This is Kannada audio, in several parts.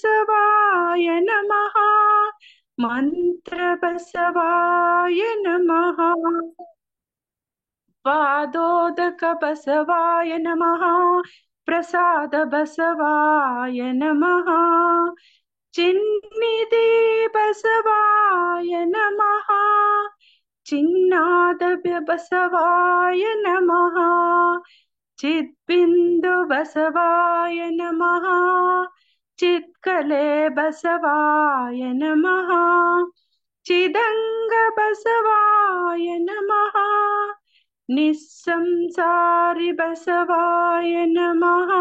ಬಸವಾಯ ನಮಃ. ಮಂತ್ರ ಬಸವಾಯ ನಮಃ. ಪಾದೋದಕ ಬಸವಾಯ ನಮಃ. ಪ್ರಸಾದ ಬಸವಾಯ ನಮಃ. ಚಿನ್ನಿಧಿ ಬಸವಾಯ ನಮಃ. ಚಿನ್ನಾದ ಬಸವಾಯ ನಮಃ. ಚಿದ್ಬಿಂದು ಬಸವಾಯ ನಮಃ. ಚಿತ್ಕಲೆ ಬಸವಾಯ ನಮಃ. ಚಿದಂಗ ಬಸವಾಯ ನಮಃ. ನಿಸ್ಸಂಸಾರಿ ಬಸವಾಯ ನಮಃ.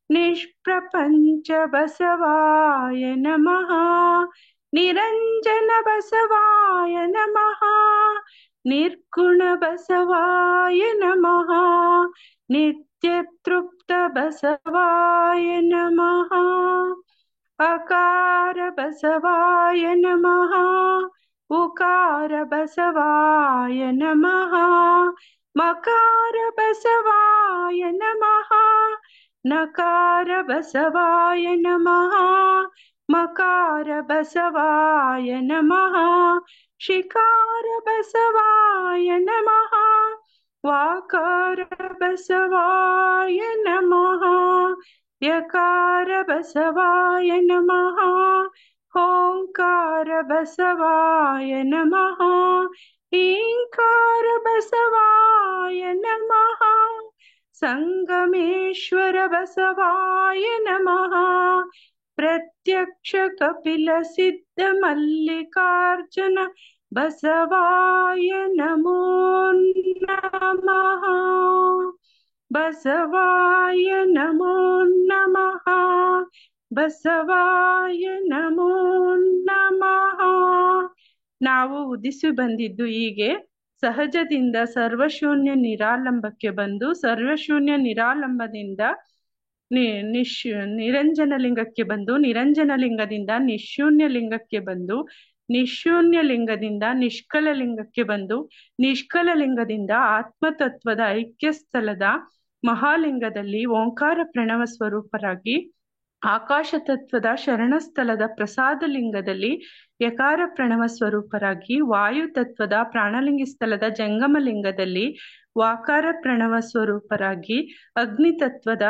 ನಿಷ್ಪ್ರಪಂಚ ಬಸವಾಯ ನಮಃ. ನಿರಂಜನ ಬಸವಾಯ ನಮಃ. ನಿರ್ಗುಣ ಬಸವಾಯ ನಮಃ. ನಿತ್ಯ ತೃಪ್ತ ಬಸವಾಯ ನಮಃ. ಅಕಾರ ಬಸವಾಯ ನಮಃ. ಉಕಾರ ಬಸವಾಯ ನಮಃ. ಮಕಾರ ಬಸವಾಯ ನಮಃ. ನಕಾರ ಬಸವಾಯ ನಮಃ. ಮಕಾರ ಬಸವಾಯ ನಮಃ. ಶಿಕಾರ ಬಸವಾಯ ನಮಃ. ವಾಕಾರ ಬಸವಾಯ ನಮಃ. ಯಕಾರ ಬಸವಾಯ ನಮಃ. ಓಂಕಾರ ಬಸವಾಯ ನಮಃ. ಈಂಕಾರ ಬಸವಾಯ ನಮಃ. ಸಂಗಮೇಶ್ವರ ಬಸವಾಯ ನಮಃ. ಪ್ರತ್ಯಕ್ಷ ಕಪಿಲ ಸಿದ್ಧ ಮಲ್ಲಿಕಾರ್ಜುನ ಬಸವಾಯ ನಮೋ ನಮಃ. ಬಸವಾಯ ನಮೋ ನಮಃ. ಬಸವಾಯ ನಮೋ ನಮಃ. ನಾವು ಉದಿಸಿ ಬಂದಿದ್ದು ಹೀಗೆ ಸಹಜದಿಂದ ಸರ್ವಶೂನ್ಯ ನಿರಾಲಂಬಕ್ಕೆ ಬಂದು ಸರ್ವಶೂನ್ಯ ನಿರಾಲಂಬದಿಂದ ನಿರಂಜನ ಲಿಂಗಕ್ಕೆ ಬಂದು ನಿರಂಜನ ಲಿಂಗದಿಂದ ನಿಶೂನ್ಯ ಲಿಂಗಕ್ಕೆ ಬಂದು ನಿಶೂನ್ಯ ಲಿಂಗದಿಂದ ನಿಷ್ಕಲ ಲಿಂಗಕ್ಕೆ ಬಂದು ನಿಷ್ಕಲ ಲಿಂಗದಿಂದ ಆತ್ಮತತ್ವದ ಐಕ್ಯ ಸ್ಥಳದ ಮಹಾಲಿಂಗದಲ್ಲಿ ಓಂಕಾರ ಪ್ರಣವ ಸ್ವರೂಪರಾಗಿ ಆಕಾಶ ತತ್ವದ ಶರಣಸ್ಥಳದ ಪ್ರಸಾದ ಲಿಂಗದಲ್ಲಿ ಯಕಾರ ಪ್ರಣವ ಸ್ವರೂಪರಾಗಿ ವಾಯು ತತ್ವದ ಪ್ರಾಣಲಿಂಗಿ ಸ್ಥಳದ ಜಂಗಮ ಲಿಂಗದಲ್ಲಿ ವಾಕಾರ ಪ್ರಣವ ಸ್ವರೂಪರಾಗಿ ಅಗ್ನಿ ತತ್ವದ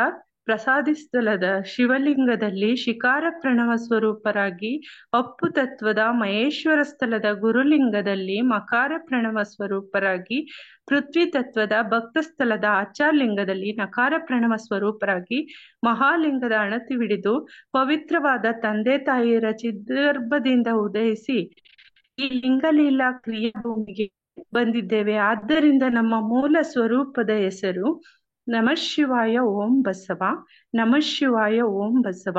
ಪ್ರಸಾದಿ ಸ್ಥಳದ ಶಿವಲಿಂಗದಲ್ಲಿ ಶಿಕಾರ ಪ್ರಣವ ಸ್ವರೂಪರಾಗಿ ಅಪ್ಪು ತತ್ವದ ಮಹೇಶ್ವರ ಸ್ಥಳದ ಗುರುಲಿಂಗದಲ್ಲಿ ಮಕಾರ ಪ್ರಣವ ಸ್ವರೂಪರಾಗಿ ಪೃಥ್ವಿ ತತ್ವದ ಭಕ್ತ ಸ್ಥಳದ ಆಚಾರ್ಲಿಂಗದಲ್ಲಿ ನಕಾರ ಪ್ರಣವ ಸ್ವರೂಪರಾಗಿ ಮಹಾಲಿಂಗದ ಅಣತಿವಿಡಿದು ಪವಿತ್ರವಾದ ತಂದೆ ತಾಯಿಯರ ಚಿದ್ಗರ್ಭದಿಂದ ಉದಯಿಸಿ ಈ ಲಿಂಗಲೀಲಾ ಕ್ರಿಯಾಭೂಮಿಗೆ ಬಂದಿದ್ದೇವೆ. ಆದ್ದರಿಂದ ನಮ್ಮ ಮೂಲ ಸ್ವರೂಪದ ಹೆಸರು ನಮಃ ಶಿವಾಯ ಓಂ ಬಸವ. ನಮಃ ಶಿವಾಯ ಓಂ ಬಸವ.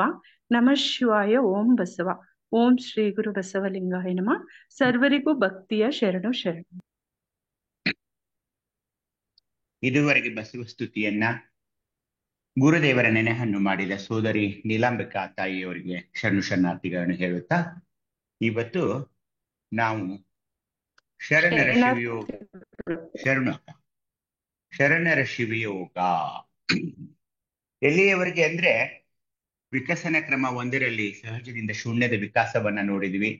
ನಮಃ ಶಿವಾಯ ಓಂ ಬಸವ. ಓಂ ಶ್ರೀ ಗುರು ಬಸವಲಿಂಗಾಯ ನಮಃ. ಸರ್ವರಿಗೂ ಭಕ್ತಿಯ ಶರಣು ಶರಣು. ಇದುವರೆಗೆ ಬಸವ ಸ್ತುತಿಯನ್ನ ಗುರುದೇವರ ನೆನೆಹನ್ನು ಮಾಡಿದ ಸೋದರಿ ನೀಲಾಂಬಿಕಾ ತಾಯಿಯವರಿಗೆ ಶರಣು ಶರಣಾರ್ಥಿಗಳನ್ನು ಹೇಳುತ್ತಾ ಇವತ್ತು ನಾವು ಶರಣರ ಶಿವಯೋಗ ಶರಣರ ಶಿವಯೋಗ ಎಲ್ಲಿಯವರೆಗೆ ಅಂದ್ರೆ ವಿಕಸನ ಕ್ರಮ 1ರಲ್ಲಿ ಸಹಜದಿಂದ ಶೂನ್ಯದ ವಿಕಾಸವನ್ನ ನೋಡಿದ್ವಿ.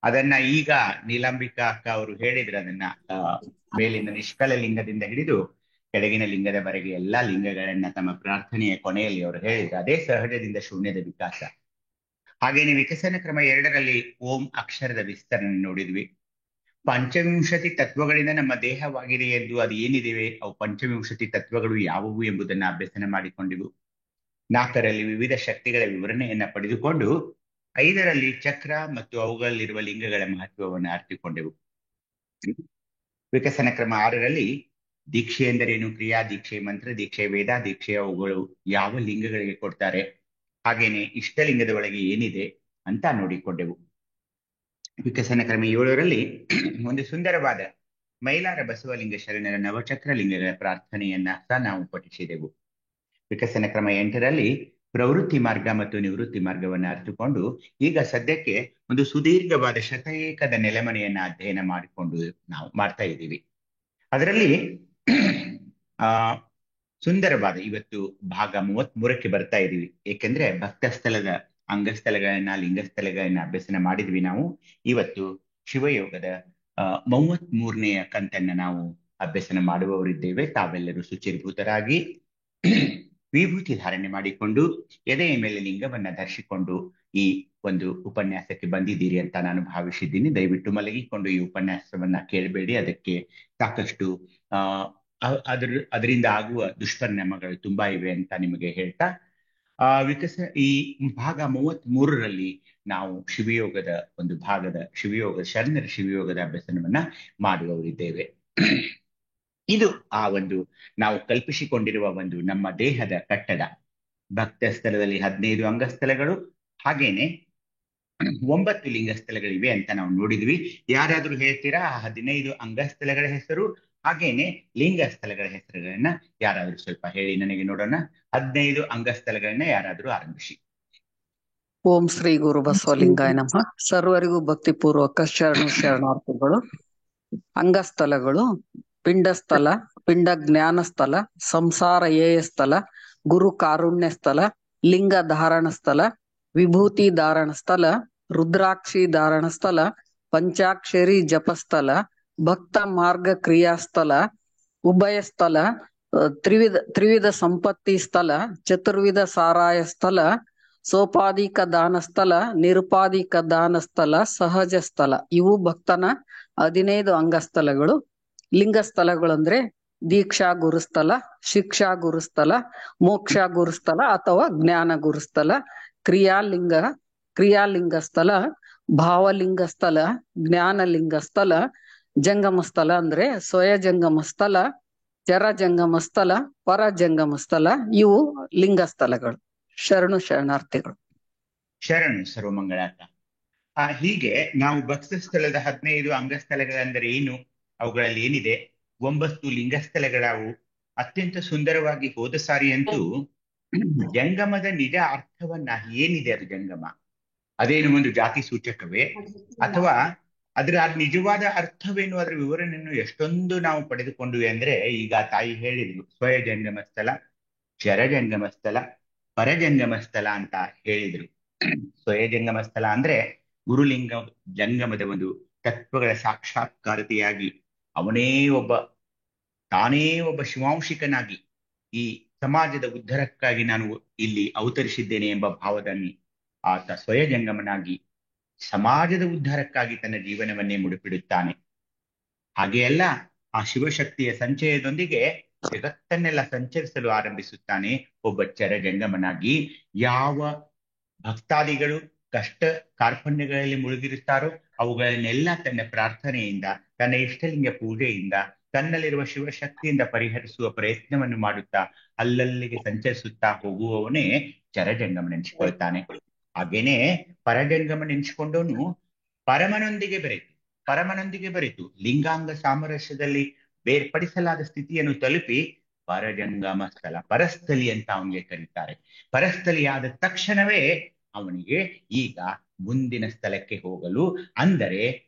ಅದನ್ನ ಈಗ ನೀಲಾಂಬಿಕಾ ಅಕ್ಕ ಅವರು ಹೇಳಿದ್ರು. ಅದನ್ನ ಮೇಲಿನ ನಿಷ್ಕಲ ಲಿಂಗದಿಂದ ಹಿಡಿದು ಕೆಳಗಿನ ಲಿಂಗದವರೆಗೆ ಎಲ್ಲಾ ಲಿಂಗಗಳನ್ನ ತಮ್ಮ ಪ್ರಾರ್ಥನೆಯ ಕೊನೆಯಲ್ಲಿ ಅವರು ಹೇಳಿದ್ರು. ಅದೇ ಸಹಜದಿಂದ ಶೂನ್ಯದ ವಿಕಾಸ. ಹಾಗೇನೆ ವಿಕಸನ ಕ್ರಮ 2ರಲ್ಲಿ ಓಂ ಅಕ್ಷರದ ವಿಸ್ತರಣೆ ನೋಡಿದ್ವಿ. ಪಂಚವಿಂಶತಿ ತತ್ವಗಳಿಂದ ನಮ್ಮ ದೇಹವಾಗಿದೆ ಎಂದು ಅದು ಏನಿದೆ, ಅವು ಪಂಚವಿಂಶತಿ ತತ್ವಗಳು ಯಾವುವು ಎಂಬುದನ್ನು ಅಭ್ಯಸನ ಮಾಡಿಕೊಂಡೆವು. 4ರಲ್ಲಿ ವಿವಿಧ ಶಕ್ತಿಗಳ ವಿವರಣೆಯನ್ನ ಪಡೆದುಕೊಂಡು 5ರಲ್ಲಿ ಚಕ್ರ ಮತ್ತು ಅವುಗಳಲ್ಲಿರುವ ಲಿಂಗಗಳ ಮಹತ್ವವನ್ನು ಅರಿತುಕೊಂಡೆವು. ವಿಕಸನ ಕ್ರಮ 6ರಲ್ಲಿ ದೀಕ್ಷೆ ಎಂದರೇನು, ಕ್ರಿಯಾ ದೀಕ್ಷೆ, ಮಂತ್ರ ದೀಕ್ಷೆ, ವೇದ ದೀಕ್ಷೆ, ಅವುಗಳು ಯಾವ ಲಿಂಗಗಳಿಗೆ ಕೊಡ್ತಾರೆ, ಹಾಗೇನೆ ಇಷ್ಟಲಿಂಗದ ಒಳಗೆ ಏನಿದೆ ಅಂತ ನೋಡಿಕೊಂಡೆವು. ವಿಕಸನ ಕ್ರಮ 7ರಲ್ಲಿ ಒಂದು ಸುಂದರವಾದ ಮೈಲಾರ ಬಸವಲಿಂಗ ಶರಣರ ನವಚಕ್ರ ಲಿಂಗಗಳ ಪ್ರಾರ್ಥನೆಯನ್ನ ಸಹ ನಾವು ಪಠಿಸಿದೆವು. ವಿಕಸನ ಕ್ರಮ 8ರಲ್ಲಿ ಪ್ರವೃತ್ತಿ ಮಾರ್ಗ ಮತ್ತು ನಿವೃತ್ತಿ ಮಾರ್ಗವನ್ನು ಅರಿತುಕೊಂಡು ಈಗ ಸದ್ಯಕ್ಕೆ ಒಂದು ಸುದೀರ್ಘವಾದ ಶತಏಕದ ನೆಲೆಮನೆಯನ್ನ ಅಧ್ಯಯನ ಮಾಡಿಕೊಂಡು ನಾವು ಮಾಡ್ತಾ ಇದ್ದೀವಿ. ಅದರಲ್ಲಿ ಸುಂದರವಾದ ಇವತ್ತು ಭಾಗ 33ಕ್ಕೆ ಬರ್ತಾ ಇದ್ದೀವಿ. ಏಕೆಂದ್ರೆ ಭಕ್ತ ಸ್ಥಳದ ಅಂಗಸ್ಥಳಗಳನ್ನ ಲಿಂಗಸ್ಥಳಗಳನ್ನ ಅಭ್ಯಸನ ಮಾಡಿದ್ವಿ ನಾವು. ಇವತ್ತು ಶಿವಯೋಗದ 33ನೆಯ ಕಂತನ್ನ ನಾವು ಅಭ್ಯಸನ ಮಾಡುವವರಿದ್ದೇವೆ. ತಾವೆಲ್ಲರೂ ಶುಚಿರ್ಭೂತರಾಗಿ ವಿಭೂತಿ ಧಾರಣೆ ಮಾಡಿಕೊಂಡು ಎದೆಯ ಮೇಲೆ ಲಿಂಗವನ್ನ ಧರಿಸಿಕೊಂಡು ಈ ಒಂದು ಉಪನ್ಯಾಸಕ್ಕೆ ಬಂದಿದ್ದೀರಿ ಅಂತ ನಾನು ಭಾವಿಸಿದ್ದೀನಿ. ದಯವಿಟ್ಟು ಮಲಗಿಕೊಂಡು ಈ ಉಪನ್ಯಾಸವನ್ನ ಕೇಳಬೇಡಿ. ಅದಕ್ಕೆ ಸಾಕಷ್ಟು ಅದರಿಂದ ಆಗುವ ದುಷ್ಪರಿಣಾಮಗಳು ತುಂಬಾ ಇವೆ ಅಂತ ನಿಮಗೆ ಹೇಳ್ತಾ, ಈ ಭಾಗ 33ರಲ್ಲಿ ನಾವು ಶಿವಯೋಗದ ಒಂದು ಭಾಗದ ಶರಣರ ಶಿವಯೋಗದ ಅಭ್ಯಸನವನ್ನ ಮಾಡುವವರಿದ್ದೇವೆ. ಇದು ಆ ಒಂದು ನಾವು ಕಲ್ಪಿಸಿಕೊಂಡಿರುವ ಒಂದು ನಮ್ಮ ದೇಹದ ಕಟ್ಟಡ. ಭಕ್ತ ಸ್ಥಳದಲ್ಲಿ 15 ಅಂಗಸ್ಥಳಗಳು, ಹಾಗೇನೆ 9 ಲಿಂಗಸ್ಥಳಗಳಿವೆ ಅಂತ ನಾವು ನೋಡಿದ್ವಿ. ಯಾರಾದ್ರೂ ಹೇಳ್ತೀರಾ ಆ 15 ಅಂಗಸ್ಥಳಗಳ ಹೆಸರು ಹಾಗೇನೆ ಲಿಂಗ ಸ್ಥಳಗಳ ಹೆಸರುಗಳನ್ನ ಯಾರಾದ್ರೂ ಸ್ವಲ್ಪ ಹೇಳಿ ನನಗೆ ನೋಡೋಣ. 15 ಅಂಗಸ್ಥಳಗಳನ್ನ ಯಾರಾದ್ರೂ ಆರಂಭಿಸಿ. ಓಂ ಶ್ರೀ ಗುರು ಬಸವಲಿಂಗಾಯ ನಮಃ. ಸರ್ವರಿಗೂ ಭಕ್ತಿಪೂರ್ವಕ ಶರಣಾರ್ಥಿಗಳು. ಅಂಗಸ್ಥಳಗಳು: ಪಿಂಡಸ್ಥಳ, ಪಿಂಡ ಜ್ಞಾನ ಸ್ಥಳ, ಸಂಸಾರ ಏಯ ಸ್ಥಳ, ಗುರು ಕಾರುಣ್ಯ ಸ್ಥಳ, ಲಿಂಗ ಧಾರಣ ಸ್ಥಳ, ವಿಭೂತಿ ಧಾರಣ ಸ್ಥಳ, ರುದ್ರಾಕ್ಷಿ ಧಾರಣ ಸ್ಥಳ, ಪಂಚಾಕ್ಷರಿ ಜಪಸ್ಥಳ, ಭಕ್ತ ಮಾರ್ಗ ಕ್ರಿಯಾಸ್ಥಳ, ಉಭಯ ಸ್ಥಳ, ತ್ರಿವಿಧ ಸಂಪತ್ತಿ ಸ್ಥಳ, ಚತುರ್ವಿಧ ಸಾರಾಯ ಸ್ಥಳ, ಸೋಪಾಧಿಕ ದಾನ ಸ್ಥಳ, ನಿರುಪಾಧಿಕ ದಾನ ಸ್ಥಳ, ಸಹಜ ಸ್ಥಳ. ಇವು ಭಕ್ತನ 15 ಅಂಗಸ್ಥಳಗಳು. ಲಿಂಗ ಸ್ಥಳಗಳು ಅಂದ್ರೆ ದೀಕ್ಷಾ ಗುರುಸ್ಥಳ, ಶಿಕ್ಷಾ ಗುರುಸ್ಥಳ, ಮೋಕ್ಷ ಗುರುಸ್ಥಳ ಅಥವಾ ಜ್ಞಾನ ಗುರುಸ್ಥಳ, ಕ್ರಿಯಾಲಿಂಗ ಸ್ಥಳ, ಭಾವಲಿಂಗ ಸ್ಥಳ, ಜ್ಞಾನಲಿಂಗ ಸ್ಥಳ, ಜಂಗಮ ಸ್ಥಳ ಅಂದ್ರೆ ಸ್ವಯ ಜಂಗಮ ಸ್ಥಳ, ಜರ ಜಂಗಮ ಸ್ಥಳ, ಪರ ಜಂಗಮ ಸ್ಥಳ. ಇವು ಲಿಂಗ ಸ್ಥಳಗಳು. ಶರಣಾರ್ಥಿಗಳು. ಶರಣು ಸರ್ವಮಂಗಳಾತ. ಹೀಗೆ ನಾವು ಭಕ್ತ ಸ್ಥಳದ 15 ಅಂಗಸ್ಥಳಗಳೆಂದರೆ ಏನು, ಅವುಗಳಲ್ಲಿ ಏನಿದೆ, 9 ಲಿಂಗಸ್ಥಳಗಳವು. ಅತ್ಯಂತ ಸುಂದರವಾಗಿ ಹೋದ ಸಾರಿ ಅಂತೂ ಜಂಗಮದ ನಿಜ ಅರ್ಥವನ್ನ ಏನಿದೆ, ಅದು ಜಂಗಮ ಅದೇನು ಒಂದು ಜಾತಿ ಸೂಚಕವೇ ಅಥವಾ ಅದರ ನಿಜವಾದ ಅರ್ಥವೇನು, ಅದರ ವಿವರಣೆಯನ್ನು ಎಷ್ಟೊಂದು ನಾವು ಪಡೆದುಕೊಂಡ್ವಿ ಅಂದ್ರೆ, ಈಗ ತಾಯಿ ಹೇಳಿದ್ರು ಸ್ವಯ ಜಂಗಮ ಸ್ಥಳ, ಜರ ಜಂಗಮ ಸ್ಥಳ, ಪರಜಂಗಮ ಸ್ಥಳ ಅಂತ ಹೇಳಿದ್ರು. ಸ್ವಯ ಜಂಗಮ ಸ್ಥಳ ಅಂದ್ರೆ ಗುರುಲಿಂಗ ಜಂಗಮದ ಒಂದು ತತ್ವಗಳ ಸಾಕ್ಷಾತ್ಕಾರತೆಯಾಗಿ ತಾನೇ ಒಬ್ಬ ಶಿವಾಂಶಿಕನಾಗಿ ಈ ಸಮಾಜದ ಉದ್ಧಾರಕ್ಕಾಗಿ ನಾನು ಇಲ್ಲಿ ಅವತರಿಸಿದ್ದೇನೆ ಎಂಬ ಭಾವದಲ್ಲಿ ಆತ ಸ್ವಯ ಜಂಗಮನಾಗಿ ಸಮಾಜದ ಉದ್ಧಾರಕ್ಕಾಗಿ ತನ್ನ ಜೀವನವನ್ನೇ ಮುಡುಪಿಡುತ್ತಾನೆ. ಹಾಗೆಯಲ್ಲ ಆ ಶಿವಶಕ್ತಿಯ ಸಂಚಯದೊಂದಿಗೆ ಜಗತ್ತನ್ನೆಲ್ಲ ಸಂಚರಿಸಲು ಆರಂಭಿಸುತ್ತಾನೆ ಒಬ್ಬ ಚರಜಂಗಮನಾಗಿ. ಯಾವ ಭಕ್ತಾದಿಗಳು ಕಷ್ಟ ಕಾರ್ಪಣ್ಯಗಳಲ್ಲಿ ಮುಳುಗಿರುತ್ತಾರೋ ಅವುಗಳನ್ನೆಲ್ಲ ತನ್ನ ಪ್ರಾರ್ಥನೆಯಿಂದ, ತನ್ನ ಇಷ್ಟಲಿಂಗ ಪೂಜೆಯಿಂದ, ತನ್ನಲ್ಲಿರುವ ಶಿವಶಕ್ತಿಯಿಂದ ಪರಿಹರಿಸುವ ಪ್ರಯತ್ನವನ್ನು ಮಾಡುತ್ತಾ ಅಲ್ಲಲ್ಲಿಗೆ ಸಂಚರಿಸುತ್ತಾ ಹೋಗುವವನೇ ಚರಜಂಗಮನೆನಿಸಿಕೊಳ್ತಾನೆ. ಹಾಗೇನೆ ಪರಜಂಗಮನೆನಿಸಿಕೊಂಡವನು ಪರಮನೊಂದಿಗೆ ಬೆರೆತು ಲಿಂಗಾಂಗ ಸಾಮರಸ್ಯದಲ್ಲಿ ಬೇರ್ಪಡಿಸಲಾದ ಸ್ಥಿತಿಯನ್ನು ತಲುಪಿ ಪರಜಂಗಮ ಸ್ಥಳ, ಪರಸ್ಥಲಿ ಅಂತ ಅವನಿಗೆ ಕರೀತಾರೆ. ಪರಸ್ಥಲಿಯಾದ ತಕ್ಷಣವೇ ಅವನಿಗೆ ಈಗ ಮುಂದಿನ ಸ್ಥಳಕ್ಕೆ ಹೋಗಲು, ಅಂದರೆ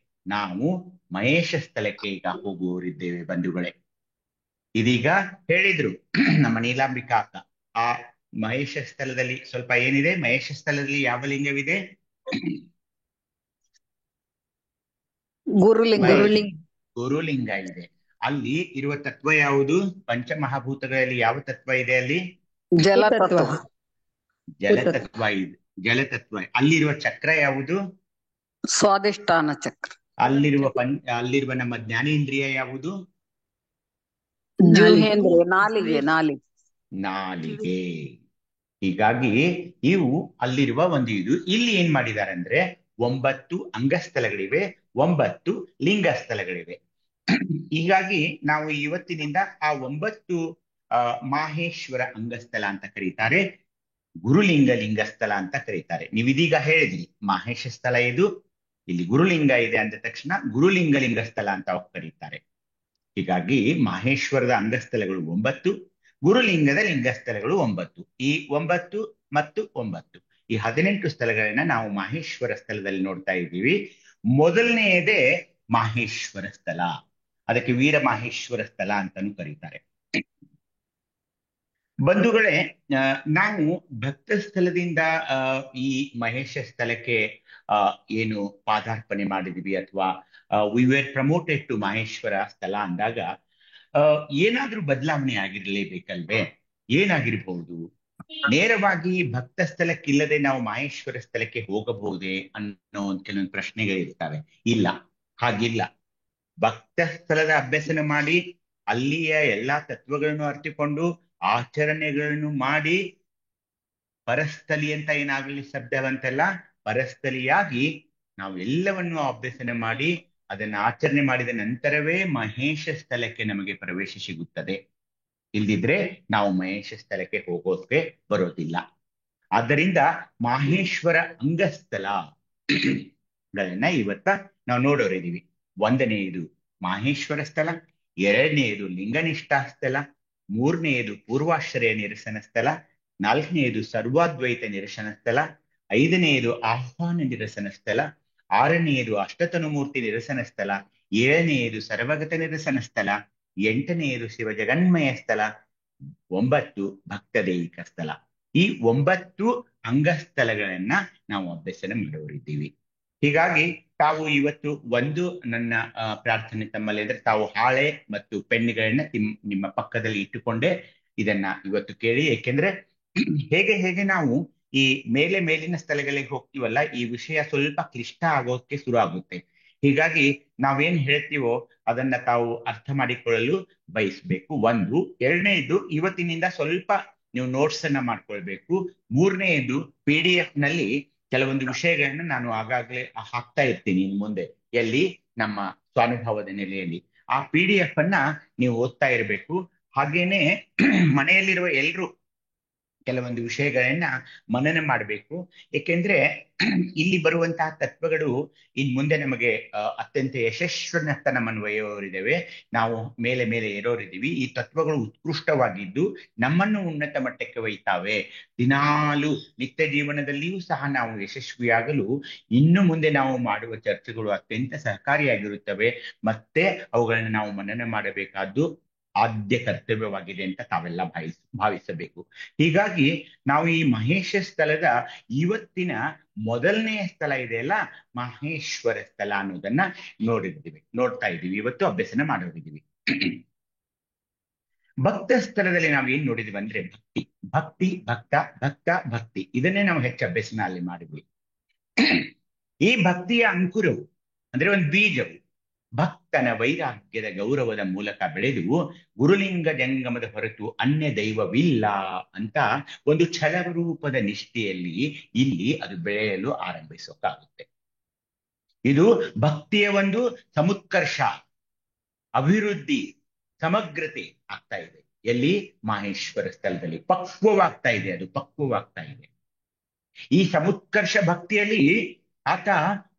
ನಾವು ಮಹೇಶ ಸ್ಥಳಕ್ಕೆ ಈಗ ಹೋಗುವವರಿದ್ದೇವೆ ಬಂಧುಗಳೇ. ಇದೀಗ ಹೇಳಿದ್ರು ನಮ್ಮ ನೀಲಾಂಬಿಕಾ ಅಕ್ಕ. ಆ ಮಹೇಶ ಸ್ಥಳದಲ್ಲಿ ಸ್ವಲ್ಪ ಏನಿದೆ, ಮಹೇಶ ಸ್ಥಳದಲ್ಲಿ ಯಾವ ಲಿಂಗವಿದೆ? ಗುರುಲಿಂಗ ಇದೆ. ಅಲ್ಲಿ ಇರುವ ತತ್ವ ಯಾವುದು? ಪಂಚಮಹಾಭೂತಗಳಲ್ಲಿ ಯಾವ ತತ್ವ ಇದೆ ಅಲ್ಲಿ? ಜಲತತ್ವ ಇದೆ. ಜಲತತ್ವ. ಅಲ್ಲಿರುವ ಚಕ್ರ ಯಾವುದು? ಸ್ವಾಧಿಷ್ಠಾನ ಚಕ್ರ. ಅಲ್ಲಿರುವ ನಮ್ಮ ಜ್ಞಾನೇಂದ್ರಿಯ ಯಾವುದು? ನಾಲಿಗೆ. ಹೀಗಾಗಿ ಇವು ಅಲ್ಲಿರುವ ಒಂದು ಇದು. ಇಲ್ಲಿ ಏನ್ ಮಾಡಿದ್ದಾರೆ ಅಂದ್ರೆ 9 ಅಂಗಸ್ಥಳಗಳಿವೆ, 9 ಲಿಂಗ ಸ್ಥಳಗಳಿವೆ. ಹೀಗಾಗಿ ನಾವು ಇವತ್ತಿನಿಂದ ಆ 9 ಮಾಹೇಶ್ವರ ಅಂಗಸ್ಥಳ ಅಂತ ಕರೀತಾರೆ, ಗುರುಲಿಂಗ ಲಿಂಗಸ್ಥಳ ಅಂತ ಕರೀತಾರೆ. ನೀವಿದೀಗ ಹೇಳಿದ್ರಿ ಮಾಹೇಶ ಸ್ಥಳ ಇದು, ಇಲ್ಲಿ ಗುರುಲಿಂಗ ಇದೆ ಅಂದ ತಕ್ಷಣ ಗುರುಲಿಂಗ ಲಿಂಗಸ್ಥಳ ಅಂತ ಕರೀತಾರೆ. ಹೀಗಾಗಿ ಮಾಹೇಶ್ವರದ ಅಂಗಸ್ಥಳಗಳು 9, ಗುರುಲಿಂಗದ ಲಿಂಗಸ್ಥಳಗಳು 9. ಈ 9 ಮತ್ತು 9 ಈ 18 ಸ್ಥಳಗಳನ್ನ ನಾವು ಮಾಹೇಶ್ವರ ಸ್ಥಳದಲ್ಲಿ ನೋಡ್ತಾ ಇದ್ದೀವಿ. ಮೊದಲನೆಯದೇ ಮಾಹೇಶ್ವರ ಸ್ಥಳ, ಅದಕ್ಕೆ ವೀರ ಮಾಹೇಶ್ವರ ಸ್ಥಳ ಅಂತಾನು ಕರೀತಾರೆ. ಬಂಧುಗಳೇ, ನಾವು ಭಕ್ತ ಸ್ಥಳದಿಂದ ಈ ಮಹೇಶ ಸ್ಥಳಕ್ಕೆ ಏನು ಪಾದಾರ್ಪಣೆ ಮಾಡಿದ್ವಿ, ಅಥವಾ we were promoted to Maheshwara ಸ್ಥಳ ಅಂದಾಗ ಏನಾದ್ರೂ ಬದಲಾವಣೆ ಆಗಿರ್ಲೇಬೇಕಲ್ವೇ? ಏನಾಗಿರ್ಬಹುದು? ನೇರವಾಗಿ ಭಕ್ತ ಸ್ಥಳಕ್ಕಿಲ್ಲದೆ ನಾವು ಮಹೇಶ್ವರ ಸ್ಥಳಕ್ಕೆ ಹೋಗಬಹುದೇ ಅನ್ನೋ ಕೆಲವೊಂದು ಪ್ರಶ್ನೆಗಳಿರ್ತವೆ. ಇಲ್ಲ, ಹಾಗಿಲ್ಲ. ಭಕ್ತ ಸ್ಥಳದ ಅಭ್ಯಸನ ಮಾಡಿ ಅಲ್ಲಿಯ ಎಲ್ಲಾ ತತ್ವಗಳನ್ನು ಅರ್ಥಿಕೊಂಡು ಆಚರಣೆಗಳನ್ನು ಮಾಡಿ ಪರಸ್ಥಲಿ ಅಂತ ಏನಾಗಲಿ ಶಬ್ದ ಬಂತಲ್ಲ, ಪರಸ್ಥಲಿಯಾಗಿ ನಾವು ಎಲ್ಲವನ್ನು ಅಭ್ಯಸನ ಮಾಡಿ ಅದನ್ನು ಆಚರಣೆ ಮಾಡಿದ ನಂತರವೇ ಮಹೇಶ ಸ್ಥಳಕ್ಕೆ ನಮಗೆ ಪ್ರವೇಶ ಸಿಗುತ್ತದೆ. ಇಲ್ದಿದ್ರೆ ನಾವು ಮಹೇಶ ಸ್ಥಳಕ್ಕೆ ಹೋಗೋಕೆ ಬರೋದಿಲ್ಲ. ಆದ್ದರಿಂದ ಮಾಹೇಶ್ವರ ಅಂಗಸ್ಥಳಗಳನ್ನ ಇವತ್ತ ನಾವು ನೋಡೋರಿದೀವಿ. ಒಂದನೆಯದು ಮಾಹೇಶ್ವರ ಸ್ಥಳ, ಎರಡನೆಯದು ಲಿಂಗನಿಷ್ಠಾ ಸ್ಥಳ, ಮೂರನೆಯದು ಪೂರ್ವಾಶ್ರಯ ನಿರಸನ ಸ್ಥಳ, ನಾಲ್ಕನೆಯದು ಸರ್ವಾದ್ವೈತ ನಿರಸನ ಸ್ಥಳ, ಐದನೆಯದು ಆಹ್ವಾನ ನಿರಸನ ಸ್ಥಳ, ಆರನೆಯದು ಅಷ್ಟತನುಮೂರ್ತಿ ನಿರಸನ ಸ್ಥಳ, ಏಳನೆಯದು ಸರ್ವಗತ ನಿರಸನ ಸ್ಥಳ, ಎಂಟನೆಯದು ಶಿವ ಜಗನ್ಮಯ ಸ್ಥಳ, 9 ಭಕ್ತದೇಹಿಕ ಸ್ಥಳ. ಈ 9 ಅಂಗಸ್ಥಳಗಳನ್ನ ನಾವು ಅಭ್ಯಸನ ಮಾಡೋರಿದ್ದೀವಿ. ಹೀಗಾಗಿ ತಾವು ಇವತ್ತು ನನ್ನ ಪ್ರಾರ್ಥನೆ ತಮ್ಮಲ್ಲಿ ಅಂದ್ರೆ ತಾವು ಹಾಳೆ ಮತ್ತು ಪೆನ್ನುಗಳನ್ನ ನಿಮ್ಮ ಪಕ್ಕದಲ್ಲಿ ಇಟ್ಟುಕೊಂಡೇ ಇದನ್ನ ಇವತ್ತು ಕೇಳಿ. ಏಕೆಂದ್ರೆ ಹೇಗೆ ನಾವು ಈ ಮೇಲಿನ ಸ್ಥಳಗಳಿಗೆ ಹೋಗ್ತೀವಲ್ಲ, ಈ ವಿಷಯ ಸ್ವಲ್ಪ ಕ್ಲಿಷ್ಟ ಆಗೋಕೆ ಶುರು ಆಗುತ್ತೆ. ಹೀಗಾಗಿ ನಾವೇನ್ ಹೇಳ್ತೀವೋ ಅದನ್ನ ತಾವು ಅರ್ಥ ಮಾಡಿಕೊಳ್ಳಲು ಬಯಸ್ಬೇಕು. ಒಂದು. ಎರಡನೇದು, ಇವತ್ತಿನಿಂದ ಸ್ವಲ್ಪ ನೀವು ನೋಟ್ಸ್ ಅನ್ನ ಮಾಡ್ಕೊಳ್ಬೇಕು. ಮೂರನೆಯದು, PDF ನಲ್ಲಿ ಕೆಲವೊಂದು ವಿಷಯಗಳನ್ನ ನಾನು ಆಗಾಗ್ಲೇ ಹಾಕ್ತಾ ಇರ್ತೀನಿ ಇನ್ ಮುಂದೆ, ಎಲ್ಲಿ ನಮ್ಮ ಸ್ವಾನುಭವದ ನೆಲೆಯಲ್ಲಿ. ಆ PDF ಅನ್ನ ನೀವು ಓದ್ತಾ ಇರಬೇಕು. ಹಾಗೇನೆ ಮನೆಯಲ್ಲಿರುವ ಎಲ್ರು ಕೆಲವೊಂದು ವಿಷಯಗಳನ್ನ ಮನನ ಮಾಡಬೇಕು. ಏಕೆಂದ್ರೆ ಇಲ್ಲಿ ಬರುವಂತಹ ತತ್ವಗಳು ಇನ್ ಮುಂದೆ ನಮಗೆ ಅತ್ಯಂತ ಯಶಸ್ವಿನತ್ತ ನಮ್ಮನ್ನು ಒಯ್ಯೋರಿದ್ದೇವೆ. ನಾವು ಮೇಲೆ ಏರೋರಿದ್ದೀವಿ. ಈ ತತ್ವಗಳು ಉತ್ಕೃಷ್ಟವಾಗಿದ್ದು ನಮ್ಮನ್ನು ಉನ್ನತ ಮಟ್ಟಕ್ಕೆ ಒಯ್ತಾವೆ. ದಿನಾಲು ನಿತ್ಯ ಜೀವನದಲ್ಲಿಯೂ ಸಹ ನಾವು ಯಶಸ್ವಿಯಾಗಲು ಇನ್ನು ಮುಂದೆ ನಾವು ಮಾಡುವ ಚರ್ಚೆಗಳು ಅತ್ಯಂತ ಸಹಕಾರಿಯಾಗಿರುತ್ತವೆ. ಮತ್ತೆ ಅವುಗಳನ್ನು ನಾವು ಮನನ ಮಾಡಬೇಕಾದ್ದು ಆದ್ಯ ಕರ್ತವ್ಯವಾಗಿದೆ ಅಂತ ತಾವೆಲ್ಲ ಭಾವಿಸಬೇಕು. ಹೀಗಾಗಿ ನಾವು ಈ ಮಹೇಶ ಸ್ಥಳದ ಇವತ್ತಿನ ಮೊದಲನೆಯ ಸ್ಥಳ ಇದೆಯಲ್ಲ, ಮಹೇಶ್ವರ ಸ್ಥಳ ಅನ್ನೋದನ್ನ ನೋಡ್ತಾ ಇದ್ದೀವಿ. ಇವತ್ತು ಅಭ್ಯಸನ ಮಾಡೋರಿದ್ದೀವಿ. ಭಕ್ತ ಸ್ಥಳದಲ್ಲಿ ನಾವು ಏನ್ ನೋಡಿದ್ವಿ ಅಂದ್ರೆ ಭಕ್ತಿ, ಭಕ್ತಿ ಇದನ್ನೇ ನಾವು ಹೆಚ್ಚು ಅಭ್ಯಸನ ಅಲ್ಲಿ ಮಾಡಿದ್ವಿ. ಈ ಭಕ್ತಿಯ ಅಂಕುರವು ಅಂದ್ರೆ ಒಂದು ಬೀಜವು ಭಕ್ತನ ವೈರಾಗ್ಯದ ಗೌರವದ ಮೂಲಕ ಬೆಳೆದು ಗುರುಲಿಂಗ ಜಂಗಮದ ಹೊರತು ಅನ್ಯ ದೈವವಿಲ್ಲ ಅಂತ ಒಂದು ಛಲರೂಪದ ನಿಷ್ಠೆಯಲ್ಲಿ ಇಲ್ಲಿ ಅದು ಬೆಳೆಯಲು ಆರಂಭಿಸೋಕ್ಕಾಗುತ್ತೆ. ಇದು ಭಕ್ತಿಯ ಒಂದು ಸಮುತ್ಕರ್ಷ, ಅಭಿವೃದ್ಧಿ, ಸಮಗ್ರತೆ ಆಗ್ತಾ ಇದೆ. ಎಲ್ಲಿ? ಮಹೇಶ್ವರ ಸ್ಥಳದಲ್ಲಿ ಪಕ್ವವಾಗ್ತಾ ಇದೆ. ಅದು ಪಕ್ವವಾಗ್ತಾ ಇದೆ. ಈ ಸಮುತ್ಕರ್ಷ ಭಕ್ತಿಯಲ್ಲಿ ಆತ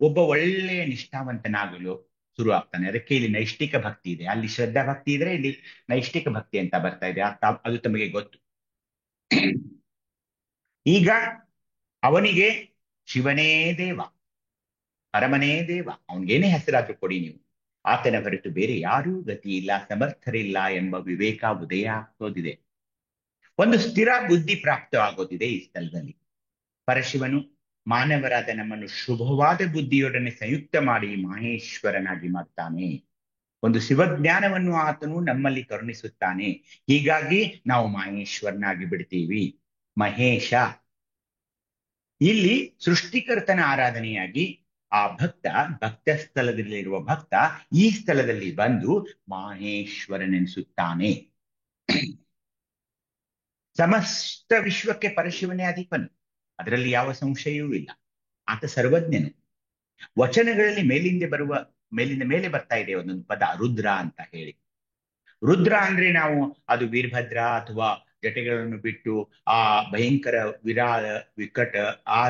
ಒಬ್ಬ ಒಳ್ಳೆಯ ನಿಷ್ಠಾವಂತನಾಗಲು ಶುರು ಆಗ್ತಾನೆ. ಅದಕ್ಕೆ ಇಲ್ಲಿ ನೈಷ್ಠಿಕ ಭಕ್ತಿ ಇದೆ. ಅಲ್ಲಿ ಶ್ರದ್ಧಾ ಭಕ್ತಿ ಇದ್ರೆ ಇಲ್ಲಿ ನೈಷ್ಠಿಕ ಭಕ್ತಿ ಅಂತ ಬರ್ತಾ ಇದೆ. ಅದು ತಮಗೆ ಗೊತ್ತು. ಈಗ ಅವನಿಗೆ ಶಿವನೇ ದೇವ, ಪರಮನೇ ದೇವ, ಅವನಿಗೇನೇ ಹೆಸರಾದ್ರೂ ಕೊಡಿ ನೀವು, ಆತನ ಹೊರತು ಬೇರೆ ಯಾರೂ ಗತಿ ಇಲ್ಲ, ಸಮರ್ಥರಿಲ್ಲ ಎಂಬ ವಿವೇಕ ಉದಯ ಆಗ್ತೋದಿದೆ. ಒಂದು ಸ್ಥಿರ ಬುದ್ಧಿ ಪ್ರಾಪ್ತವಾಗೋದಿದೆ ಈ ಸ್ಥಳದಲ್ಲಿ. ಪರಶಿವನು ಮಾನವರಾದ ನಮ್ಮನ್ನು ಶುಭವಾದ ಬುದ್ಧಿಯೊಡನೆ ಸಂಯುಕ್ತ ಮಾಡಿ ಮಹೇಶ್ವರನಾಗಿ ಮಾಡ್ತಾನೆ. ಒಂದು ಶಿವಜ್ಞಾನವನ್ನು ಆತನು ನಮ್ಮಲ್ಲಿ ಕರುಣಿಸುತ್ತಾನೆ. ಹೀಗಾಗಿ ನಾವು ಮಹೇಶ್ವರನಾಗಿ ಬಿಡ್ತೀವಿ. ಮಹೇಶ ಇಲ್ಲಿ ಸೃಷ್ಟಿಕರ್ತನ ಆರಾಧನೆಯಾಗಿ ಆ ಭಕ್ತ ಸ್ಥಳದಲ್ಲಿರುವ ಭಕ್ತ ಈ ಸ್ಥಳದಲ್ಲಿ ಬಂದು ಮಹೇಶ್ವರನೆನಿಸುತ್ತಾನೆ. ಸಮಸ್ತ ವಿಶ್ವಕ್ಕೆ ಪರಶಿವನೇ ಅಧಿಪನು, ಅದರಲ್ಲಿ ಯಾವ ಸಂಶಯವೂ ಇಲ್ಲ. ಆತ ಸರ್ವಜ್ಞನು. ವಚನಗಳಲ್ಲಿ ಮೇಲಿಂದ ಮೇಲೆ ಬರ್ತಾ ಇದೆ ಒಂದೊಂದು ಪದ, ರುದ್ರ ಅಂತ ಹೇಳಿ. ರುದ್ರ ಅಂದ್ರೆ ನಾವು ಅದು ವೀರಭದ್ರ ಅಥವಾ ಜಟೆಗಳನ್ನು ಬಿಟ್ಟು ಆ ಭಯಂಕರ ವಿರಾಳ ವಿಕಟ ಆ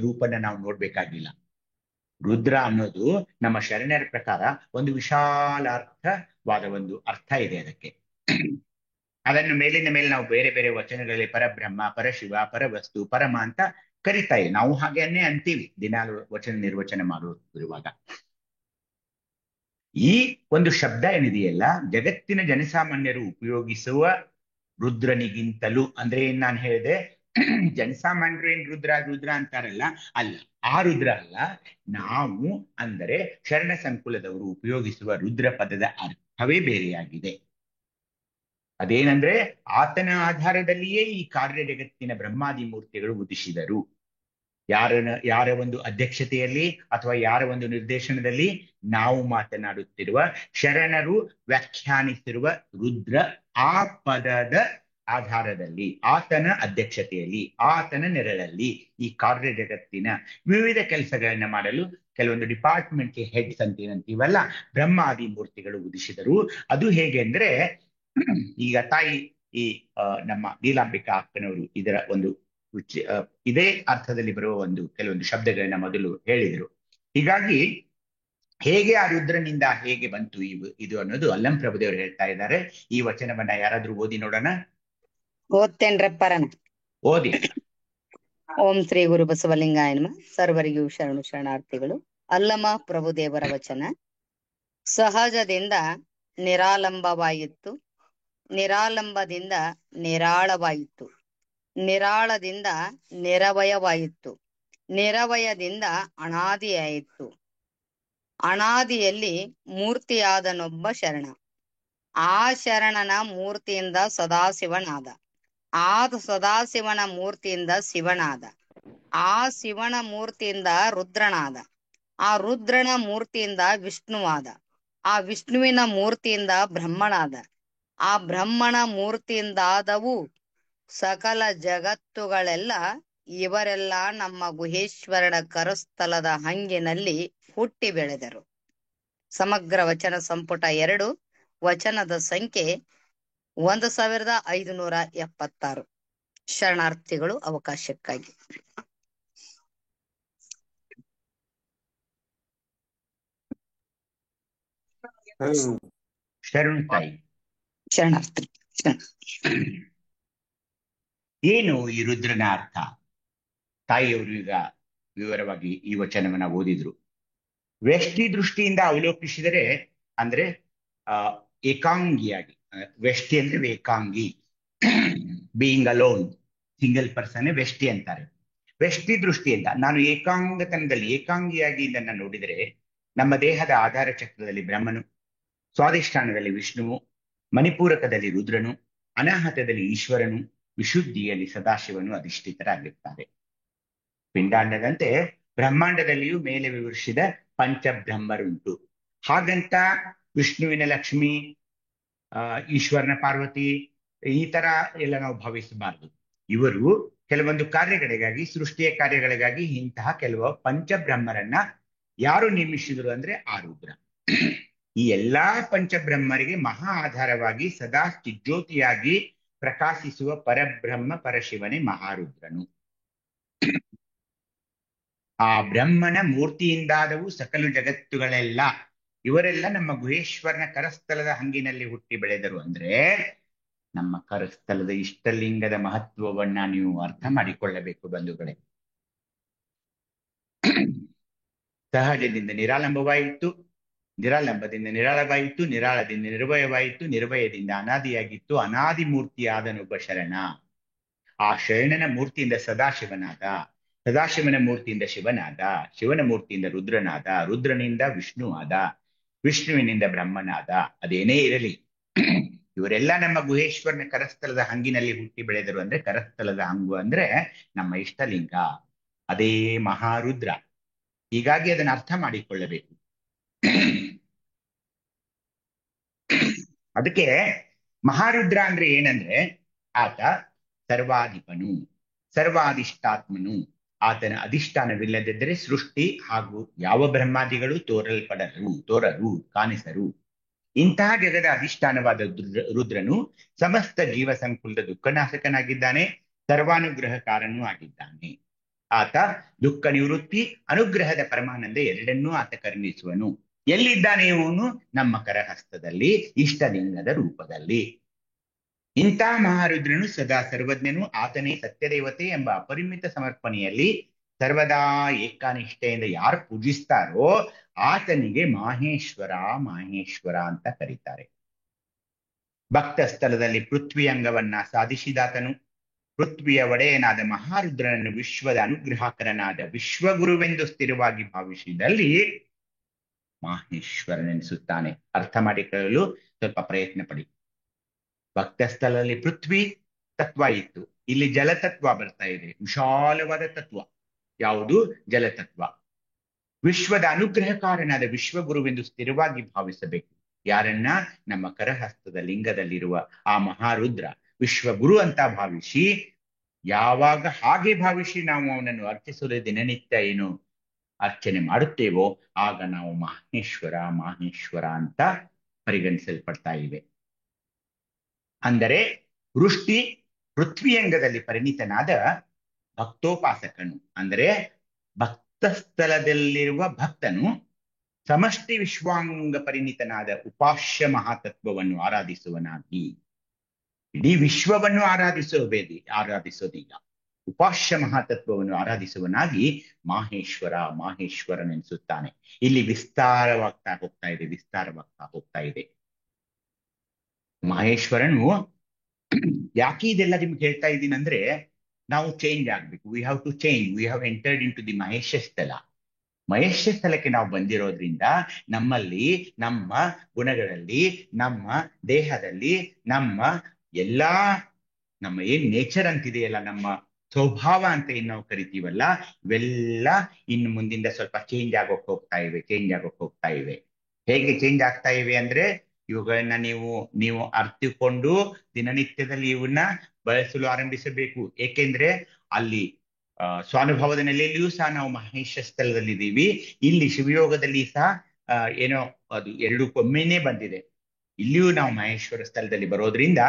ರೂಪನ ನಾವು ನೋಡ್ಬೇಕಾಗಿಲ್ಲ. ರುದ್ರ ಅನ್ನೋದು ನಮ್ಮ ಶರಣರ ಪ್ರಕಾರ ಒಂದು ವಿಶಾಲಾರ್ಥವಾದ ಒಂದು ಅರ್ಥ ಇದೆ ಅದಕ್ಕೆ. ಅದನ್ನು ಮೇಲಿಂದ ಮೇಲೆ ನಾವು ಬೇರೆ ಬೇರೆ ವಚನಗಳಲ್ಲಿ ಪರಬ್ರಹ್ಮ, ಪರಶಿವ, ಪರವಸ್ತು, ಪರಮ ಅಂತ ಕರಿತಾ ಇದೆ. ನಾವು ಹಾಗೇನೆ ಅಂತೀವಿ ದಿನಾಲು ವಚನ ನಿರ್ವಚನ ಮಾಡುತ್ತಿರುವಾಗ. ಈ ಒಂದು ಶಬ್ದ ಏನಿದೆಯಲ್ಲ, ಜಗತ್ತಿನ ಜನಸಾಮಾನ್ಯರು ಉಪಯೋಗಿಸುವ ರುದ್ರನಿಗಿಂತಲೂ ಅಂದ್ರೆ ಏನ್ ನಾನು ಹೇಳಿದೆ, ಜನಸಾಮಾನ್ಯರು ಏನ್ ರುದ್ರ ರುದ್ರ ಅಂತಾರಲ್ಲ, ಅಲ್ಲ, ಆ ರುದ್ರ ಅಲ್ಲ. ನಾವು ಅಂದರೆ ಶರಣ ಸಂಕುಲದವರು ಉಪಯೋಗಿಸುವ ರುದ್ರ ಪದದ ಅರ್ಥವೇ ಬೇರೆಯಾಗಿದೆ. ಅದೇನಂದ್ರೆ ಆತನ ಆಧಾರದಲ್ಲಿಯೇ ಈ ಕಾರ್ಯ ಜಗತ್ತಿನ ಬ್ರಹ್ಮಾದಿ ಮೂರ್ತಿಗಳು ಉದಿಸಿದರು. ಯಾರ ಒಂದು ಅಧ್ಯಕ್ಷತೆಯಲ್ಲಿ ಅಥವಾ ಯಾರ ಒಂದು ನಿರ್ದೇಶನದಲ್ಲಿ ನಾವು ಮಾತನಾಡುತ್ತಿರುವ ಶರಣರು ವ್ಯಾಖ್ಯಾನಿಸಿರುವ ರುದ್ರ ಆ ಪದದ ಆಧಾರದಲ್ಲಿ, ಆತನ ಅಧ್ಯಕ್ಷತೆಯಲ್ಲಿ, ಆತನ ನೆರಳಲ್ಲಿ ಈ ಕಾರ್ಯ ಜಗತ್ತಿನ ವಿವಿಧ ಕೆಲಸಗಳನ್ನ ಮಾಡಲು ಕೆಲವೊಂದು ಡಿಪಾರ್ಟ್ಮೆಂಟ್ ಹೆಡ್ಸ್ ಅಂತೀವಲ್ಲ, ಬ್ರಹ್ಮಾದಿ ಮೂರ್ತಿಗಳು ಉದಿಸಿದರು. ಅದು ಹೇಗೆ ಅಂದ್ರೆ, ಈಗ ತಾಯಿ ಈ ನಮ್ಮ ನೀಲಾಂಬಿಕಾ ಅಕ್ಕನವರು ಇದರ ಒಂದು ಇದೇ ಅರ್ಥದಲ್ಲಿ ಬರುವ ಕೆಲವೊಂದು ಶಬ್ದಗಳನ್ನ ಮೊದಲು ಹೇಳಿದರು. ಹೀಗಾಗಿ ಹೇಗೆ ಆ ರುದ್ರನಿಂದ ಹೇಗೆ ಬಂತು ಇದು ಅನ್ನೋದು ಅಲ್ಲಂ ಪ್ರಭುದೇವರು ಹೇಳ್ತಾ ಇದ್ದಾರೆ. ಈ ವಚನವನ್ನ ಯಾರಾದ್ರೂ ಓದಿ ನೋಡೋಣ. ಓದ್ತೇನ್ರಪ್ಪರನ. ಓದಿ. ಓಂ ಶ್ರೀ ಗುರು ಬಸವಲಿಂಗಾಯ ನಮಃ. ಸರ್ವರಿಗೂ ಶರಣು ಶರಣಾರ್ಥಿಗಳು. ಅಲ್ಲಮ ಪ್ರಭುದೇವರ ವಚನ. ಸಹಜದಿಂದ ನಿರಾಲಂಬವಾಯಿತು, ನಿರಾಲಂಬದಿಂದ ನಿರಾಳವಾಯಿತು, ನಿರಾಳದಿಂದ ನಿರವಯವಾಯಿತು, ನಿರವಯದಿಂದ ಅನಾದಿಯಾಯಿತು, ಅನಾದಿಯಲ್ಲಿ ಮೂರ್ತಿಯಾದನೊಬ್ಬ ಶರಣ. ಆ ಶರಣನ ಮೂರ್ತಿಯಿಂದ ಸದಾಶಿವನಾದ, ಆ ಸದಾಶಿವನ ಮೂರ್ತಿಯಿಂದ ಶಿವನಾದ, ಆ ಶಿವನ ಮೂರ್ತಿಯಿಂದ ರುದ್ರನಾದ, ಆ ರುದ್ರನ ಮೂರ್ತಿಯಿಂದ ವಿಷ್ಣುವಾದ, ಆ ವಿಷ್ಣುವಿನ ಮೂರ್ತಿಯಿಂದ ಬ್ರಹ್ಮನಾದ, ಆ ಬ್ರಹ್ಮನ ಮೂರ್ತಿಯಿಂದಾದವು ಸಕಲ ಜಗತ್ತುಗಳೆಲ್ಲ. ಇವರೆಲ್ಲ ನಮ್ಮ ಗುಹೇಶ್ವರನ ಕರಸ್ಥಲದ ಹಂಗಿನಲ್ಲಿ ಹುಟ್ಟಿ ಬೆಳೆದರು. ಸಮಗ್ರ ವಚನ ಸಂಪುಟ 2, ವಚನದ ಸಂಖ್ಯೆ 1576. ಶರಣಾರ್ಥಿಗಳು ಅವಕಾಶಕ್ಕಾಗಿ. ಶರಣು ತಾಯಿ. ಶರಣಾರ್ಥಿ. ಏನು ಈ ರುದ್ರನ ಅರ್ಥ? ತಾಯಿಯವರು ಈಗ ವಿವರವಾಗಿ ಈ ವಚನವನ್ನ ಓದಿದ್ರು. ವ್ಯಷ್ಟಿ ದೃಷ್ಟಿಯಿಂದ ಅವಲೋಕಿಸಿದರೆ ಅಂದ್ರೆ ಏಕಾಂಗಿಯಾಗಿ, ವ್ಯಷ್ಟಿ ಅಂದ್ರೆ ಏಕಾಂಗಿ, ಬೀಯಿಂಗ್ ಅಲೋನ್, ಸಿಂಗಲ್ ಪರ್ಸನ್ ವ್ಯಷ್ಟಿ ಅಂತಾರೆ. ವ್ಯಷ್ಟಿ ದೃಷ್ಟಿಯಿಂದ ನಾನು ಏಕಾಂಗತನದಲ್ಲಿ ಏಕಾಂಗಿಯಾಗಿ ಇದನ್ನ ನೋಡಿದರೆ, ನಮ್ಮ ದೇಹದ ಆಧಾರ ಚಕ್ರದಲ್ಲಿ ಬ್ರಹ್ಮನು, ಸ್ವಾಧಿಷ್ಠಾನದಲ್ಲಿ ವಿಷ್ಣುವು, ಮಣಿಪೂರಕದಲ್ಲಿ ರುದ್ರನು, ಅನಾಹತದಲ್ಲಿ ಈಶ್ವರನು, ವಿಶುದ್ಧಿಯಲ್ಲಿ ಸದಾಶಿವನು ಅಧಿಷ್ಠಿತರಾಗಿರ್ತಾರೆ. ಪಿಂಡಾಂಡದಂತೆ ಬ್ರಹ್ಮಾಂಡದಲ್ಲಿಯೂ ಮೇಲೆ ವಿವರಿಸಿದ ಪಂಚಬ್ರಹ್ಮರುಂಟು. ಹಾಗಂತ ವಿಷ್ಣುವಿನ ಲಕ್ಷ್ಮಿ, ಈಶ್ವರನ ಪಾರ್ವತಿ ಈ ತರ ಎಲ್ಲ ನಾವು ಭಾವಿಸಬಾರದು. ಇವರು ಕೆಲವೊಂದು ಕಾರ್ಯಗಳಿಗಾಗಿ, ಸೃಷ್ಟಿಯ ಕಾರ್ಯಗಳಿಗಾಗಿ ಇಂತಹ ಕೆಲವು ಪಂಚಬ್ರಹ್ಮರನ್ನ ಯಾರು ನೇಮಿಸಿದ್ರು ಅಂದ್ರೆ ಆ ರುದ್ರ. ಈ ಎಲ್ಲಾ ಪಂಚಬ್ರಹ್ಮರಿಗೆ ಮಹಾ ಆಧಾರವಾಗಿ ಸದಾ ಚಿಜ್ಯೋತಿಯಾಗಿ ಪ್ರಕಾಶಿಸುವ ಪರಬ್ರಹ್ಮ ಪರಶಿವನೇ ಮಹಾರುದ್ರನು. ಆ ಬ್ರಹ್ಮನ ಮೂರ್ತಿಯಿಂದಾದವು ಸಕಲ ಜಗತ್ತುಗಳೆಲ್ಲ. ಇವರೆಲ್ಲ ನಮ್ಮ ಗುಹೇಶ್ವರನ ಕರಸ್ಥಲದ ಹಂಗಿನಲ್ಲಿ ಹುಟ್ಟಿ ಬೆಳೆದರು. ಅಂದ್ರೆ ನಮ್ಮ ಕರಸ್ಥಲದ ಇಷ್ಟಲಿಂಗದ ಮಹತ್ವವನ್ನ ನೀವು ಅರ್ಥ ಮಾಡಿಕೊಳ್ಳಬೇಕು ಬಂಧುಗಳೇ. ಸಹಜದಿಂದ ನಿರಾಲಂಬವಾಯಿತು, ನಿರಾಲಂಬದಿಂದ ನಿರಾಳವಾಯಿತು, ನಿರಾಳದಿಂದ ನಿರ್ಭಯವಾಯಿತು, ನಿರ್ಭಯದಿಂದ ಅನಾದಿಯಾಗಿತ್ತು, ಅನಾದಿ ಮೂರ್ತಿಯಾದನೊಬ್ಬ ಶರಣ. ಆ ಶರಣನ ಮೂರ್ತಿಯಿಂದ ಸದಾಶಿವನಾದ, ಸದಾಶಿವನ ಮೂರ್ತಿಯಿಂದ ಶಿವನಾದ, ಶಿವನ ಮೂರ್ತಿಯಿಂದ ರುದ್ರನಾದ, ರುದ್ರನಿಂದ ವಿಷ್ಣು ಆದ, ವಿಷ್ಣುವಿನಿಂದ ಬ್ರಹ್ಮನಾದ. ಅದೇನೇ ಇರಲಿ, ಇವರೆಲ್ಲ ನಮ್ಮ ಗುಹೇಶ್ವರನ ಕರಸ್ಥಲದ ಹಂಗಿನಲ್ಲಿ ಹುಟ್ಟಿ ಬೆಳೆದರು. ಅಂದ್ರೆ ಕರಸ್ಥಲದ ಹಂಗು ಅಂದ್ರೆ ನಮ್ಮ ಇಷ್ಟಲಿಂಗ, ಅದೇ ಮಹಾರುದ್ರ. ಹೀಗಾಗಿ ಅದನ್ನ ಅರ್ಥ ಮಾಡಿಕೊಳ್ಳಬೇಕು. ಅದಕ್ಕೆ ಮಹಾರುದ್ರ ಅಂದ್ರೆ ಏನಂದ್ರೆ, ಆತ ಸರ್ವಾಧಿಪನು, ಸರ್ವಾಧಿಷ್ಠಾತ್ಮನು. ಆತನ ಅಧಿಷ್ಠಾನವಿಲ್ಲದಿದ್ದರೆ ಸೃಷ್ಟಿ ಹಾಗೂ ಯಾವ ಬ್ರಹ್ಮಾದಿಗಳು ತೋರರು ಕಾಣಿಸರು. ಇಂತಹ ಜಗದ ಅಧಿಷ್ಠಾನವಾದ ರುದ್ರನು ಸಮಸ್ತ ಜೀವ ಸಂಕುಲದ ದುಃಖನಾಶಕನಾಗಿದ್ದಾನೆ, ಸರ್ವಾನುಗ್ರಹಕಾರನೂ ಆಗಿದ್ದಾನೆ. ಆತ ದುಃಖ ನಿವೃತ್ತಿ, ಅನುಗ್ರಹದ ಪರಮಾನಂದ ಎರಡನ್ನೂ ಆತ ಕರುಣಿಸುವನು. ಎಲ್ಲಿದ್ದಾನೆ ಇವನು? ನಮ್ಮ ಕರಹಸ್ತದಲ್ಲಿ, ಇಷ್ಟಲಿಂಗದ ರೂಪದಲ್ಲಿ. ಇಂಥ ಮಹಾರುದ್ರನು ಸದಾ ಸರ್ವಜ್ಞನು, ಆತನೇ ಸತ್ಯದೇವತೆ ಎಂಬ ಅಪರಿಮಿತ ಸಮರ್ಪಣೆಯಲ್ಲಿ ಸರ್ವದಾ ಏಕಾನಿಷ್ಠೆಯಿಂದ ಯಾರು ಪೂಜಿಸ್ತಾರೋ ಆತನಿಗೆ ಮಾಹೇಶ್ವರ, ಮಾಹೇಶ್ವರ ಅಂತ ಕರೀತಾರೆ. ಭಕ್ತ ಸ್ಥಳದಲ್ಲಿ ಪೃಥ್ವಿ ಅಂಗವನ್ನ ಸಾಧಿಸಿದಾತನು ಪೃಥ್ವಿಯ ಒಡೆಯನಾದ ಮಹಾರುದ್ರನನ್ನು ವಿಶ್ವದ ಅನುಗ್ರಹಕರನಾದ ವಿಶ್ವಗುರುವೆಂದು ಸ್ಥಿರವಾಗಿ ಭಾವಿಸಿದಲ್ಲಿ ಮಾಹೇಶ್ವರನೆನಿಸುತ್ತಾನೆ. ಅರ್ಥ ಮಾಡಿಕೊಳ್ಳಲು ಸ್ವಲ್ಪ ಪ್ರಯತ್ನ ಪಡಿ. ಭಕ್ತ ಸ್ಥಳದಲ್ಲಿ ಪೃಥ್ವಿ ತತ್ವ ಇತ್ತು, ಇಲ್ಲಿ ಜಲತತ್ವ ಬರ್ತಾ ಇದೆ, ವಿಶಾಲವಾದ ತತ್ವ. ಯಾವುದು? ಜಲತತ್ವ. ವಿಶ್ವದ ಅನುಗ್ರಹಕಾರನಾದ ವಿಶ್ವಗುರುವೆಂದು ಸ್ಥಿರವಾಗಿ ಭಾವಿಸಬೇಕು. ಯಾರನ್ನ? ನಮ್ಮ ಕರಹಸ್ತದ ಲಿಂಗದಲ್ಲಿರುವ ಆ ಮಹಾರುದ್ರ ವಿಶ್ವಗುರು ಅಂತ ಭಾವಿಸಿ, ಯಾವಾಗ ಹಾಗೆ ಭಾವಿಸಿ ನಾವು ಅವನನ್ನು ಅರ್ಚಿಸುವ ದಿನನಿತ್ಯ ಏನು ಅರ್ಚನೆ ಮಾಡುತ್ತೇವೋ ಆಗ ನಾವು ಮಾಹೇಶ್ವರ ಮಾಹೇಶ್ವರ ಅಂತ ಪರಿಗಣಿಸಲ್ಪಡ್ತಾ ಇವೆ. ಅಂದರೆ ವೃಷ್ಟಿ ಪೃಥ್ವಿಯಂಗದಲ್ಲಿ ಪರಿಣಿತನಾದ ಭಕ್ತೋಪಾಸಕನು, ಅಂದರೆ ಭಕ್ತ ಸ್ಥಳದಲ್ಲಿರುವ ಭಕ್ತನು ಸಮಷ್ಟಿ ವಿಶ್ವಾಂಗ ಪರಿಣಿತನಾದ ಉಪಾಸ್ಯ ಮಹಾತತ್ವವನ್ನು ಆರಾಧಿಸುವನಾಗಿ, ಇಡೀ ವಿಶ್ವವನ್ನು ಆರಾಧಿಸೋದೀಗ ಉಪಾಸ್ಯ ಮಹಾತತ್ವವನ್ನು ಆರಾಧಿಸುವನಾಗಿ ಮಾಹೇಶ್ವರ ಮಾಹೇಶ್ವರನೆನಿಸುತ್ತಾನೆ. ಇಲ್ಲಿ ವಿಸ್ತಾರವಾಗ್ತಾ ಹೋಗ್ತಾ ಇದೆ. ಮಹೇಶ್ವರನು ಯಾಕೆ ಇದೆಲ್ಲ ನಿಮ್ಗೆ ಹೇಳ್ತಾ ಇದ್ದೀನಿ ಅಂದ್ರೆ, ನಾವು ಚೇಂಜ್ ಆಗ್ಬೇಕು. We have to change. We have entered into the Mahesha ಸ್ಥಳ. ಮಹೇಶ ಸ್ಥಳಕ್ಕೆ ನಾವು ಬಂದಿರೋದ್ರಿಂದ ನಮ್ಮಲ್ಲಿ, ನಮ್ಮ ಗುಣಗಳಲ್ಲಿ, ನಮ್ಮ ದೇಹದಲ್ಲಿ, ನಮ್ಮ ಏನ್ ನೇಚರ್ ಅಂತಿದೆಯಲ್ಲ, ನಮ್ಮ ಸ್ವಭಾವ ಅಂತ ಏನ್ ನಾವು ಕರಿತೀವಲ್ಲ, ಇವೆಲ್ಲ ಇನ್ನು ಮುಂದಿಂದ ಸ್ವಲ್ಪ ಚೇಂಜ್ ಆಗೋಕ್ ಹೋಗ್ತಾ ಇವೆ. ಹೇಗೆ ಚೇಂಜ್ ಆಗ್ತಾ ಇವೆ ಅಂದ್ರೆ, ಇವುಗಳನ್ನ ನೀವು ಅರ್ಥಿಕೊಂಡು ದಿನನಿತ್ಯದಲ್ಲಿ ಇವನ್ನ ಬಳಸಲು ಆರಂಭಿಸಬೇಕು. ಏಕೆಂದ್ರೆ ಅಲ್ಲಿ ಸ್ವಾನುಭವದ ನೆಲೆಯಲ್ಲಿಯೂ ಸಹ ನಾವು ಮಹೇಶ ಸ್ಥಳದಲ್ಲಿದ್ದೀವಿ. ಇಲ್ಲಿ ಶಿವಯೋಗದಲ್ಲಿ ಸಹ ಏನೋ ಅದು ಎರಡಕ್ಕೊಮ್ಮೆನೇ ಬಂದಿದೆ. ಇಲ್ಲಿಯೂ ನಾವು ಮಹೇಶ್ವರ ಸ್ಥಳದಲ್ಲಿ ಬರೋದ್ರಿಂದ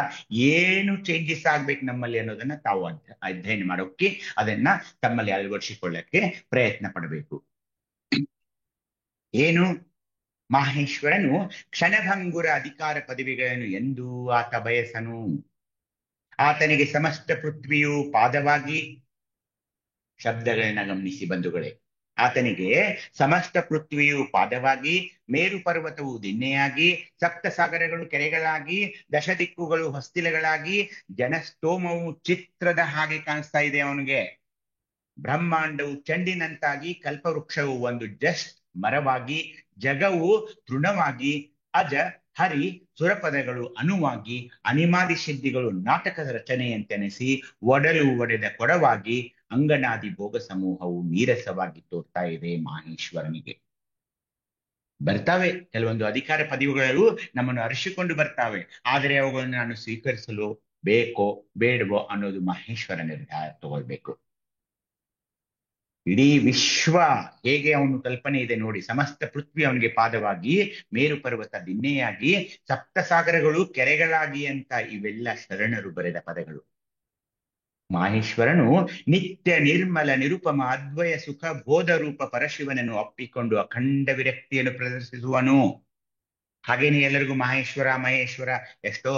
ಏನು ಚೇಂಜಸ್ ಆಗ್ಬೇಕು ನಮ್ಮಲ್ಲಿ ಅನ್ನೋದನ್ನ ತಾವು ಅಧ್ಯಯನ ಮಾಡೋಕೆ, ಅದನ್ನ ತಮ್ಮಲ್ಲಿ ಅಳವಡಿಸಿಕೊಳ್ಳಕ್ಕೆ ಪ್ರಯತ್ನ ಪಡಬೇಕು. ಏನು? ಮಾಹೇಶ್ವರನು ಕ್ಷಣಭಂಗುರ ಅಧಿಕಾರ ಪದವಿಗಳನ್ನು ಎಂದೂ ಆತ ಬಯಸನು. ಆತನಿಗೆ ಸಮಸ್ತ ಪೃಥ್ವಿಯು ಪಾದವಾಗಿ, ಶಬ್ದಗಳನ್ನ ಗಮನಿಸಿ ಬಂಧುಗಳೇ, ಆತನಿಗೆ ಸಮಸ್ತ ಪೃಥ್ವಿಯು ಪಾದವಾಗಿ, ಮೇರು ಪರ್ವತವು ದಿನ್ನೆಯಾಗಿ, ಸಪ್ತ ಸಾಗರಗಳು ಕೆರೆಗಳಾಗಿ, ದಶ ದಿಕ್ಕುಗಳು ಹೊಸ್ತಿಲಗಳಾಗಿ, ಜನಸ್ತೋಮವು ಚಿತ್ರದ ಹಾಗೆ ಕಾಣಿಸ್ತಾ ಇದೆ ಅವನಿಗೆ. ಬ್ರಹ್ಮಾಂಡವು ಚೆಂಡಿನಂತಾಗಿ, ಕಲ್ಪವೃಕ್ಷವು ಒಂದು ಜಸ್ಟ್ ಮರವಾಗಿ, ಜಗವು ತೃಣವಾಗಿ, ಅಜ ಹರಿ ಸುರಪದಗಳು ಅನುವಾಗಿ, ಅನಿಮಾದಿ ಸಿದ್ಧಿಗಳು ನಾಟಕದ ರಚನೆಯಂತೆನಿಸಿ, ಒಡೆದ ಕೊಡವಾಗಿ, ಅಂಗನಾದಿ ಭೋಗ ಸಮೂಹವು ನೀರಸವಾಗಿ ತೋರ್ತಾ ಇದೆ ಮಾಹೇಶ್ವರನಿಗೆ. ಬರ್ತಾವೆ ಕೆಲವೊಂದು ಅಧಿಕಾರ ಪದವಿಗಳು ನಮ್ಮನ್ನು ಅರಿಸಿಕೊಂಡು ಬರ್ತಾವೆ, ಆದರೆ ಅವುಗಳನ್ನು ನಾನು ಸ್ವೀಕರಿಸಲು ಬೇಕೋ ಬೇಡವೋ ಅನ್ನೋದು ಮಹೇಶ್ವರ ನಿರ್ಧಾರ ತಗೊಳ್ಬೇಕು. ಇಡೀ ವಿಶ್ವ ಹೇಗೆ ಅವನು ಕಲ್ಪನೆ ಇದೆ ನೋಡಿ. ಸಮಸ್ತ ಪೃಥ್ವಿ ಅವನಿಗೆ ಪಾದವಾಗಿ, ಮೇರು ಪರ್ವತ ದಿನ್ನೆಯಾಗಿ, ಸಪ್ತ ಸಾಗರಗಳು ಕೆರೆಗಳಾಗಿ ಅಂತ ಇವೆಲ್ಲ ಶರಣರು ಬರೆದ ಪದಗಳು. ಮಾಹೇಶ್ವರನು ನಿತ್ಯ ನಿರ್ಮಲ ನಿರುಪಮ ಅದ್ವಯ ಸುಖ ಬೋಧ ರೂಪ ಪರಶಿವನನ್ನು ಅಪ್ಪಿಕೊಂಡು ಅಖಂಡ ವಿರಕ್ತಿಯನ್ನು ಪ್ರದರ್ಶಿಸುವನು. ಹಾಗೇನೆ ಎಲ್ಲರಿಗೂ ಮಹೇಶ್ವರ ಎಷ್ಟೋ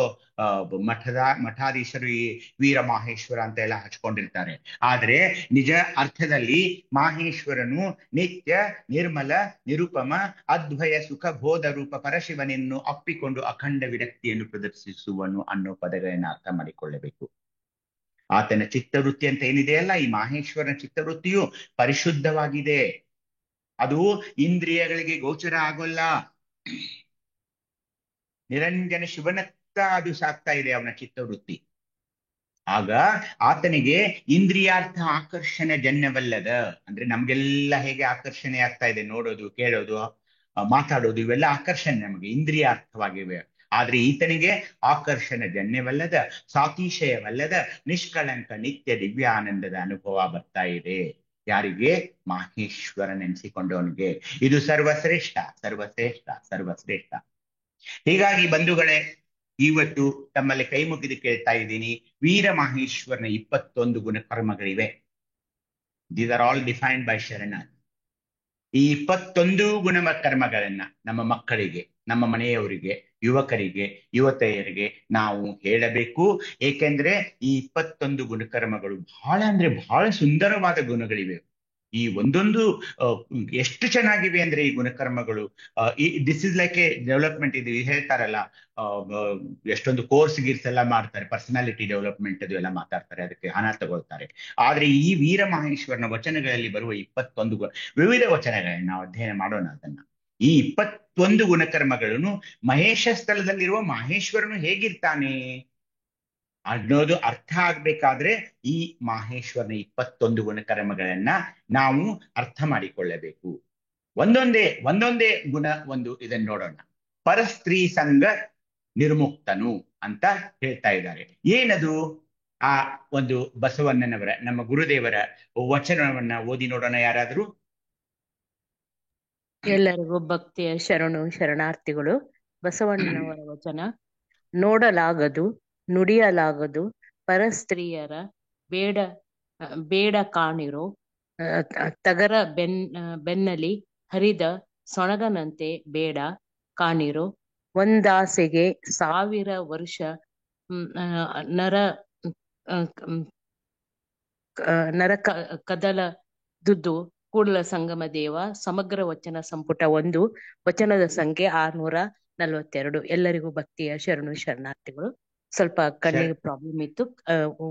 ಮಠಾಧೀಶರು ಈ ವೀರ ಮಾಹೇಶ್ವರ ಅಂತ ಎಲ್ಲ ಹಚ್ಕೊಂಡಿರ್ತಾರೆ. ಆದ್ರೆ ನಿಜ ಅರ್ಥದಲ್ಲಿ ಮಾಹೇಶ್ವರನು ನಿತ್ಯ ನಿರ್ಮಲ ನಿರುಪಮ ಅದ್ವಯ ಸುಖ ಬೋಧ ರೂಪ ಪರಶಿವನನ್ನು ಅಪ್ಪಿಕೊಂಡು ಅಖಂಡ ವಿರಕ್ತಿಯನ್ನು ಪ್ರದರ್ಶಿಸುವನು ಅನ್ನೋ ಪದಗಳನ್ನ ಅರ್ಥ ಮಾಡಿಕೊಳ್ಳಬೇಕು. ಆತನ ಚಿತ್ತವೃತ್ತಿ ಅಂತ ಏನಿದೆಯಲ್ಲ, ಈ ಮಾಹೇಶ್ವರನ ಚಿತ್ತವೃತ್ತಿಯು ಪರಿಶುದ್ಧವಾಗಿದೆ. ಅದು ಇಂದ್ರಿಯಗಳಿಗೆ ಗೋಚರ ಆಗೋಲ್ಲ. ನಿರಂಜನ ಶಿವನತ್ತ ಅದು ಸಾಕ್ತಾ ಇದೆ ಅವನ ಚಿತ್ತವೃತ್ತಿ. ಆಗ ಆತನಿಗೆ ಇಂದ್ರಿಯಾರ್ಥ ಆಕರ್ಷಣೆ ಜನ್ಯವಲ್ಲದ, ಅಂದ್ರೆ ನಮ್ಗೆಲ್ಲ ಹೇಗೆ ಆಕರ್ಷಣೆ ಆಗ್ತಾ ಇದೆ, ನೋಡೋದು, ಕೇಳೋದು, ಮಾತಾಡೋದು, ಇವೆಲ್ಲ ಆಕರ್ಷಣೆ ನಮಗೆ ಇಂದ್ರಿಯಾರ್ಥವಾಗಿವೆ. ಆದ್ರೆ ಈತನಿಗೆ ಆಕರ್ಷಣ ಜನ್ಯವಲ್ಲದ, ಸಾತಿಶಯವಲ್ಲದ, ನಿಷ್ಕಳಂಕ ನಿತ್ಯ ದಿವ್ಯಾನಂದದ ಅನುಭವ ಬರ್ತಾ ಇದೆ. ಯಾರಿಗೆ? ಮಾಹೇಶ್ವರನೆನಿಸಿಕೊಂಡವನಿಗೆ. ಇದು ಸರ್ವಶ್ರೇಷ್ಠ. ಹೀಗಾಗಿ ಬಂಧುಗಳೇ, ಇವತ್ತು ತಮ್ಮಲ್ಲಿ ಕೈ ಮುಗಿದು ಕೇಳ್ತಾ ಇದ್ದೀನಿ, ವೀರ ಮಾಹೇಶ್ವರನ 21 ಗುಣಕರ್ಮಗಳಿವೆ. These are all defined by Sharana. ಈ 21 ಗುಣಕರ್ಮಗಳನ್ನ ನಮ್ಮ ಮಕ್ಕಳಿಗೆ, ನಮ್ಮ ಮನೆಯವರಿಗೆ, ಯುವಕರಿಗೆ, ಯುವತಿಯರಿಗೆ ನಾವು ಹೇಳಬೇಕು. ಏಕೆಂದ್ರೆ ಈ 21 ಗುಣಕರ್ಮಗಳು ಬಹಳ ಸುಂದರವಾದ ಗುಣಗಳಿವೆ. ಈ ಒಂದೊಂದು ಎಷ್ಟು ಚೆನ್ನಾಗಿವೆ ಅಂದ್ರೆ ಈ ಗುಣಕರ್ಮಗಳು. This is like a development. ಇದು ಹೇಳ್ತಾರಲ್ಲ, ಆ, ಆ, ಎಷ್ಟೊಂದು ಕೋರ್ಸ್ ಗೀರ್ಸ್ ಎಲ್ಲ ಮಾಡ್ತಾರೆ, ಪರ್ಸನಾಲಿಟಿ ಡೆವಲಪ್ಮೆಂಟ್ ಅದು ಎಲ್ಲ ಮಾತಾಡ್ತಾರೆ, ಅದಕ್ಕೆ ಹಣ ತಗೊಳ್ತಾರೆ. ಆದ್ರೆ ಈ ವೀರ ಮಹೇಶ್ವರನ ವಚನಗಳಲ್ಲಿ ಬರುವ 21 ವಿವಿಧ ವಚನಗಳನ್ನ ನಾವು ಅಧ್ಯಯನ ಮಾಡೋಣ. ಅದನ್ನ ಈ 21 ಗುಣಕರ್ಮಗಳನ್ನು ಮಹೇಶ ಸ್ಥಳದಲ್ಲಿರುವ ಮಹೇಶ್ವರನು ಹೇಗಿರ್ತಾನೆ ಅನ್ನೋದು ಅರ್ಥ ಆಗ್ಬೇಕಾದ್ರೆ ಈ ಮಹೇಶ್ವರನ 21 ಗುಣಕರ್ಮಗಳನ್ನ ನಾವು ಅರ್ಥ ಮಾಡಿಕೊಳ್ಳಬೇಕು. ಒಂದೊಂದೇ ಗುಣ ಇದನ್ನ ನೋಡೋಣ. ಪರಸ್ತ್ರೀ ಸಂಘ ನಿರ್ಮುಕ್ತನು ಅಂತ ಹೇಳ್ತಾ ಇದ್ದಾರೆ. ಏನದು? ಆ ಒಂದು ಬಸವಣ್ಣನವರ, ನಮ್ಮ ಗುರುದೇವರ ವಚನವನ್ನ ಓದಿ ನೋಡೋಣ ಯಾರಾದ್ರೂ. ಎಲ್ಲರಿಗೂ ಭಕ್ತಿಯ ಶರಣಾರ್ಥಿಗಳು. ಬಸವಣ್ಣನವರ ವಚನ: ನೋಡಲಾಗದು, ನುಡಿಯಲಾಗದು, ಪರಸ್ತ್ರೀಯರ ಬೇಡ ಕಾಣಿರೋ, ತಗರ ಬೆನ್ನಲಿ ಹರಿದ ಸೊಣಗನಂತೆ ಬೇಡ ಕಾಣಿರೋ, ಒಂದಾಸೆಗೆ 1000 ವರ್ಷ ನರ ಕದಲದುದು ಕೂಡಲ ಸಂಗಮ ದೇವ. ಸಮಗ್ರ ವಚನ ಸಂಪುಟ 1, ವಚನದ ಸಂಖ್ಯೆ 642. ಎಲ್ಲರಿಗೂ ಭಕ್ತಿಯ ಶರಣಾರ್ಥಿಗಳು. ಸ್ವಲ್ಪ ಕಣ್ಣಿಗೆ ಪ್ರಾಬ್ಲಮ್ ಇತ್ತು,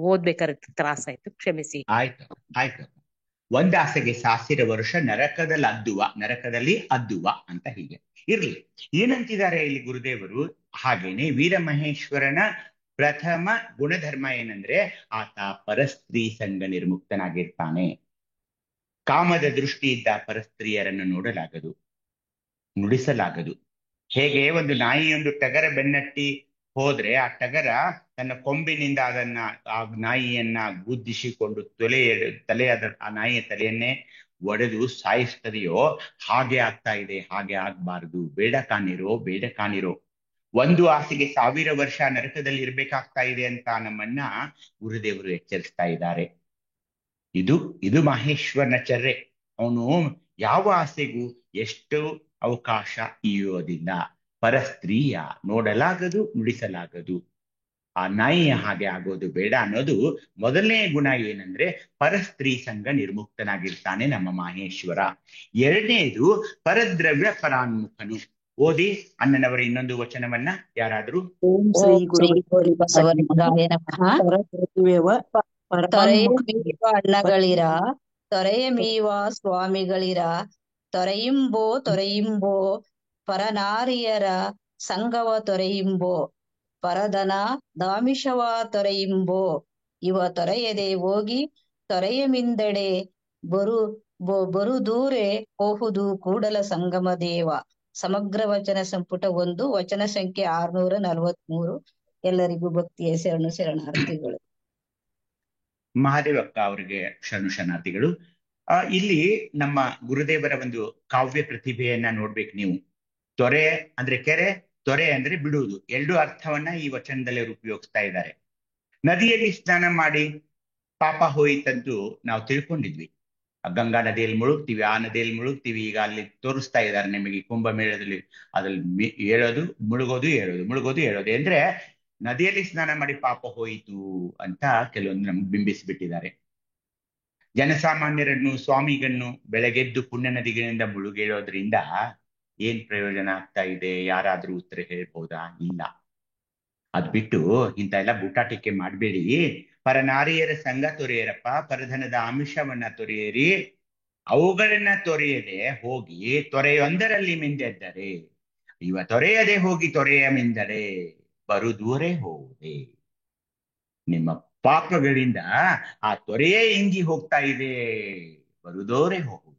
ಓದ್ಬೇಕಾದ್ರೆ ತ್ರಾಸ ಆಯ್ತು, ಕ್ಷಮಿಸಿ. ಆಯ್ತು. ಒಂದಾಸೆಗೆ 1000 ವರ್ಷ ನರಕದಲ್ಲಿ ಅದ್ದುವ ಅಂತ ಹೀಗೆ ಇರ್ಲಿ. ಏನಂತಿದ್ದಾರೆ ಇಲ್ಲಿ ಗುರುದೇವರು? ಹಾಗೇನೆ ವೀರಮಹೇಶ್ವರನ ಪ್ರಥಮ ಗುಣಧರ್ಮ ಏನಂದ್ರೆ ಆತ ಪರಸ್ತ್ರೀ ಸಂಘ ನಿರ್ಮುಕ್ತನಾಗಿರ್ತಾನೆ. ಕಾಮದ ದೃಷ್ಟಿಯಿದ್ದ ಪರಸ್ತ್ರೀಯರನ್ನು ನೋಡಲಾಗದು, ನುಡಿಸಲಾಗದು. ಹೇಗೆ ಒಂದು ನಾಯಿಯೊಂದು ಟಗರ ಬೆನ್ನಟ್ಟಿ ಹೋದ್ರೆ ಆ ಟಗರ ತನ್ನ ಕೊಂಬಿನಿಂದ ಆ ನಾಯಿಯನ್ನ ಗುದ್ದಿಸಿಕೊಂಡು ಆ ನಾಯಿಯ ತಲೆಯನ್ನೇ ಒಡೆದು ಸಾಯಿಸ್ತದೆಯೋ ಹಾಗೆ ಆಗ್ತಾ ಇದೆ. ಹಾಗೆ ಆಗ್ಬಾರ್ದು. ಬೇಡ ಕಾಣಿರೋ. ಒಂದು ಆಸೆಗೆ 1000 ವರ್ಷ ನರಕದಲ್ಲಿ ಇರ್ಬೇಕಾಗ್ತಾ ಇದೆ ಅಂತ ನಮ್ಮನ್ನ ಗುರುದೇವರು ಎಚ್ಚರಿಸ್ತಾ ಇದ್ದಾರೆ. ಇದು ಮಹೇಶ್ವರನ ಚರ್ಯೆ. ಅವನು ಯಾವ ಆಸೆಗೂ ಎಷ್ಟು ಅವಕಾಶ ಇಯೋದಿಲ್ಲ. ಪರಸ್ತ್ರೀಯ ನೋಡಲಾಗದು, ನುಡಿಸಲಾಗದು. ಆ ನಾಯಿಯ ಹಾಗೆ ಆಗೋದು ಬೇಡ ಅನ್ನೋದು ಮೊದಲನೇ ಗುಣ. ಏನಂದ್ರೆ ಪರಸ್ತ್ರೀ ಸಂಘ ನಿರ್ಮುಕ್ತನಾಗಿರ್ತಾನೆ ನಮ್ಮ ಮಹೇಶ್ವರ. ಎರಡನೇದು ಪರದ್ರವ್ಯ ಪರಾನ್ಮುಖನು. ಓದಿ ಅಣ್ಣನವರ ಇನ್ನೊಂದು ವಚನವನ್ನ ಯಾರಾದ್ರೂ. ಓಂ ಶ್ರೀ ಗುರು ಬಸವಲಿಂಗಾಯ ನಮಃ. ತೊರೆಯ ಮೀವ ಅಣ್ಣಗಳಿರ, ತೊರೆಯ ಮೀವ ಸ್ವಾಮಿಗಳಿರ, ತೊರೆಯಿಂಬೋ ಪರನಾರಿಯರ ಸಂಗವ ತೊರೆಯಿಂಬೋ, ಪರದನ ದಾಮಿಷವ ತೊರೆಯಿಂಬೋ, ಇವ ತೊರೆಯದೆ ಹೋಗಿ ತೊರೆಯ ಮಿಂದಡೆ ಬರುದೂರೆ ಹೋಹುದು ಕೂಡಲ ಸಂಗಮ ದೇವ. ಸಮಗ್ರ ವಚನ ಸಂಪುಟ 1, ವಚನ ಸಂಖ್ಯೆ 643. ಎಲ್ಲರಿಗೂ ಭಕ್ತಿಯ ಶರಣಾರ್ಥಿಗಳು. ಮಹಾದೇವಕ್ಕ ಅವರಿಗೆ ಶರಣಾರ್ಥಿಗಳು. ಇಲ್ಲಿ ನಮ್ಮ ಗುರುದೇವರ ಒಂದು ಕಾವ್ಯ ಪ್ರತಿಭೆಯನ್ನ ನೋಡ್ಬೇಕು ನೀವು. ತೊರೆ ಅಂದ್ರೆ ಕೆರೆ, ತೊರೆ ಅಂದ್ರೆ ಬಿಡುವುದು. ಎರಡು ಅರ್ಥವನ್ನ ಈ ವಚನದಲ್ಲಿ ಅವರು ಉಪಯೋಗಿಸ್ತಾ ಇದ್ದಾರೆ. ನದಿಯಲ್ಲಿ ಸ್ನಾನ ಮಾಡಿ ಪಾಪ ಹೋಯಿತಂತೂ ನಾವು ತಿಳ್ಕೊಂಡಿದ್ವಿ. ಗಂಗಾ ನದಿಯಲ್ಲಿ ಮುಳುಗ್ತೀವಿ, ಆ ನದಿಯಲ್ಲಿ ಮುಳುಗ್ತೀವಿ. ಈಗ ಅಲ್ಲಿ ತೋರಿಸ್ತಾ ಇದ್ದಾರೆ ನಿಮಗೆ ಕುಂಭಮೇಳದಲ್ಲಿ. ಅದ್ರಲ್ಲಿ ಹೇಳೋದು ಮುಳುಗೋದು ಹೇಳೋದು ಅಂದ್ರೆ ನದಿಯಲ್ಲಿ ಸ್ನಾನ ಮಾಡಿ ಪಾಪ ಹೋಯಿತು ಅಂತ ಕೆಲವೊಂದು ನಮ್ಗೆ ಬಿಂಬಿಸ್ಬಿಟ್ಟಿದ್ದಾರೆ. ಜನಸಾಮಾನ್ಯರನ್ನು, ಸ್ವಾಮಿಗನ್ನು ಬೆಳಗೆದ್ದು ಪುಣ್ಯ ನದಿಗಳಿಂದ ಮುಳುಗೇಳೋದ್ರಿಂದ ಏನ್ ಪ್ರಯೋಜನ ಆಗ್ತಾ ಇದೆ? ಯಾರಾದ್ರೂ ಉತ್ತರ ಹೇಳ್ಬೋದಾ? ಇಲ್ಲ. ಅದ್ ಬಿಟ್ಟು ಇಂಥ ಎಲ್ಲ ಬೂಟಾಟಿಕೆ ಮಾಡ್ಬೇಡಿ. ಪರನಾರಿಯರ ಸಂಘ ತೊರೆಯರಪ್ಪ, ಪರಧನದ ಆಮಿಷವನ್ನ ತೊರೆಯಿರಿ. ಅವುಗಳನ್ನ ತೊರೆಯದೆ ಹೋಗಿ ತೊರೆಯೊಂದರಲ್ಲಿ ಮಿಂದೆದ್ದರೆ, ಇವ ತೊರೆಯದೆ ಹೋಗಿ ತೊರೆಯ ಮಿಂದಡೆ ಬರುದೂರೇ ಹೋದೆ. ನಿಮ್ಮ ಪಾಪಗಳಿಂದ ಆ ತೊರೆಯೇ ಇಂಗಿ ಹೋಗ್ತಾ ಇದೆ, ಬರುದೋರೆ ಹೋಗುವುದು.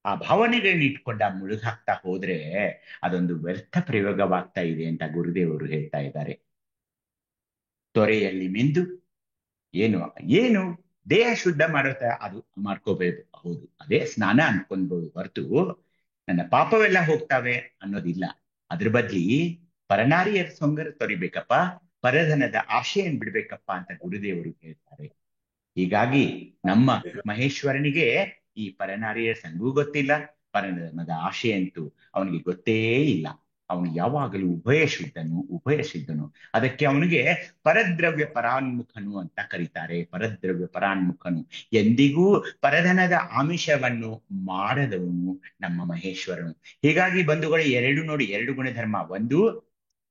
ಆ ಭಾವನೆಗಳನ್ನ ಇಟ್ಕೊಂಡ ಮುಳುಗಾಗ್ತಾ ಹೋದ್ರೆ ಅದೊಂದು ವ್ಯರ್ಥ ಪ್ರಯೋಗವಾಗ್ತಾ ಇದೆ ಅಂತ ಗುರುದೇವರು ಹೇಳ್ತಾ ಇದ್ದಾರೆ. ತೊರೆಯಲ್ಲಿ ಮಿಂದು ಏನು ದೇಹ ಶುದ್ಧ ಅದು ಮಾಡ್ಕೋಬೇಕು. ಹೌದು, ಅದೇ ಸ್ನಾನ ಅನ್ಕೊಳ್ಬಹುದು ಹೊರತು ನನ್ನ ಪಾಪವೆಲ್ಲ ಹೋಗ್ತಾವೆ ಅನ್ನೋದಿಲ್ಲ. ಅದ್ರ ಬದ್ಲಿ ಪರನಾರಿಯರ ಸೊಂಗರ ತೊರಿಬೇಕಪ್ಪ, ಪರಧನದ ಆಶೆಯನ್ನು ಬಿಡ್ಬೇಕಪ್ಪ ಅಂತ ಗುರುದೇವರು ಹೇಳ್ತಾರೆ. ಹೀಗಾಗಿ ನಮ್ಮ ಮಹೇಶ್ವರನಿಗೆ ಈ ಪರನಾರಿಯರ ಸಂಘವೂ ಗೊತ್ತಿಲ್ಲ, ಪರಧನದ ಆಶೆ ಅಂತೂ ಅವನಿಗೆ ಗೊತ್ತೇ ಇಲ್ಲ. ಅವನು ಯಾವಾಗಲೂ ಉಭಯ ಸಿದ್ಧನು. ಅದಕ್ಕೆ ಅವನಿಗೆ ಪರದ್ರವ್ಯ ಪರಾನ್ಮುಖನು ಅಂತ ಕರೀತಾರೆ. ಪರದ್ರವ್ಯ ಪರಾನ್ಮುಖನು, ಎಂದಿಗೂ ಪರಧನದ ಆಮಿಷವನ್ನು ಮಾಡದವನು ನಮ್ಮ ಮಹೇಶ್ವರನು. ಹೀಗಾಗಿ ಬಂಧುಗಳು ಎರಡು ನೋಡಿ, ಎರಡು ಗುಣಧರ್ಮ. ಒಂದು,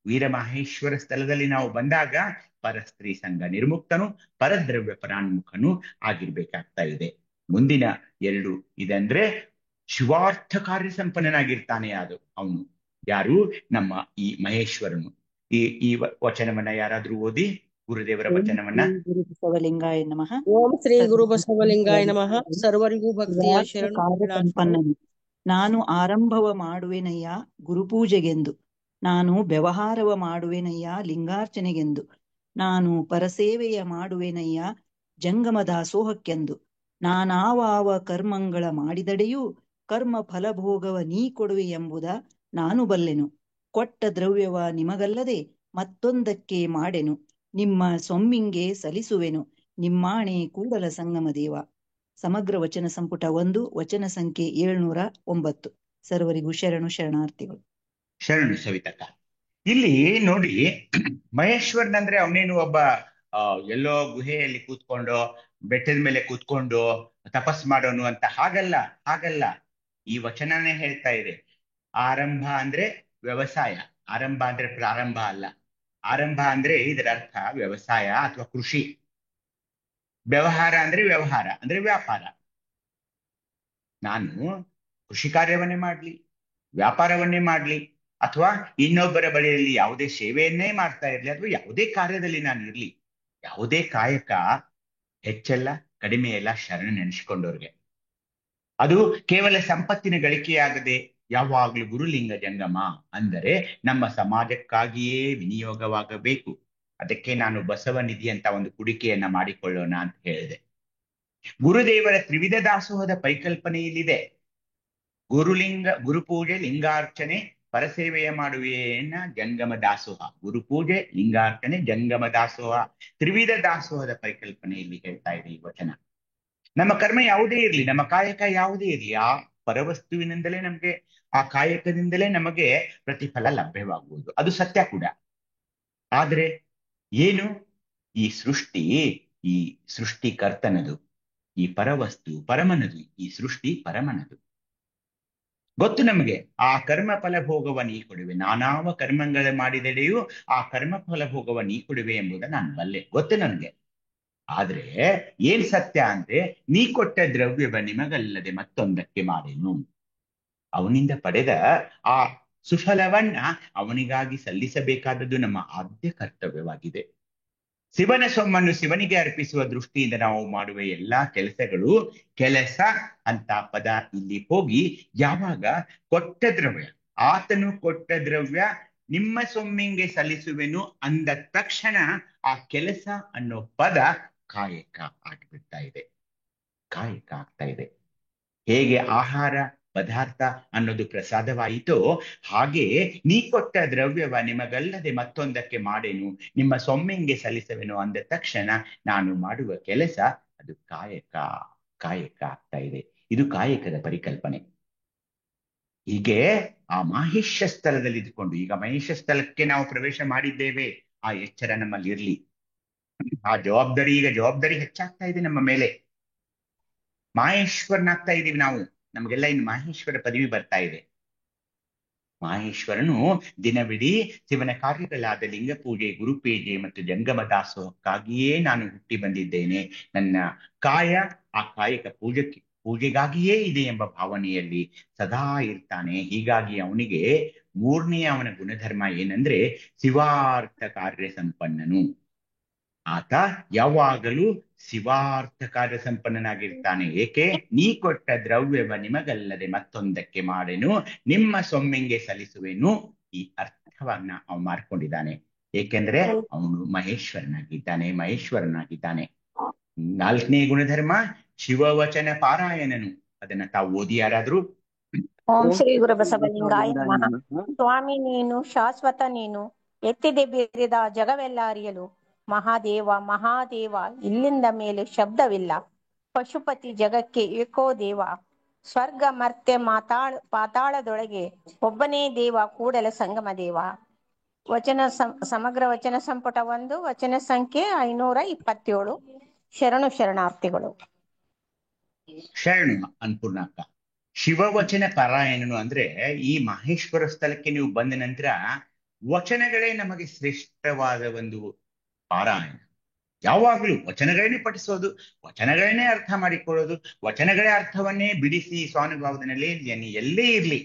ವೀರಮಹೇಶ್ವರ ಸ್ಥಳದಲ್ಲಿ ನಾವು ಬಂದಾಗ ಪರಸ್ತ್ರೀ ಸಂಘ ನಿರ್ಮುಕ್ತನು, ಪರದ್ರವ್ಯ ಪರಾನ್ಮುಖನು ಆಗಿರ್ಬೇಕಾಗ್ತಾ ಇದೆ. ಮುಂದಿನ ಎರಡು ಇದಂದ್ರೆ ಶಿವಾರ್ಥ ಕಾರ್ಯ ಸಂಪನ್ನನಾಗಿರ್ತಾನೆ ಅವನು. ಯಾರು? ನಮ್ಮ ಈ ಮಹೇಶ್ವರನು. ಈ ವಚನವನ್ನ ಯಾರಾದ್ರೂ ಓದಿ, ಗುರುದೇವರ ವಚನವನ್ನ. ಗುರು ಬಸವಲಿಂಗಾಯ ನಮಃ. ಓಂ ಶ್ರೀ ಗುರು ಬಸವಲಿಂಗಾಯ ನಮಃ. ಸರ್ವರಿಗೂ ಭಕ್ತಿಯ ಶರಣು. ಕಾರ್ಯ ಸಂಪನ್ನನು. ನಾನು ಆರಂಭವ ಮಾಡುವೆನಯ್ಯ ಗುರುಪೂಜೆಗೆಂದು, ನಾನು ವ್ಯವಹಾರವ ಮಾಡುವೆನಯ್ಯ ಲಿಂಗಾರ್ಚನೆಗೆಂದು, ನಾನು ಪರಸೇವೆಯ ಮಾಡುವೆನಯ್ಯ ಜಂಗಮ ದಾಸೋಹಕ್ಕೆಂದು, ನಾನಾವಾವ ಕರ್ಮಗಳ ಮಾಡಿದಡೆಯೂ ಕರ್ಮ ಫಲಭೋಗವ ನೀ ಕೊಡುವೆ ಎಂಬುದ ನಾನು ಬಲ್ಲೆನು. ಕೊಟ್ಟ ದ್ರವ್ಯವ ನಿಮಗಲ್ಲದೆ ಮತ್ತೊಂದಕ್ಕೆ ಮಾಡೆನು, ನಿಮ್ಮ ಸೊಮ್ಮಿಂಗೆ ಸಲ್ಲಿಸುವೆನು ನಿಮ್ಮಾಣೆ ಕೂಡಲ ಸಂಗಮ ದೇವ. ಸಮಗ್ರ ವಚನ ಸಂಪುಟ 1, ವಚನ ಸಂಖ್ಯೆ 709. ಸರ್ವರಿಗೂ ಶರಣಾರ್ಥಿಗಳು. ಶರಣು ಸವಿತಕ್ಕ. ಇಲ್ಲಿ ನೋಡಿ, ಮಹೇಶ್ವರನಂದ್ರೆ ಅವನೇನು ಒಬ್ಬ ಎಲ್ಲೋ ಗುಹೆಯಲ್ಲಿ ಕೂತ್ಕೊಂಡು, ಬೆಟ್ಟದ ಮೇಲೆ ಕೂತ್ಕೊಂಡು ತಪಸ್ ಮಾಡೋನು ಅಂತ ಹಾಗಲ್ಲ. ಈ ವಚನನೇ ಹೇಳ್ತಾ ಇದೆ. ಆರಂಭ ಅಂದ್ರೆ ವ್ಯವಸಾಯ, ಆರಂಭ ಅಂದ್ರೆ ಪ್ರಾರಂಭ ಅಲ್ಲ. ಆರಂಭ ಅಂದ್ರೆ ಇದರ ಅರ್ಥ ವ್ಯವಸಾಯ ಅಥವಾ ಕೃಷಿ. ವ್ಯವಹಾರ ಅಂದ್ರೆ ವ್ಯಾಪಾರ. ನಾನು ಕೃಷಿ ಕಾರ್ಯವನ್ನೇ ಮಾಡ್ಲಿ, ವ್ಯಾಪಾರವನ್ನೇ ಮಾಡ್ಲಿ, ಅಥವಾ ಇನ್ನೊಬ್ಬರ ಬಳಿಯಲ್ಲಿ ಯಾವುದೇ ಸೇವೆಯನ್ನೇ ಮಾಡ್ತಾ ಇರ್ಲಿ, ಅಥವಾ ಯಾವುದೇ ಕಾರ್ಯದಲ್ಲಿ ನಾನು ಇರ್ಲಿ, ಯಾವುದೇ ಕಾಯಕ ಹೆಚ್ಚಲ್ಲ ಕಡಿಮೆಯಲ್ಲ ಶರಣ ನೆನೆಸ್ಕೊಂಡವ್ರಿಗೆ. ಅದು ಕೇವಲ ಸಂಪತ್ತಿನ ಗಳಿಕೆಯಾಗದೆ ಯಾವಾಗ್ಲೂ ಗುರುಲಿಂಗ ಜಂಗಮ ಅಂದರೆ ನಮ್ಮ ಸಮಾಜಕ್ಕಾಗಿಯೇ ವಿನಿಯೋಗವಾಗಬೇಕು. ಅದಕ್ಕೆ ನಾನು ಬಸವ ನಿಧಿ ಅಂತ ಒಂದು ಕುಡಿಕೆಯನ್ನ ಮಾಡಿಕೊಳ್ಳೋಣ ಅಂತ ಹೇಳಿದೆ. ಗುರುದೇವರ ತ್ರಿವಿಧ ದಾಸೋಹದ ಪರಿಕಲ್ಪನೆಯಲ್ಲಿದೆ. ಗುರುಪೂಜೆ, ಲಿಂಗಾರ್ಚನೆ, ಪರಸೇವೆಯ ಮಾಡುವೆಯನ್ನ ಜಂಗಮ ದಾಸೋಹ. ಗುರುಪೂಜೆ, ಲಿಂಗಾರ್ಚನೆ, ಜಂಗಮ ದಾಸೋಹ, ತ್ರಿವಿಧ ದಾಸೋಹದ ಪರಿಕಲ್ಪನೆಯಲ್ಲಿ ಹೇಳ್ತಾ ಇದೆ ಈ ವಚನ. ನಮ್ಮ ಕರ್ಮ ಯಾವುದೇ ಇರಲಿ, ನಮ್ಮ ಕಾಯಕ ಯಾವುದೇ ಇರಲಿ, ಆ ಪರವಸ್ತುವಿನಿಂದಲೇ ನಮಗೆ, ಆ ಕಾಯಕದಿಂದಲೇ ನಮಗೆ ಪ್ರತಿಫಲ ಲಭ್ಯವಾಗುವುದು. ಅದು ಸತ್ಯ ಕೂಡ. ಆದ್ರೆ ಏನು, ಈ ಸೃಷ್ಟಿಕರ್ತನದು, ಈ ಪರವಸ್ತು ಪರಮನದು, ಈ ಸೃಷ್ಟಿ ಪರಮನದು. ಗೊತ್ತು ನಮಗೆ. ಆ ಕರ್ಮ ಫಲಭೋಗವ ನೀ ಕೊಡುವೆ, ನಾನಾವ ಕರ್ಮಗಳ ಮಾಡಿದೆಡೆಯೂ ಆ ಕರ್ಮ ಫಲಭೋಗವ ನೀ ಕೊಡುವೆ ಎಂಬುದನ್ನು ನಾನು ಬಲ್ಲೆ, ಗೊತ್ತು ನನಗೆ. ಆದ್ರೆ ಏನ್ ಸತ್ಯ ಅಂದ್ರೆ, ನೀ ಕೊಟ್ಟ ದ್ರವ್ಯವ ನಿಮಗಲ್ಲದೆ ಮತ್ತೊಂದಕ್ಕೆ ಮಾಡೆನು. ಅವನಿಂದ ಪಡೆದ ಆ ಸುಫಲವನ್ನ ಅವನಿಗಾಗಿ ಸಲ್ಲಿಸಬೇಕಾದದ್ದು ನಮ್ಮ ಆದ್ಯ ಕರ್ತವ್ಯವಾಗಿದೆ. ಶಿವನ ಸೊಮ್ಮನ್ನು ಶಿವನಿಗೆ ಅರ್ಪಿಸುವ ದೃಷ್ಟಿಯಿಂದ ನಾವು ಮಾಡುವ ಎಲ್ಲಾ ಕೆಲಸಗಳು, ಕೆಲಸ ಅಂತ ಪದ ಇಲ್ಲಿ ಹೋಗಿ ಯಾವಾಗ ಕೊಟ್ಟ ದ್ರವ್ಯ, ಆತನು ಕೊಟ್ಟ ದ್ರವ್ಯ ನಿಮ್ಮ ಸೊಮ್ಮಿಂಗೆ ಸಲ್ಲಿಸುವೆನು ಅಂದ ತಕ್ಷಣ ಆ ಕೆಲಸ ಅನ್ನೋ ಪದ ಕಾಯಕ ಆಗ್ಬಿಡ್ತಾ ಇದೆ, ಕಾಯಕ ಆಗ್ತಾ ಇದೆ. ಹೇಗೆ ಆಹಾರ ಪದಾರ್ಥ ಅನ್ನೋದು ಪ್ರಸಾದವಾಯಿತೋ, ಹಾಗೆ ನೀ ಕೊಟ್ಟ ದ್ರವ್ಯವ ನಿಮಗಲ್ಲದೆ ಮತ್ತೊಂದಕ್ಕೆ ಮಾಡೆನು, ನಿಮ್ಮ ಸೊಮ್ಮಿಂಗೆ ಸಲ್ಲಿಸುವೆನು ಅಂದ ತಕ್ಷಣ ನಾನು ಮಾಡುವ ಕೆಲಸ ಅದು ಕಾಯಕ ಆಗ್ತಾ ಇದೆ. ಇದು ಕಾಯಕದ ಪರಿಕಲ್ಪನೆ. ಹೀಗೆ ಆ ಮಾಹೇಶ ಸ್ಥಳದಲ್ಲಿ ಇದ್ಕೊಂಡು, ಈಗ ಮಹೇಶ ಸ್ಥಳಕ್ಕೆ ನಾವು ಪ್ರವೇಶ ಮಾಡಿದ್ದೇವೆ, ಆ ಎಚ್ಚರ ನಮ್ಮಲ್ಲಿ ಇರ್ಲಿ. ಆ ಜವಾಬ್ದಾರಿ ಹೆಚ್ಚಾಗ್ತಾ ಇದೆ ನಮ್ಮ ಮೇಲೆ. ಮಾಹೇಶ್ವರನಾಗ್ತಾ ಇದೀವಿ ನಾವು. ನಮಗೆಲ್ಲ ಇನ್ನು ಮಾಹೇಶ್ವರ ಪದವಿ ಬರ್ತಾ ಇದೆ. ಮಾಹೇಶ್ವರನು ದಿನವಿಡೀ ಶಿವನ ಕಾರ್ಯಗಳಾದ ಲಿಂಗ ಪೂಜೆ, ಗುರುಪೂಜೆ ಮತ್ತು ಜಂಗಮ ದಾಸೋಹಕ್ಕಾಗಿಯೇ ನಾನು ಹುಟ್ಟಿ ಬಂದಿದ್ದೇನೆ. ನನ್ನ ಕಾಯ ಆ ಕಾಯಕ ಪೂಜೆಗಾಗಿಯೇ ಇದೆ ಎಂಬ ಭಾವನೆಯಲ್ಲಿ ಸದಾ ಇರ್ತಾನೆ. ಹೀಗಾಗಿ ಅವನಿಗೆ ಅವನ ಗುಣಧರ್ಮ ಏನಂದ್ರೆ ಶಿವಾರ್ಥ ಕಾರ್ಯ ಸಂಪನ್ನನು. ಆತ ಯಾವಾಗಲೂ ಶಿವಾರ್ಥ ಕಾರ್ಯ ಸಂಪನ್ನನಾಗಿರ್ತಾನೆ. ಏಕೆ? ನೀ ಕೊಟ್ಟ ದ್ರವ್ಯವ ನಿಮಗಲ್ಲದೆ ಮತ್ತೊಂದಕ್ಕೆ ಮಾಡೆನು, ನಿಮ್ಮ ಸೊಮ್ಮಿಂಗೆ ಸಲ್ಲಿಸುವೆನು. ಈ ಅರ್ಥವನ್ನ ಅವನು ಮಾಡ್ಕೊಂಡಿದ್ದಾನೆ. ಏಕೆಂದ್ರೆ ಅವನು ಮಹೇಶ್ವರನಾಗಿದ್ದಾನೆ. 4ನೇ ಗುಣಧರ್ಮ ಶಿವವಚನ ಪಾರಾಯಣನು. ಅದನ್ನ ತಾವು ಓದಿ ಯಾರಾದ್ರೂ. ಓಂ ಶ್ರೀ ಗುರು ಬಸವಲಿಂಗಾಯ ನಮಃ. ಸ್ವಾಮಿ ನೀನು ಶಾಶ್ವತ, ನೀನು ಎತ್ತಿದೆ ಬೇರಿದ ಜಗವೆಲ್ಲ ಅರಿಯಲು. ಮಹಾದೇವ ಇಲ್ಲಿಂದ ಮೇಲೆ ಶಬ್ದವಿಲ್ಲ. ಪಶುಪತಿ ಜಗಕ್ಕೆ ಏಕೋ ದೇವ, ಸ್ವರ್ಗ ಮರ್ತ್ಯ ಪಾತಾಳದೊಳಗೆ ಒಬ್ಬನೇ ದೇವ ಕೂಡಲ ಸಂಗಮ ದೇವ. ಸಮಗ್ರ ವಚನ ಸಂಪುಟ 1, ವಚನ ಸಂಖ್ಯೆ 527. ಶರಣು ಶರಣಾರ್ಥಿಗಳು. ಶರಣು ಅನ್ನಪೂರ್ಣಕ್ಕ. ಶಿವವಚನ ಪಾರಾಯಣನು ಅಂದ್ರೆ ಈ ಮಹೇಶ್ವರ ಸ್ಥಳಕ್ಕೆ ನೀವು ಬಂದ ನಂತರ ವಚನಗಳೇ ನಮಗೆ ಶ್ರೇಷ್ಠವಾದ ಒಂದು ಪಾರಾಯಣ. ಯಾವಾಗಲೂ ವಚನಗಳನ್ನೇ ಪಠಿಸೋದು, ವಚನಗಳನ್ನೇ ಅರ್ಥ ಮಾಡಿಕೊಳ್ಳೋದು, ವಚನಗಳೇ ಅರ್ಥವನ್ನೇ ಬಿಡಿಸಿ ಸ್ವಾನುಭಾವದ ನೆಲೆಯಲ್ಲಿ ಎಲ್ಲೇ ಇರ್ಲಿ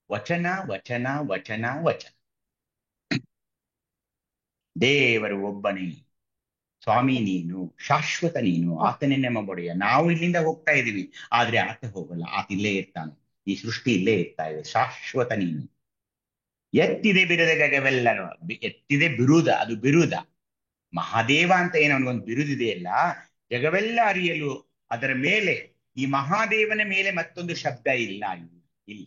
ವಚನ ವಚನ ವಚನ ವಚನ. ದೇವರು ಒಬ್ಬನೇ, ಸ್ವಾಮಿ ನೀನು, ಶಾಶ್ವತ ನೀನು, ಆತನೇ ನಮ್ಮ ಒಡೆಯ. ನಾವು ಇಲ್ಲಿಂದ ಹೋಗ್ತಾ ಇದೀವಿ, ಆದ್ರೆ ಆತ ಹೋಗಲ್ಲ, ಆತ ಇಲ್ಲೇ ಇರ್ತಾನೆ, ಈ ಸೃಷ್ಟಿ ಇಲ್ಲೇ ಇರ್ತಾ ಇದೆ. ಶಾಶ್ವತ ನೀನು. ಎತ್ತಿದೆ ಬಿರುದ ಜಗವೆಲ್ಲ, ಎತ್ತಿದೆ ಬಿರುದ, ಅದು ಬಿರುದ. ಮಹಾದೇವ ಅಂತ ಏನು ಅವನಿಗೊಂದು ಬಿರುದಿದೆಯಲ್ಲ, ಜಗವೆಲ್ಲ ಅರಿಯಲು ಅದರ ಮೇಲೆ, ಈ ಮಹಾದೇವನ ಮೇಲೆ ಮತ್ತೊಂದು ಶಬ್ದ ಇಲ್ಲ. ಇಲ್ಲಿ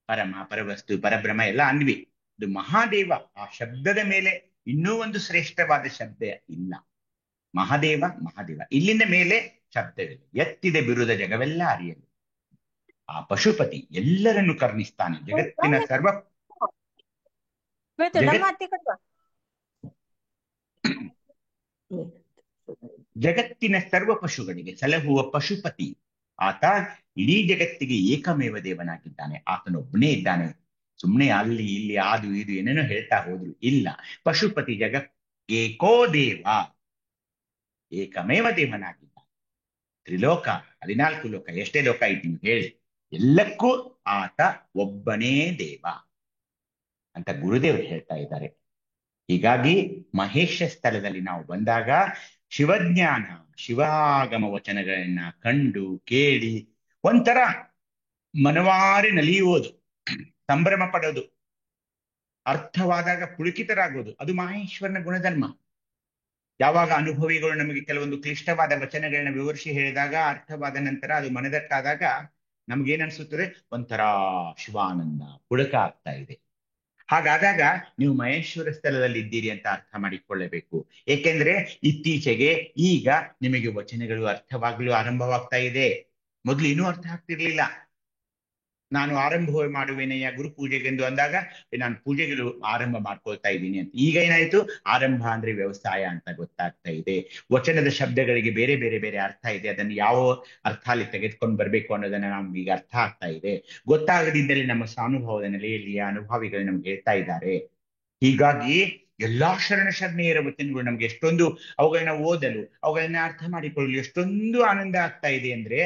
ಪರಮ, ಪರವಸ್ತು, ಪರಬ್ರಹ್ಮ ಎಲ್ಲ ಅನ್ವಿ. ಇದು ಮಹಾದೇವ, ಆ ಶಬ್ದದ ಮೇಲೆ ಇನ್ನೂ ಒಂದು ಶ್ರೇಷ್ಠವಾದ ಶಬ್ದ ಇಲ್ಲ. ಮಹಾದೇವ ಮಹಾದೇವ, ಇಲ್ಲಿಂದ ಮೇಲೆ ಶಬ್ದವಿದೆ. ಎತ್ತಿದೆ ಬಿರುದ ಜಗವೆಲ್ಲ ಅರಿಯಲು. ಆ ಪಶುಪತಿ ಎಲ್ಲರನ್ನು ಕರ್ಣಿಸ್ತಾನೆ. ಜಗತ್ತಿನ ಜಗತ್ತಿನ ಸರ್ವ ಪಶುಗಳಿಗೆ ಸಲಹುವ ಪಶುಪತಿ ಆತ. ಇಡೀ ಜಗತ್ತಿಗೆ ಏಕಮೇವ ದೇವನಾಗಿದ್ದಾನೆ. ಆತನೊಬ್ಬನೇ ಇದ್ದಾನೆ. ಸುಮ್ಮನೆ ಅಲ್ಲಿ ಇಲ್ಲಿ ಅದು ಇದು ಏನೇನೋ ಹೇಳ್ತಾ ಹೋದ್ರು ಇಲ್ಲ. ಪಶುಪತಿ ಏಕೋ ದೇವ, ಏಕಮೇವ ದೇವನಾಗಿದ್ದಾನೆ. ತ್ರಿಲೋಕ, 14 ಲೋಕ, ಎಷ್ಟೇ ಲೋಕ ಇದ್ದೀನಿ ಹೇಳಿ, ಎಲ್ಲಕ್ಕೂ ಆತ ಒಬ್ಬನೇ ದೇವ ಅಂತ ಗುರುದೇವರು ಹೇಳ್ತಾ ಇದ್ದಾರೆ. ಹೀಗಾಗಿ ಮಹೇಶ ಸ್ಥಳದಲ್ಲಿ ನಾವು ಬಂದಾಗ ಶಿವಜ್ಞಾನ, ಶಿವಾಗಮ ವಚನಗಳನ್ನ ಕಂಡು ಕೇಳಿ ಒಂಥರ ಮನವಾರಿ ನಲಿಯುವುದು, ಸಂಭ್ರಮ ಪಡೋದು, ಅರ್ಥವಾದಾಗ ಪುಳುಕಿತರಾಗೋದು, ಅದು ಮಹೇಶ್ವರನ ಗುಣಧರ್ಮ. ಯಾವಾಗ ಅನುಭವಿಗಳು ನಮಗೆ ಕೆಲವೊಂದು ಕ್ಲಿಷ್ಟವಾದ ವಚನಗಳನ್ನ ವಿವರಿಸಿ ಹೇಳಿದಾಗ, ಅರ್ಥವಾದ ನಂತರ ಅದು ಮನದಟ್ಟಾದಾಗ ನಮ್ಗೇನನ್ಸುತ್ತದೆ, ಒಂಥರ ಶಿವಾನಂದ, ಪುಳಕ ಆಗ್ತಾ ಇದೆ. ಹಾಗಾದಾಗ ನೀವು ಮಹೇಶ್ವರ ಸ್ಥಳದಲ್ಲಿ ಇದ್ದೀರಿ ಅಂತ ಅರ್ಥ ಮಾಡಿಕೊಳ್ಳಬೇಕು. ಏಕೆಂದ್ರೆ ಇತ್ತೀಚೆಗೆ ಈಗ ನಿಮಗೆ ವಚನಗಳು ಅರ್ಥವಾಗಲು ಆರಂಭವಾಗ್ತಾ ಇದೆ. ಮೊದಲು ಇನ್ನೂ ಅರ್ಥ ಆಗ್ತಿರ್ಲಿಲ್ಲ. ನಾನು ಆರಂಭ ಮಾಡುವೇನಯ್ಯ ಗುರು ಪೂಜೆಗೆಂದು ಅಂದಾಗ ನಾನು ಪೂಜೆಗಳು ಆರಂಭ ಮಾಡ್ಕೊಳ್ತಾ ಇದ್ದೀನಿ ಅಂತ. ಈಗ ಏನಾಯ್ತು, ಆರಂಭ ಅಂದ್ರೆ ವ್ಯವಸಾಯ ಅಂತ ಗೊತ್ತಾಗ್ತಾ ಇದೆ. ವಚನದ ಶಬ್ದಗಳಿಗೆ ಬೇರೆ ಬೇರೆ ಬೇರೆ ಅರ್ಥ ಇದೆ. ಅದನ್ನು ಯಾವ ಅರ್ಥ ಅಲ್ಲಿ ತೆಗೆದುಕೊಂಡು ಬರ್ಬೇಕು ಅನ್ನೋದನ್ನ ನಮ್ಗೆ ಈಗ ಅರ್ಥ ಆಗ್ತಾ ಇದೆ. ಗೊತ್ತಾಗದಿದ್ದಲ್ಲಿ ನಮ್ಮ ಸ್ವಾನುಭವದ ನೆಲೆಯಲ್ಲಿ ಅನುಭವಿಗಳು ನಮ್ಗೆ ಹೇಳ್ತಾ ಇದ್ದಾರೆ. ಹೀಗಾಗಿ ಎಲ್ಲಾ ಶರಣೆಯರ ವಚನಗಳು ನಮ್ಗೆ ಎಷ್ಟೊಂದು, ಅವುಗಳನ್ನ ಓದಲು, ಅವುಗಳನ್ನ ಅರ್ಥ ಮಾಡಿಕೊಳ್ಳಲು ಎಷ್ಟೊಂದು ಆನಂದ ಆಗ್ತಾ ಇದೆ ಅಂದ್ರೆ,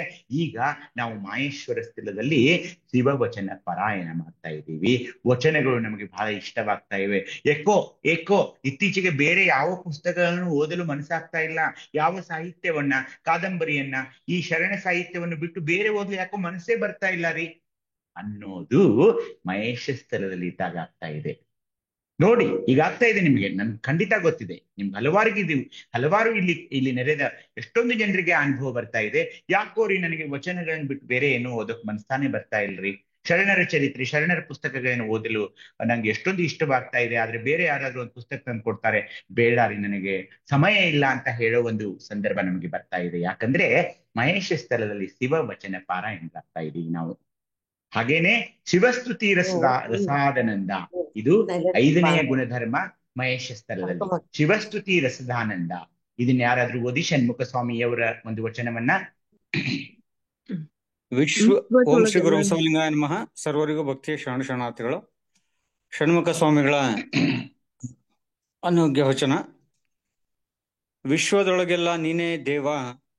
ಈಗ ನಾವು ಮಹೇಶ್ವರ ಸ್ಥಳದಲ್ಲಿ ಶಿವವಚನ ಪಾರಾಯಣ ಮಾಡ್ತಾ ಇದ್ದೀವಿ. ವಚನಗಳು ನಮಗೆ ಬಹಳ ಇಷ್ಟವಾಗ್ತಾ ಇವೆ. ಏಕೋ ಇತ್ತೀಚೆಗೆ ಬೇರೆ ಯಾವ ಪುಸ್ತಕಗಳನ್ನು ಓದಲು ಮನಸ್ಸಾಗ್ತಾ ಇಲ್ಲ. ಯಾವ ಸಾಹಿತ್ಯವನ್ನ, ಕಾದಂಬರಿಯನ್ನ, ಈ ಶರಣ ಸಾಹಿತ್ಯವನ್ನು ಬಿಟ್ಟು ಬೇರೆ ಓದಲು ಯಾಕೋ ಮನಸ್ಸೇ ಬರ್ತಾ ಇಲ್ಲ ರೀ ಅನ್ನೋದು ಮಹೇಶ ಸ್ಥಳದಲ್ಲಿ ಇದ್ದಾಗ ಆಗ್ತಾ ಇದೆ. ನೋಡಿ, ಈಗ ಆಗ್ತಾ ಇದೆ ನಿಮ್ಗೆ, ನನ್ಗೆ ಖಂಡಿತ ಗೊತ್ತಿದೆ. ನಿಮ್ಗೆ ಹಲವಾರು ಇಲ್ಲಿ ನೆರೆದ ಎಷ್ಟೊಂದು ಜನರಿಗೆ ಅನುಭವ ಬರ್ತಾ ಇದೆ. ಯಾಕೋರಿ ನನಗೆ ವಚನಗಳನ್ನ ಬಿಟ್ಟು ಬೇರೆ ಏನೋ ಓದಕ್ ಮನಸ್ಸಾನೆ ಬರ್ತಾ ಇಲ್ರಿ. ಶರಣರ ಚರಿತ್ರೆ, ಶರಣರ ಪುಸ್ತಕಗಳನ್ನು ಓದಲು ನಂಗೆ ಎಷ್ಟೊಂದು ಇಷ್ಟವಾಗ್ತಾ ಇದೆ. ಆದ್ರೆ ಬೇರೆ ಯಾರಾದ್ರೂ ಒಂದು ಪುಸ್ತಕ ತಂದು ಕೊಡ್ತಾರೆ, ಬೇಡಾರಿ ನನಗೆ ಸಮಯ ಇಲ್ಲ ಅಂತ ಹೇಳೋ ಒಂದು ಸಂದರ್ಭ ನಮಗೆ ಬರ್ತಾ ಇದೆ. ಯಾಕಂದ್ರೆ ಮಹೇಶ ಸ್ಥಳದಲ್ಲಿ ಶಿವ ವಚನ ಪಾರಾಯಣ ಆಗ್ತಾ ಇದೀವಿ ನಾವು. ಹಾಗೇನೆ ಶಿವಸ್ತುತಿ ರಸಾನಂದ, ಇದು 5ನೆಯ ಗುಣಧರ್ಮ ಮಹೇಶ ಸ್ಥಳದಲ್ಲಿ. ಶಿವಸ್ತುತಿ ರಸದಾನಂದ, ಇದನ್ನ ಯಾರಾದ್ರೂ ಓದಿ ಷಣ್ಮುಖ ಸ್ವಾಮಿಯವರ ಒಂದು ವಚನವನ್ನ. ಓಂ ಶ್ರೀ ಗುರು ಬಸವಲಿಂಗಾಯ ನಮಃ. ಸರ್ವರಿಗೂ ಭಕ್ತಿಯ ಶರಣಾರ್ಥಿಗಳು. ಷಣ್ಮುಖ ಸ್ವಾಮಿಗಳ ಅನುಗ್ಯ ವಚನ. ವಿಶ್ವದೊಳಗೆಲ್ಲ ನೀನೇ ದೇವ,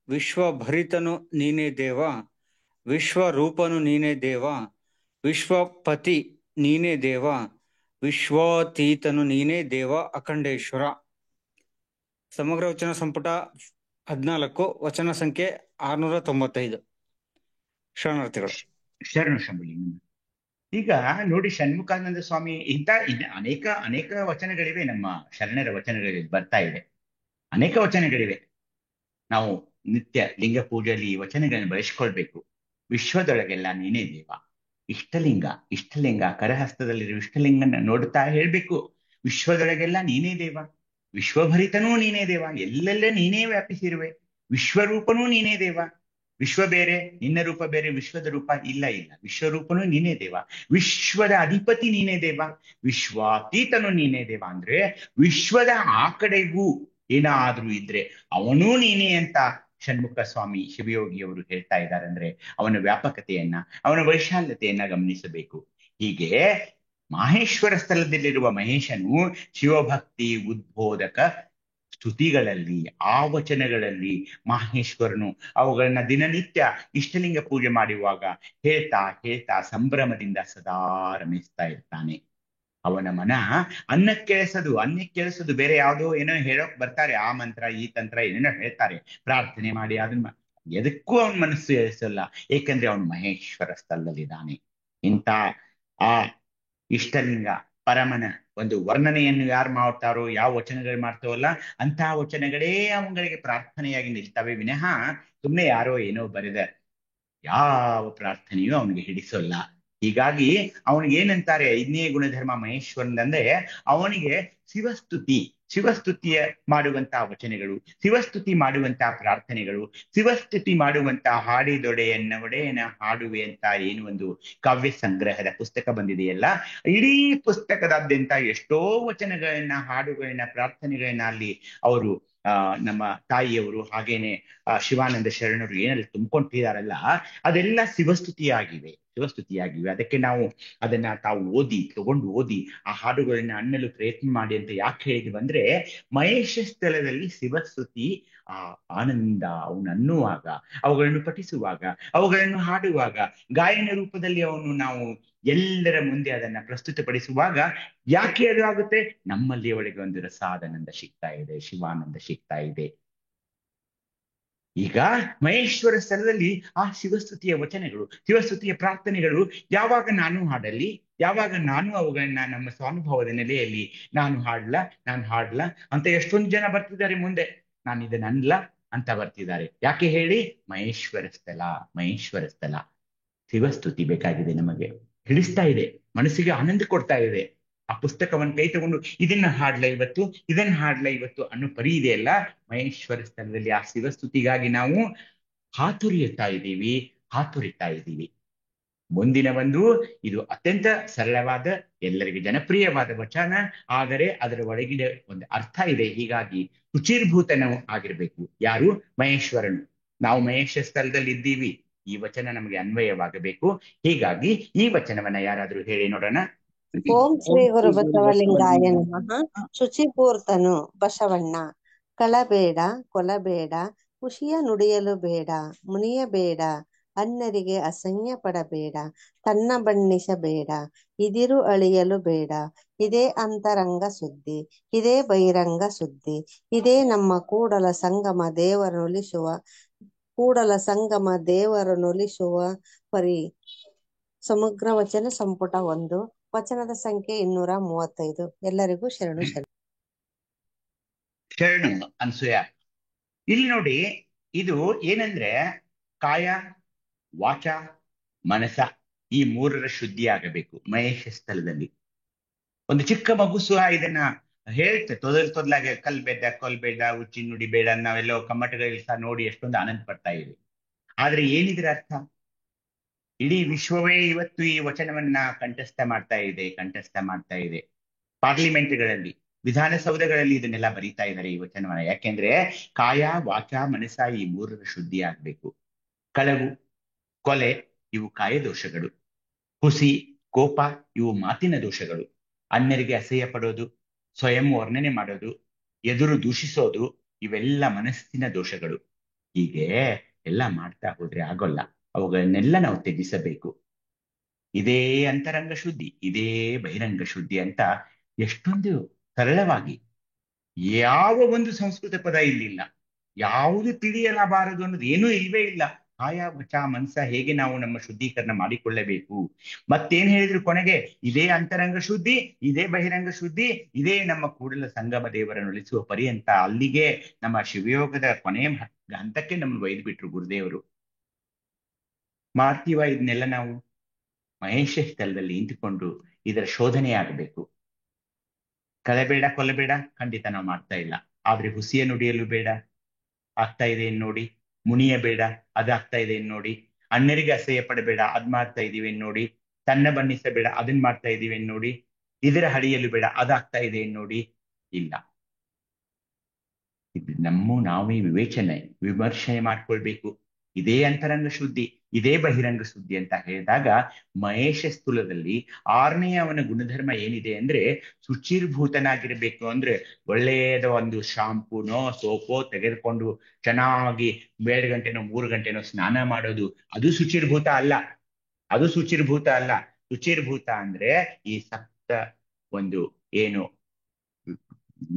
ವಿಶ್ವಭರಿತನು ನೀನೇ ದೇವ, ವಿಶ್ವರೂಪನು ನೀನೇ ದೇವ, ವಿಶ್ವಪತಿ ನೀನೇ ದೇವ, ವಿಶ್ವಾತೀತನು ನೀನೇ ದೇವ ಅಖಂಡೇಶ್ವರ. ಸಮಗ್ರ ವಚನ ಸಂಪುಟ 14, ವಚನ ಸಂಖ್ಯೆ 695. ಶರಣಾರ್ಥಿಗಳು. ಶರಣು. ಈಗ ನೋಡಿ, ಷಣ್ಮುಖಾನಂದ ಸ್ವಾಮಿ ಇಂಥ ಅನೇಕ ವಚನಗಳಿವೆ. ನಮ್ಮ ಶರಣರ ವಚನಗಳಲ್ಲಿ ಬರ್ತಾ ಇದೆ, ಅನೇಕ ವಚನಗಳಿವೆ. ನಾವು ನಿತ್ಯ ಲಿಂಗ ಪೂಜೆಯಲ್ಲಿ ಈ ವಚನಗಳನ್ನು ಬಳಸಿಕೊಳ್ಬೇಕು. ವಿಶ್ವದೊಳಗೆಲ್ಲ ನೀನೇ ದೇವ. ಇಷ್ಟಲಿಂಗ ಕರಹಸ್ತದಲ್ಲಿರುವ ಇಷ್ಟಲಿಂಗನ ನೋಡುತ್ತಾ ಹೇಳ್ಬೇಕು, ವಿಶ್ವದೊಳಗೆಲ್ಲ ನೀನೇ ದೇವ, ವಿಶ್ವಭರಿತನೂ ನೀನೇ ದೇವ, ಎಲ್ಲೆಲ್ಲ ನೀನೇ ವ್ಯಾಪಿಸಿರುವೆ, ವಿಶ್ವರೂಪನೂ ನೀನೇ ದೇವ, ವಿಶ್ವ ಬೇರೆ, ನಿನ್ನ ರೂಪ ಬೇರೆ, ವಿಶ್ವದ ರೂಪ ಇಲ್ಲ. ವಿಶ್ವರೂಪನು ನೀನೇ ದೇವ, ವಿಶ್ವದ ಅಧಿಪತಿ ನೀನೇ ದೇವ, ವಿಶ್ವಾತೀತನು ನೀನೇ ದೇವ. ಅಂದ್ರೆ ವಿಶ್ವದ ಆ ಕಡೆಗೂ ಏನಾದ್ರೂ ಇದ್ರೆ ಅವನೂ ನೀನೇ ಅಂತ ಷಣ್ಮುಖ ಸ್ವಾಮಿ ಶಿವಯೋಗಿಯವರು ಹೇಳ್ತಾ ಇದ್ದಾರೆ. ಅಂದ್ರೆ ಅವನ ವ್ಯಾಪಕತೆಯನ್ನ, ಅವನ ವೈಶಾಲ್ಯತೆಯನ್ನ ಗಮನಿಸಬೇಕು. ಹೀಗೆ ಮಾಹೇಶ್ವರ ಸ್ಥಳದಲ್ಲಿರುವ ಮಹೇಶನು ಶಿವಭಕ್ತಿ ಉದ್ಬೋಧಕ ಸ್ತುತಿಗಳಲ್ಲಿ, ಆ ವಚನಗಳಲ್ಲಿ ಮಾಹೇಶ್ವರನು ಅವುಗಳನ್ನ ದಿನನಿತ್ಯ ಇಷ್ಟಲಿಂಗ ಪೂಜೆ ಮಾಡುವಾಗ ಹೇಳ್ತಾ ಹೇಳ್ತಾ ಸಂಭ್ರಮದಿಂದ ಸದಾ ರಮಿಸ್ತಾ ಇರ್ತಾನೆ. ಅವನ ಮನ ಅನ್ನಕ್ಕೆ ಕೇಳಿಸೋದು ಬೇರೆ ಯಾವುದೋ ಏನೋ ಹೇಳೋಕ್ ಬರ್ತಾರೆ, ಆ ಮಂತ್ರ ಈ ತಂತ್ರ ಏನೇನೋ ಹೇಳ್ತಾರೆ, ಪ್ರಾರ್ಥನೆ ಮಾಡಿ ಅದನ್ನ ಎದಕ್ಕೂ ಅವನ ಮನಸ್ಸು ಎಳಿಸಲ್ಲ. ಏಕೆಂದ್ರೆ ಅವನು ಮಹೇಶ್ವರ ಸ್ಥಳದಲ್ಲಿದ್ದಾನೆ. ಇಂಥ ಆ ಇಷ್ಟಲಿಂಗ ಪರಮನ ಒಂದು ವರ್ಣನೆಯನ್ನು ಯಾರು ಮಾಡ್ತಾರೋ, ಯಾವ ವಚನಗಳು ಮಾಡ್ತಾವಲ್ಲ ಅಂತಹ ವಚನಗಳೇ ಅವುಗಳಿಗೆ ಪ್ರಾರ್ಥನೆಯಾಗಿ ನಿಲ್ತವೆ ವಿನಃ ಸುಮ್ಮನೆ ಯಾರೋ ಏನೋ ಬರೆದ ಯಾವ ಪ್ರಾರ್ಥನೆಯೂ ಅವನಿಗೆ ಹಿಡಿಸೋಲ್ಲ. ಹೀಗಾಗಿ ಅವನಿಗೆ ಏನಂತಾರೆ, ಐದನೇ ಗುಣಧರ್ಮ ಮಹೇಶ್ವರನಂದ್ರೆ ಅವನಿಗೆ ಶಿವಸ್ತುತಿಯ ಮಾಡುವಂತಹ ವಚನಗಳು, ಶಿವಸ್ತುತಿ ಮಾಡುವಂತಹ ಪ್ರಾರ್ಥನೆಗಳು, ಶಿವಸ್ತುತಿ ಮಾಡುವಂತಹ ಒಡೆಯನ ಹಾಡುವೆ ಅಂತ ಏನು ಒಂದು ಕಾವ್ಯ ಸಂಗ್ರಹದ ಪುಸ್ತಕ ಬಂದಿದೆಯಲ್ಲ, ಇಡೀ ಪುಸ್ತಕದಾದ್ಯಂತ ಎಷ್ಟೋ ವಚನಗಳನ್ನ, ಹಾಡುಗಳನ್ನ, ಪ್ರಾರ್ಥನೆಗಳನ್ನ ಅಲ್ಲಿ ಅವರು ನಮ್ಮ ತಾಯಿಯವರು ಹಾಗೇನೆ ಶಿವಾನಂದ ಶರಣರು ಏನೆಲ್ಲ ತುಂಬಿಕೊಂಡಿದ್ದಾರಲ್ಲ ಅದೆಲ್ಲ ಶಿವಸ್ತುತಿಯಾಗಿವೆ. ಅದಕ್ಕೆ ನಾವು ಅದನ್ನ ತಗೊಂಡು ಓದಿ ಆ ಹಾಡುಗಳನ್ನ ಅನ್ನಲು ಪ್ರಯತ್ನ ಮಾಡಿ ಅಂತ ಯಾಕೆ ಹೇಳಿದ್ವಿ ಅಂದ್ರೆ, ಮಹೇಶ ಸ್ಥಳದಲ್ಲಿ ಶಿವಸ್ತುತಿ ಆ ಆನಂದ ಅವನನ್ನುವಾಗ, ಅವುಗಳನ್ನು ಪಠಿಸುವಾಗ, ಅವುಗಳನ್ನು ಹಾಡುವಾಗ, ಗಾಯನ ರೂಪದಲ್ಲಿ ಅವನು ನಾವು ಎಲ್ಲರ ಮುಂದೆ ಅದನ್ನ ಪ್ರಸ್ತುತಪಡಿಸುವಾಗ ಯಾಕೆ ಅದು ಆಗುತ್ತೆ, ನಮ್ಮಲ್ಲಿ ಒಳಗೆ ಒಂದು ರಸಾನಂದ ಸಿಗ್ತಾ ಇದೆ, ಶಿವಾನಂದ ಸಿಗ್ತಾ ಇದೆ. ಈಗ ಮಹೇಶ್ವರ ಸ್ಥಳದಲ್ಲಿ ಆ ಶಿವಸ್ತುತಿಯ ವಚನಗಳು, ಶಿವಸ್ತುತಿಯ ಪ್ರಾರ್ಥನೆಗಳು ಯಾವಾಗ ನಾನು ಹಾಡಲಿ, ಯಾವಾಗ ನಾನು ಅವುಗಳನ್ನ ನಮ್ಮ ಸ್ವಾನುಭವದ ನೆಲೆಯಲ್ಲಿ ನಾನು ಹಾಡ್ಲ ಅಂತ ಎಷ್ಟೊಂದು ಜನ ಬರ್ತಿದ್ದಾರೆ ಮುಂದೆ. ನಾನು ಇದನ್ನ ಅನ್ಲ ಅಂತ ಬರ್ತಿದ್ದಾರೆ. ಯಾಕೆ ಹೇಳಿ, ಮಹೇಶ್ವರ ಸ್ಥಳ ಶಿವಸ್ತುತಿ ಬೇಕಾಗಿದೆ, ನಮಗೆ ಹಿಡಿಸ್ತಾ ಇದೆ, ಮನಸ್ಸಿಗೆ ಆನಂದ ಕೊಡ್ತಾ ಇದೆ. ಆ ಪುಸ್ತಕವನ್ನು ಕೈ ತಗೊಂಡು ಇದನ್ನ ಹಾಡ್ಲ ಇವತ್ತು ಅನ್ನೋ ಪರಿ ಇದೆಯಲ್ಲ, ಮಹೇಶ್ವರ ಸ್ಥಳದಲ್ಲಿ ಆ ಶಿವಸ್ತುತಿಗಾಗಿ ನಾವು ಹಾತುರಿತಾ ಇದ್ದೀವಿ. ಮುಂದಿನ ಇದು ಅತ್ಯಂತ ಸರಳವಾದ, ಎಲ್ಲರಿಗೆ ಜನಪ್ರಿಯವಾದ ವಚನ, ಆದರೆ ಅದರ ಒಳಗಿನ ಒಂದು ಅರ್ಥ ಇದೆ. ಹೀಗಾಗಿ ಶುಚಿರ್ಭೂತನೂ ಆಗಿರ್ಬೇಕು. ಯಾರು? ಮಹೇಶ್ವರನು. ನಾವು ಮಹೇಶ ಸ್ಥಳದಲ್ಲಿ ಇದ್ದೀವಿ, ಈ ವಚನ ನಮಗೆ ಅನ್ವಯವಾಗಬೇಕು. ಹೀಗಾಗಿ ಈ ವಚನವನ್ನ ಯಾರಾದ್ರೂ ಹೇಳಿ ನೋಡೋಣ. ಓಂ ಶ್ರೀ ಗುರು ಬಸವಲಿಂಗಾಯ ನಮಃ. ಶುಚಿಪೂರ್ತನು ಬಸವಣ್ಣ. ಕಳಬೇಡ, ಕೊಲಬೇಡ, ಖುಷಿಯ ನುಡಿಯಲು ಬೇಡ, ಮುನಿಯಬೇಡ, ಅನ್ಯರಿಗೆ ಅಸಹ್ಯ ಪಡಬೇಡ, ತನ್ನ ಬಣ್ಣಿಸಬೇಡ, ಇದಿರು ಅಳಿಯಲು ಬೇಡ. ಇದೇ ಅಂತರಂಗ ಸುದ್ದಿ, ಇದೇ ಬಹಿರಂಗ ಸುದ್ದಿ, ಇದೇ ನಮ್ಮ ಕೂಡಲ ಸಂಗಮ ದೇವರನ್ನೊಲಿಸುವ ಪರಿ. ಸಮಗ್ರ ವಚನ ಸಂಪುಟ 1, ವಚನದ ಸಂಖ್ಯೆ 235. ಎಲ್ಲರಿಗೂ ಶರಣು. ಅನ್ಸೂಯ. ಇಲ್ಲಿ ನೋಡಿ, ಇದು ಏನಂದ್ರೆ ಕಾಯ, ವಾಚ, ಮನಸ ಈ 3ರ ಶುದ್ಧಿ ಆಗಬೇಕು ಮಹೇಶ ಸ್ಥಳದಲ್ಲಿ. ಒಂದು ಚಿಕ್ಕ ಮಗು ಸಹ ಇದನ್ನ ಹೇಳ್ತೆ, ತೊದಲಾಗೆ ಕೊಲ್ಬೇಡ, ಉಚ್ಚಿ ನುಡಿಬೇಡ, ನಾವೆಲ್ಲೋ ಕಮ್ಮಟಗಳಲ್ಲಿ ಸಹ ನೋಡಿ ಎಷ್ಟೊಂದು ಆನಂದ ಪಡ್ತಾ ಇವೆ. ಆದ್ರೆ ಏನಿದ್ರ ಅರ್ಥ? ಇಡೀ ವಿಶ್ವವೇ ಇವತ್ತು ಈ ವಚನವನ್ನ ಕಂಠಸ್ಥ ಮಾಡ್ತಾ ಇದೆ. ಪಾರ್ಲಿಮೆಂಟ್ಗಳಲ್ಲಿ, ವಿಧಾನಸೌಧಗಳಲ್ಲಿ ಇದನ್ನೆಲ್ಲ ಬರೀತಾ ಇದ್ದಾರೆ ಈ ವಚನವನ್ನ. ಯಾಕೆಂದ್ರೆ ಕಾಯ, ವಾಚ, ಮನಸ ಈ 3ರ ಶುದ್ಧಿ ಆಗ್ಬೇಕು. ಕಳವು, ಕೊಲೆ ಇವು ಕಾಯ ದೋಷಗಳು, ಹುಸಿ, ಕೋಪ ಇವು ಮಾತಿನ ದೋಷಗಳು, ಅನ್ಯರಿಗೆ ಅಸಹ್ಯ ಪಡೋದು, ಸ್ವಯಂ ವರ್ಣನೆ ಮಾಡೋದು, ಎದುರು ದೂಷಿಸೋದು ಇವೆಲ್ಲ ಮನಸ್ಸಿನ ದೋಷಗಳು. ಹೀಗೆ ಎಲ್ಲ ಮಾಡ್ತಾ ಹೋದ್ರೆ ಆಗೋಲ್ಲ, ಅವುಗಳನ್ನೆಲ್ಲ ನಾವು ತ್ಯಜಿಸಬೇಕು. ಇದೇ ಅಂತರಂಗ ಶುದ್ಧಿ, ಇದೇ ಬಹಿರಂಗ ಶುದ್ಧಿ ಅಂತ ಎಷ್ಟೊಂದು ಸರಳವಾಗಿ, ಯಾವ ಒಂದು ಸಂಸ್ಕೃತ ಪದ ಇಲ್ಲಿಲ್ಲ, ಯಾವುದು ತಿಳಿಯಲಬಾರದು ಅನ್ನೋದು ಏನೂ ಇಲ್ವೇ ಇಲ್ಲ. ಕಾಯ, ವಚ, ಮನಸ ಹೇಗೆ ನಾವು ನಮ್ಮ ಶುದ್ಧೀಕರಣ ಮಾಡಿಕೊಳ್ಳಬೇಕು. ಮತ್ತೇನ್ ಹೇಳಿದ್ರು ಕೊನೆಗೆ, ಇದೇ ಅಂತರಂಗ ಶುದ್ಧಿ, ಇದೇ ಬಹಿರಂಗ ಶುದ್ಧಿ, ಇದೇ ನಮ್ಮ ಕೂಡಲ ಸಂಗಮ ದೇವರನ್ನು ಉಳಿಸುವ ಪರ್ಯಂತ. ಅಲ್ಲಿಗೆ ನಮ್ಮ ಶಿವಯೋಗದ ಕೊನೆಯ ಹಂತಕ್ಕೆ ನಮ್ಮನ್ನು ಒಯ್ದು ಬಿಟ್ರು ಗುರುದೇವರು. ಮಾಡ್ತೀವ ಇದನ್ನೆಲ್ಲ ನಾವು? ಮಹೇಶ ಸ್ಥಳದಲ್ಲಿ ನಿಂತುಕೊಂಡು ಇದರ ಶೋಧನೆ ಆಗಬೇಕು. ಕಳೆಬೇಡ, ಕೊಲ್ಲಬೇಡ ಖಂಡಿತ ನಾವು ಮಾಡ್ತಾ ಇಲ್ಲ. ಆದ್ರೆ ಹುಸಿಯ ನುಡಿಯಲು ಬೇಡ ಆಗ್ತಾ ಇದೆ ನೋಡಿ. ಮುನಿಯಬೇಡ, ಅದಾಗ್ತಾ ಇದೆ ನೋಡಿ. ಅಣ್ಣರಿಗೆ ಅಸಹ್ಯ ಪಡಬೇಡ, ಅದ್ ಮಾಡ್ತಾ ಇದೀವಿ ನೋಡಿ. ತನ್ನ ಬಣ್ಣಿಸಬೇಡ, ಅದನ್ ಮಾಡ್ತಾ ಇದೀವಿ ನೋಡಿ. ಇದರ ಹಡಿಯಲು ಬೇಡ, ಅದಾಗ್ತಾ ಇದೆ ನೋಡಿ. ಇಲ್ಲ, ಇದು ನಾವೇ ವಿಮರ್ಶೆ ಮಾಡ್ಕೊಳ್ಬೇಕು. ಇದೇ ಅಂತರಂಗ ಶುದ್ಧಿ, ಇದೇ ಬಹಿರಂಗ ಶುದ್ಧಿ ಅಂತ ಹೇಳಿದಾಗ ಮಹೇಶ ಸ್ಥೂಲದಲ್ಲಿ 6ನೇ ಅವನ ಗುಣಧರ್ಮ ಏನಿದೆ ಅಂದ್ರೆ ಶುಚಿರ್ಭೂತನಾಗಿರ್ಬೇಕು. ಅಂದ್ರೆ ಒಳ್ಳೆಯದ ಒಂದು ಶಾಂಪೂನೋ ಸೋಪೋ ತೆಗೆದುಕೊಂಡು ಚೆನ್ನಾಗಿ 2 ಗಂಟೆನೋ 3 ಗಂಟೆನೋ ಸ್ನಾನ ಮಾಡೋದು, ಅದು ಶುಚಿರ್ಭೂತ ಅಲ್ಲ. ಅದು ಶುಚಿರ್ಭೂತ ಅಲ್ಲ. ಶುಚಿರ್ಭೂತ ಅಂದ್ರೆ ಈ ಸಪ್ತ ಒಂದು ಏನು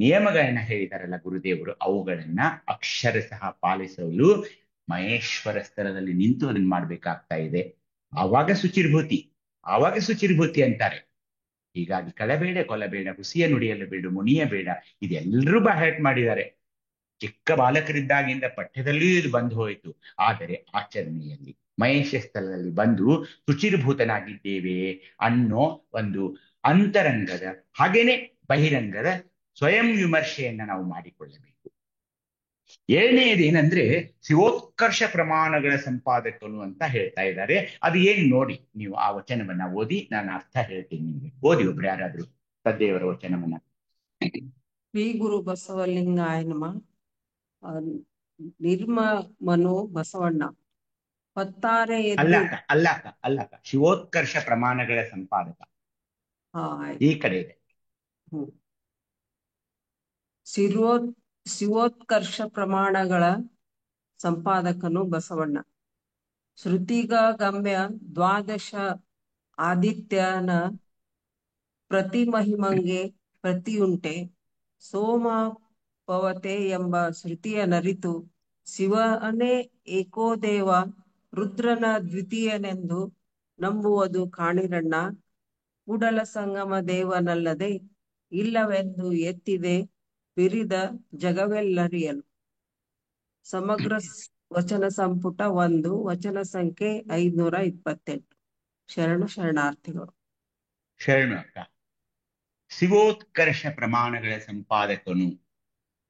ನಿಯಮಗಳನ್ನ ಹೇಳಿದಾರಲ್ಲ ಗುರುದೇವರು, ಅವುಗಳನ್ನ ಅಕ್ಷರಶಃ ಪಾಲಿಸಲು ಮಹೇಶ್ವರ ಸ್ತರದಲ್ಲಿ ನಿಂತು ಅದನ್ನ ಮಾಡ್ಬೇಕಾಗ್ತಾ ಇದೆ. ಆವಾಗ ಶುಚಿರ್ಭೂತಿ ಅಂತಾರೆ. ಹೀಗಾಗಿ ಕಳಬೇಡ, ಕೊಲಬೇಡ, ಹುಸಿಯ ನುಡಿಯಲು ಬೇಡ, ಮುನಿಯಬೇಡ, ಇದೆಲ್ಲರೂ ಬಹಳ ಮಾಡಿದ್ದಾರೆ. ಚಿಕ್ಕ ಬಾಲಕರಿದ್ದಾಗಿಂದ ಪಠ್ಯದಲ್ಲಿಯೂ ಇದು ಬಂದು ಹೋಯಿತು. ಆದರೆ ಆಚರಣೆಯಲ್ಲಿ ಮಹೇಶ ಸ್ಥಳದಲ್ಲಿ ಬಂದು ಶುಚಿರ್ಭೂತನಾಗಿದ್ದೇವೆ ಅನ್ನೋ ಒಂದು ಅಂತರಂಗದ ಹಾಗೇನೆ ಬಹಿರಂಗದ ಸ್ವಯಂ ವಿಮರ್ಶೆಯನ್ನ ನಾವು ಮಾಡಿಕೊಳ್ಳಬೇಕು. 7ನೇದೇನಂದ್ರೆ ಶಿವೋತ್ಕರ್ಷ ಪ್ರಮಾಣಗಳ ಸಂಪಾದಕನು ಅಂತ ಹೇಳ್ತಾ ಇದ್ದಾರೆ. ಅದು ಏನ್ ನೋಡಿ, ನೀವು ಆ ವಚನವನ್ನ ಓದಿ, ನಾನು ಅರ್ಥ ಹೇಳ್ತೀನಿ ನಿಮ್ಗೆ. ಓದಿ ಒಬ್ರು ಯಾರಾದ್ರೂ ಸದ್ದೇವರ ವಚನವನ್ನ. ಶ್ರೀ ಗುರು ಬಸವಲಿಂಗಾಯ ನಮಃ. ನಿರ್ಮಮನು ಬಸವಣ್ಣ ಹೊತ್ತಾರೆ ಅಲ್ಲಕ್ಕ ಶಿವೋತ್ಕರ್ಷ ಪ್ರಮಾಣಗಳ ಸಂಪಾದಕ ಈ ಕಡೆ ಇದೆ. ಶಿವೋತ್ಕರ್ಷ ಪ್ರಮಾಣಗಳ ಸಂಪಾದಕನು ಬಸವಣ್ಣ. ಶ್ರುತಿಗಮ್ಯ ದ್ವಾದಶ ಆದಿತ್ಯನ ಪ್ರತಿಮಹಿಮಂಗೆ ಪ್ರತಿಯುಂಟೆ. ಸೋಮ ಪವತೆ ಎಂಬ ಶ್ರುತಿಯ ನರಿತು ಶಿವನೇ ಏಕೋದೇವ, ರುದ್ರನ ದ್ವಿತೀಯನೆಂದು ನಂಬುವುದು ಕಾಣಿರಣ್ಣ. ಕೂಡಲ ಸಂಗಮ ದೇವನಲ್ಲದೆ ಇಲ್ಲವೆಂದು ಎತ್ತಿದೆ ಬಿರಿದ ಜಗವೆಲ್ಲರಿಯಲು. ಸಮಗ್ರ ವಚನ ಸಂಪುಟ 1, ವಚನ ಸಂಖ್ಯೆ 528. ಶರಣಾರ್ಥಿಗಳು. ಶರಣು ಅಕ್ಕ. ಶಿವೋತ್ಕರ್ಷ ಪ್ರಮಾಣಗಳ ಸಂಪಾದಕನು,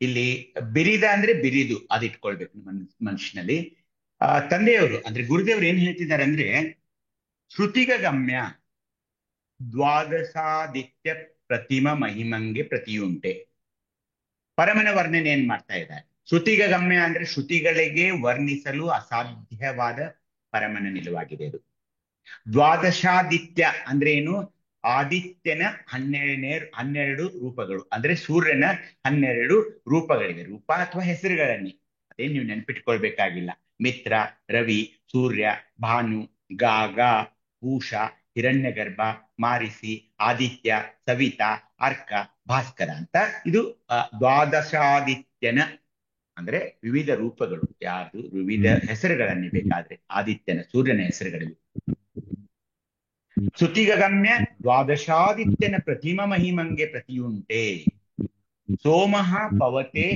ಇಲ್ಲಿ ಬಿರಿದ ಅಂದ್ರೆ ಬಿರಿದು, ಅದಿಟ್ಕೊಳ್ಬೇಕು ಮನುಷ್ಯನಲ್ಲಿ. ತಂದೆಯವರು ಅಂದ್ರೆ ಗುರುದೇವರು ಏನ್ ಹೇಳ್ತಿದ್ದಾರೆ ಅಂದ್ರೆ ಶ್ರುತಿಗಮ್ಯ ದ್ವಾದಶಾದಿತ್ಯ ಪ್ರತಿಮ ಮಹಿಮಂಗೆ ಪ್ರತಿಯುಂಟೆ. ಪರಮನ ವರ್ಣನೆ ಏನ್ ಮಾಡ್ತಾ ಇದ್ದಾರೆ. ಶ್ರುತಿಗಮ್ಯ ಅಂದ್ರೆ ಶ್ರುತಿಗಳಿಗೆ ವರ್ಣಿಸಲು ಅಸಾಧ್ಯವಾದ ಪರಮನ ನಿಲುವಾಗಿದೆ ಅದು. ದ್ವಾದಶಾದಿತ್ಯ ಅಂದ್ರೆ ಏನು, ಆದಿತ್ಯನ 12 ರೂಪಗಳು, ಅಂದ್ರೆ ಸೂರ್ಯನ 12 ರೂಪಗಳಿವೆ. ರೂಪ ಅಥವಾ ಹೆಸರುಗಳನ್ನೇ, ಅದೇ ನೀವು ನೆನ್ಪಿಟ್ಕೊಳ್ಬೇಕಾಗಿಲ್ಲ. ಮಿತ್ರ, ರವಿ, ಸೂರ್ಯ, ಭಾನು, ಗಾಗ, ಭೂಷ, ಹಿರಣ್ಯಗರ್ಭ, ಮಾರಿಸಿ, ಆದಿತ್ಯ, ಸವಿತಾ, ಅರ್ಕ, ಭಾಸ್ಕರ ಅಂತ ಇದು ದ್ವಾದಶಾದಿತ್ಯನ ಅಂದ್ರೆ ವಿವಿಧ ರೂಪಗಳು. ಯಾರು ವಿವಿಧ ಹೆಸರುಗಳನ್ನೇ ಬೇಕಾದ್ರೆ ಆದಿತ್ಯನ ಸೂರ್ಯನ ಹೆಸರುಗಳಿವೆ. ಶ್ರುತಿಗಮ್ಯ ದ್ವಾದಶಾದಿತ್ಯನ ಪ್ರತಿಮ ಮಹಿಮಂಗೆ ಪ್ರತಿಯುಂಟೆ. ಸೋಮಃ ಪವತೆ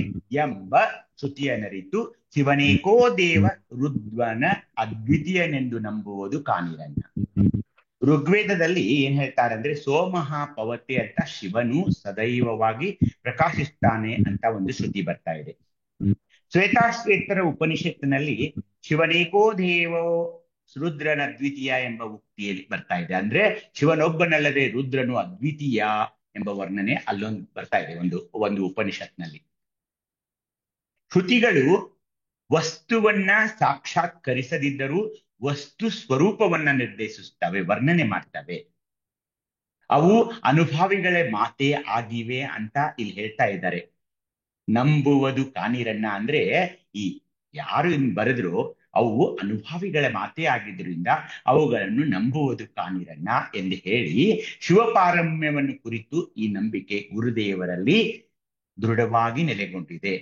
ಎಂಬ ಶ್ರುತಿಯ ನರಿತು ಶಿವನೇಕೋ ದೇವ, ರುದ್ರನ ಅದ್ವಿತೀಯನೆಂದು ನಂಬುವುದು ಕಾಣಿರಣ್ಣ. ಋಗ್ವೇದದಲ್ಲಿ ಏನ್ ಹೇಳ್ತಾರೆ ಅಂದ್ರೆ ಸೋಮಃ ಪವತೆ ಅಂತ ಶಿವನು ಸದೈವವಾಗಿ ಪ್ರಕಾಶಿಸ್ತಾನೆ ಅಂತ ಒಂದು ಶ್ರುತಿ ಬರ್ತಾ ಇದೆ. ಶ್ವೇತಾಶ್ವೇತರ ಉಪನಿಷತ್ತಿನಲ್ಲಿ ಶಿವನೇಕೋ ದೇವೋ ರುದ್ರನ ಅದ್ವಿತೀಯ ಎಂಬ ಉಕ್ತಿಯಲ್ಲಿ ಬರ್ತಾ ಇದೆ. ಅಂದ್ರೆ ಶಿವನೊಬ್ಬನಲ್ಲದೆ ರುದ್ರನು ಅದ್ವಿತೀಯ ಎಂಬ ವರ್ಣನೆ ಅಲ್ಲೊಂದು ಬರ್ತಾ ಇದೆ ಒಂದು ಉಪನಿಷತ್ನಲ್ಲಿ. ಶ್ರುತಿಗಳು ವಸ್ತುವನ್ನ ಸಾಕ್ಷಾತ್ಕರಿಸದಿದ್ದರೂ ವಸ್ತು ಸ್ವರೂಪವನ್ನ ನಿರ್ದೇಶಿಸ್ತವೆ, ವರ್ಣನೆ ಮಾಡ್ತವೆ. ಅವು ಅನುಭಾವಿಗಳ ಮಾತೇ ಆಗಿವೆ ಅಂತ ಇಲ್ಲಿ ಹೇಳ್ತಾ ಇದ್ದಾರೆ. ನಂಬುವುದು ಕಾಣಿರಣ್ಣ ಅಂದ್ರೆ ಈ ಯಾರು ಬರೆದ್ರು ಅವು ಅನುಭಾವಿಗಳ ಮಾತೇ ಆಗಿದ್ರಿಂದ ಅವುಗಳನ್ನು ನಂಬುವುದು ಕಾಣಿರಣ್ಣ ಎಂದು ಹೇಳಿ ಶಿವಪಾರಮ್ಯವನ್ನು ಕುರಿತು ಈ ನಂಬಿಕೆ ಗುರುದೇವರಲ್ಲಿ ದೃಢವಾಗಿ ನೆಲೆಗೊಂಡಿದೆ.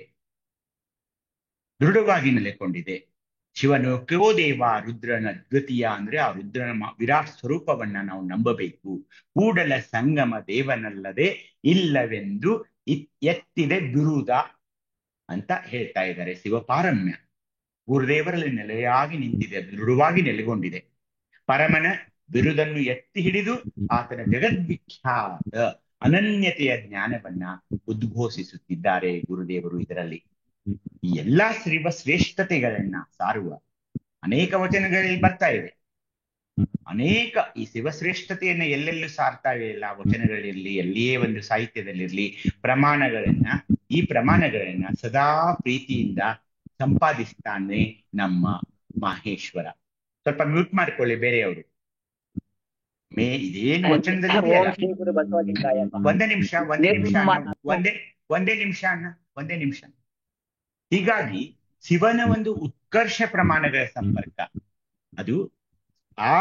ಶಿವನೋಕೋ ದೇವ, ರುದ್ರನ ದ್ವಿತೀಯ ಅಂದ್ರೆ ಆ ರುದ್ರನ ವಿರಾಟ್ ಸ್ವರೂಪವನ್ನ ನಾವು ನಂಬಬೇಕು. ಕೂಡಲ ಸಂಗಮ ದೇವನಲ್ಲದೆ ಇಲ್ಲವೆಂದು ಎತ್ತಿದೆ ಬಿರುದ ಅಂತ ಹೇಳ್ತಾ ಇದ್ದಾರೆ. ಶಿವಪಾರಮ್ಯ ಗುರುದೇವರಲ್ಲಿ ನೆಲೆಯಾಗಿ ನಿಂತಿದೆ, ದೃಢವಾಗಿ ನೆಲೆಗೊಂಡಿದೆ. ಪರಮನ ಬಿರುದನ್ನು ಎತ್ತಿ ಹಿಡಿದು ಆತನ ಜಗದ್ವಿಖ್ಯಾತ ಅನನ್ಯತೆಯ ಜ್ಞಾನವನ್ನ ಉದ್ಘೋಷಿಸುತ್ತಿದ್ದಾರೆ ಗುರುದೇವರು ಇದರಲ್ಲಿ. ಈ ಎಲ್ಲಾ ಶ್ರೇಷ್ಠತೆಗಳನ್ನ ಸಾರುವ ಅನೇಕ ವಚನಗಳಲ್ಲಿ ಬರ್ತಾ ಇದೆ. ಅನೇಕ ಈ ಶಿವಶ್ರೇಷ್ಠತೆಯನ್ನ ಎಲ್ಲೆಲ್ಲೂ ಸಾರ್ತಾ ಇಲ್ಲ ವಚನಗಳಿರ್ಲಿ, ಎಲ್ಲಿಯೇ ಒಂದು ಸಾಹಿತ್ಯದಲ್ಲಿರ್ಲಿ, ಈ ಪ್ರಮಾಣಗಳನ್ನ ಸದಾ ಪ್ರೀತಿಯಿಂದ ಸಂಪಾದಿಸ್ತಾನೆ ನಮ್ಮ ಮಹೇಶ್ವರ. ಸ್ವಲ್ಪ ಮ್ಯೂಟ್ ಮಾಡ್ಕೊಳ್ಳಿ ಬೇರೆಯವರು. ಇದೇನು ವಚನದಲ್ಲಿ ಇದೆಯಲ್ಲ, ಒಂದೇ ನಿಮಿಷ ಅಣ್ಣ. ಹೀಗಾಗಿ ಶಿವನ ಒಂದು ಉತ್ಕರ್ಷ ಪ್ರಮಾಣಗಳ ಸಂಪರ್ಕ, ಅದು ಆ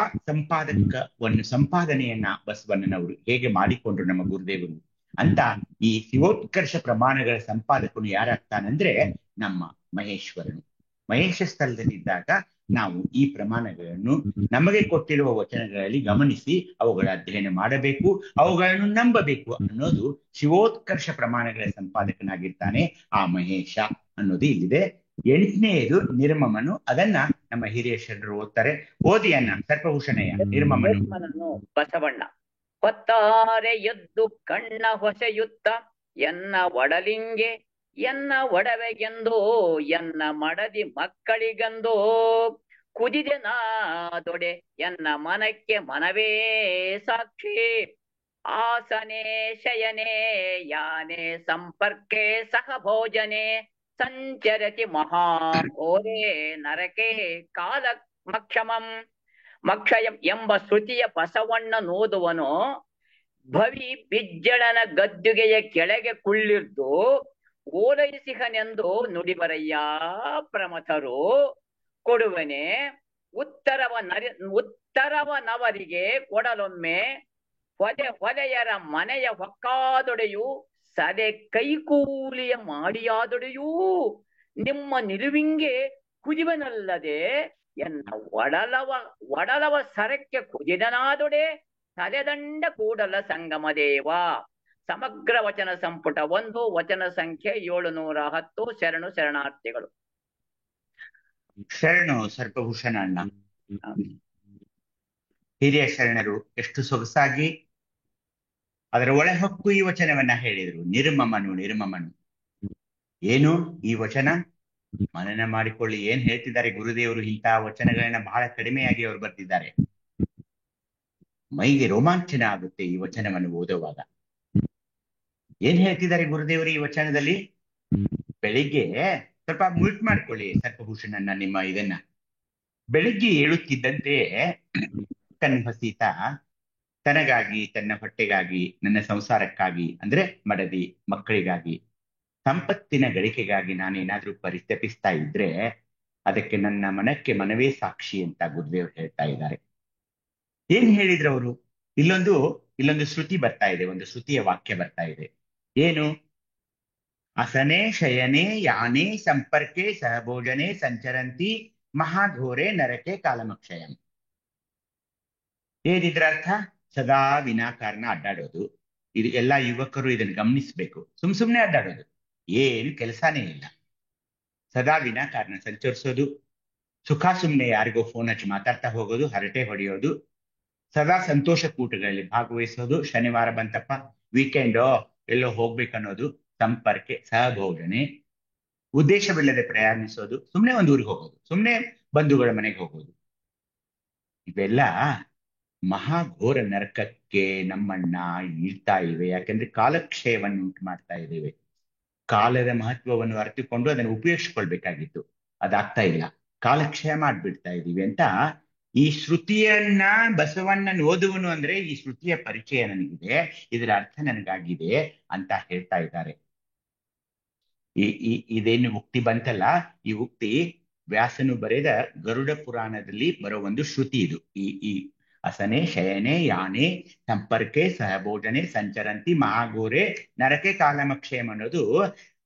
ಸಂಪಾದನೆಯನ್ನ ಬಸವಣ್ಣನವರು ಹೇಗೆ ಮಾಡಿಕೊಂಡ್ರು ನಮ್ಮ ಗುರುದೇವರು ಅಂತ, ಈ ಶಿವೋತ್ಕರ್ಷ ಪ್ರಮಾಣಗಳ ಸಂಪಾದಕನು ಯಾರಾಗ್ತಾನಂದ್ರೆ ನಮ್ಮ ಮಹೇಶ್ವರನು. ಮಹೇಶ ಸ್ಥಳದಲ್ಲಿದ್ದಾಗ ನಾವು ಈ ಪ್ರಮಾಣಗಳನ್ನು ನಮಗೆ ಕೊಟ್ಟಿರುವ ವಚನಗಳಲ್ಲಿ ಗಮನಿಸಿ ಅವುಗಳ ಅಧ್ಯಯನ ಮಾಡಬೇಕು, ಅವುಗಳನ್ನು ನಂಬಬೇಕು ಅನ್ನೋದು ಶಿವೋತ್ಕರ್ಷ ಪ್ರಮಾಣಗಳ ಸಂಪಾದಕನಾಗಿರ್ತಾನೆ ಆ ಮಹೇಶ ಅನ್ನೋದು ಇಲ್ಲಿದೆ. 8ನೇದು ನಿರ್ಮಮನು. ಅದನ್ನ ನಮ್ಮ ಹಿರಿಯ ಶರಣರು ಓದ್ತಾರೆ. ಓದಿ ಅನ್ನ ಸರ್ಪಭೂಷಣೆಯ ನಿರ್ಮಮನು. ಬಸವಣ್ಣ ಹೊತ್ತಾರೆ ಎದ್ದು ಕಣ್ಣ ಹೊಸೆಯುತ್ತ ಎನ್ನ ಒಡಲಿಂಗೆ ಎನ್ನ ಒಡವೆಗೆಂದೋ ಎನ್ನ ಮಡದಿ ಮಕ್ಕಳಿಗಂದೋ ಕುದಿದೆ ನಾದೊಡೆ ಎನ್ನ ಮನಕ್ಕೆ ಮನವೇ ಸಾಕ್ಷಿ ಆಸನೆ ಶಯನೆ ಯಾನೆ ಸಂಪರ್ಕೆ ಸಹ ಭೋಜನೆ ಸಂಚರತಿ ಮಹಾಘೋರೆ ನರಕೆ ಕಾಲ ಮಕ್ಷಯಂ ಎಂಬ ಶ್ರುತಿಯ ಬಸವಣ್ಣನೋದುವನು ಭವಿ ಬಿಜ್ಜಳನ ಗದ್ದುಗೆಯ ಕೆಳಗೆ ಕುಳ್ಳಿರ್ದು ಓಲೈಸಿಹನೆಂದು ನುಡಿಬರಯ್ಯ ಪ್ರಮಥರು ಕೊಡುವನೆ ಉತ್ತರವನವರಿಗೆ ಕೊಡಲೊಮ್ಮೆ ಹೊಲೆಯರ ಮನೆಯ ಹೊಕ್ಕಾದೊಡೆಯು ಸದೆ ಕೈಕೂಲಿಯ ಮಾಡಿಯಾದೊಡೆಯೂ ನಿಮ್ಮ ನಿಲುವಿಂಗೆ ಕುದಿವನಲ್ಲದೆ ಎನ್ನ ಒಡಲವ ಸರಕ್ಕೆ ಕುದಿದನಾದೊಡೆ ತಲೆದಂಡ ಕೂಡಲ ಸಂಗಮ ದೇವ. ಸಮಗ್ರ ವಚನ ಸಂಪುಟ 1, ವಚನ ಸಂಖ್ಯೆ 710. ಶರಣು ಶರಣಾರ್ಥಿಗಳು. ಶರಣು ಸರ್ಪಭೂಷಣ ಅಣ್ಣ. ಹಿರಿಯ ಶರಣರು ಎಷ್ಟು ಸೊಗಸಾಗಿ ಅದರ ಒಳಹೊಕ್ಕು ಈ ವಚನವನ್ನ ಹೇಳಿದ್ರು. ನಿರ್ಮಮನು. ಏನು ಈ ವಚನ? ಮನನ ಮಾಡಿಕೊಳ್ಳಿ. ಏನ್ ಹೇಳ್ತಿದ್ದಾರೆ ಗುರುದೇವರು? ಇಂತಹ ವಚನಗಳನ್ನ ಬಹಳ ಕಡಿಮೆಯಾಗಿ ಅವರು ಬರ್ತಿದ್ದಾರೆ. ಮೈಗೆ ರೋಮಾಂಚನ ಆಗುತ್ತೆ ಈ ವಚನವನ್ನು ಓದುವಾಗ. ಏನ್ ಹೇಳ್ತಿದ್ದಾರೆ ಗುರುದೇವರು ಈ ವಚನದಲ್ಲಿ? ಬೆಳಿಗ್ಗೆ ಸ್ವಲ್ಪ ಮ್ಯೂಟ್ ಮಾಡ್ಕೊಳ್ಳಿ ಸರ್ಪಭೂಷಣನ್ನ ನಿಮ್ಮ ಇದನ್ನ. ಬೆಳಿಗ್ಗೆ ಏಳುತ್ತಿದ್ದಂತೆ ಕನ್ಹಸೀತ ತನಗಾಗಿ, ತನ್ನ ಹೊಟ್ಟೆಗಾಗಿ, ನನ್ನ ಸಂಸಾರಕ್ಕಾಗಿ ಅಂದ್ರೆ ಮಡದಿ ಮಕ್ಕಳಿಗಾಗಿ, ಸಂಪತ್ತಿನ ಗಳಿಕೆಗಾಗಿ ನಾನೇನಾದ್ರೂ ಪರಿತಪಿಸ್ತಾ ಇದ್ರೆ ಅದಕ್ಕೆ ನನ್ನ ಮನಕ್ಕೆ ಮನವೇ ಸಾಕ್ಷಿ ಅಂತ ಗುರುದೇವರು ಹೇಳ್ತಾ ಇದ್ದಾರೆ. ಏನ್ ಹೇಳಿದ್ರು ಅವರು? ಇಲ್ಲೊಂದು ಶ್ರುತಿ ಬರ್ತಾ ಇದೆ, ಒಂದು ಶ್ರುತಿಯ ವಾಕ್ಯ ಬರ್ತಾ ಇದೆ. ಏನು? ಅಸನೆ ಶಯನೆ ಯಾನೆ ಸಂಪರ್ಕೆ ಸಹಭೋಜನೆ ಸಂಚರಂತಿ ಮಹಾಘೋರೆ ನರಕೆ ಕಾಲಮಕ್ಷಯಂ. ಏನಿದ್ರ ಅರ್ಥ? ಸದಾ ವಿನಾಕಾರಣ ಅಡ್ಡಾಡೋದು. ಇದು ಎಲ್ಲಾ ಯುವಕರು ಇದನ್ನು ಗಮನಿಸ್ಬೇಕು. ಸುಮ್ನೆ ಅಡ್ಡಾಡೋದು, ಏನು ಕೆಲಸನೇ ಇಲ್ಲ. ಸದಾ ವಿನಾಕಾರಣ ಸಂಚರಿಸೋದು, ಸುಖ ಸುಮ್ನೆ ಯಾರಿಗೋ ಫೋನ್ ಹಚ್ಚಿ ಮಾತಾಡ್ತಾ ಹೋಗೋದು, ಹರಟೆ ಹೊಡೆಯೋದು, ಸದಾ ಸಂತೋಷ ಕೂಟಗಳಲ್ಲಿ ಭಾಗವಹಿಸೋದು, ಶನಿವಾರ ಬಂತಪ್ಪ ವೀಕೆಂಡ್ ಎಲ್ಲೋ ಹೋಗ್ಬೇಕನ್ನೋದು, ಸಂಪರ್ಕೆ ಸಹಭೋಜನೆ, ಉದ್ದೇಶವಿಲ್ಲದೆ ಪ್ರಯಾಣಿಸೋದು, ಸುಮ್ನೆ ಒಂದು ಊರಿಗೆ ಹೋಗೋದು, ಸುಮ್ನೆ ಬಂಧುಗಳ ಮನೆಗೆ ಹೋಗೋದು, ಇವೆಲ್ಲ ಮಹಾಘೋರ ನರಕಕ್ಕೆ ನಮ್ಮನ್ನ ಇಡ್ತಾ ಇವೆ. ಯಾಕಂದ್ರೆ ಕಾಲಕ್ಷಯವನ್ನು ಉಂಟು ಮಾಡ್ತಾ ಇದ್ದೇವೆ. ಕಾಲದ ಮಹತ್ವವನ್ನು ಅರಿತುಕೊಂಡು ಅದನ್ನು ಉಪಯೋಗಿಸ್ಕೊಳ್ಬೇಕಾಗಿತ್ತು, ಅದಾಗ್ತಾ ಇಲ್ಲ. ಕಾಲಕ್ಷಯ ಮಾಡ್ಬಿಡ್ತಾ ಇದೀವಿ ಅಂತ ಈ ಶ್ರುತಿಯನ್ನ ಬಸವಣ್ಣನ ಓದುವನು ಅಂದ್ರೆ ಈ ಶ್ರುತಿಯ ಪರಿಚಯ ನನಗಿದೆ, ಇದರ ಅರ್ಥ ನನಗಾಗಿದೆ ಅಂತ ಹೇಳ್ತಾ ಇದ್ದಾರೆ. ಇದೇನು ಉಕ್ತಿ ಬಂತಲ್ಲ, ಈ ಉಕ್ತಿ ವ್ಯಾಸನು ಬರೆದ ಗರುಡ ಪುರಾಣದಲ್ಲಿ ಬರೋ ಒಂದು ಶ್ರುತಿ ಇದು. ಈ ಅಸನೆ ಶಯನೆ ಯಾನೆ ಸಂಪರ್ಕೆ ಸಹಭೋಜನೆ ಸಂಚರಂತಿ ಮಹಾಘೋರೆ ನರಕೆ ಕಾಲಮಕ್ಷಯಂ ಅನ್ನೋದು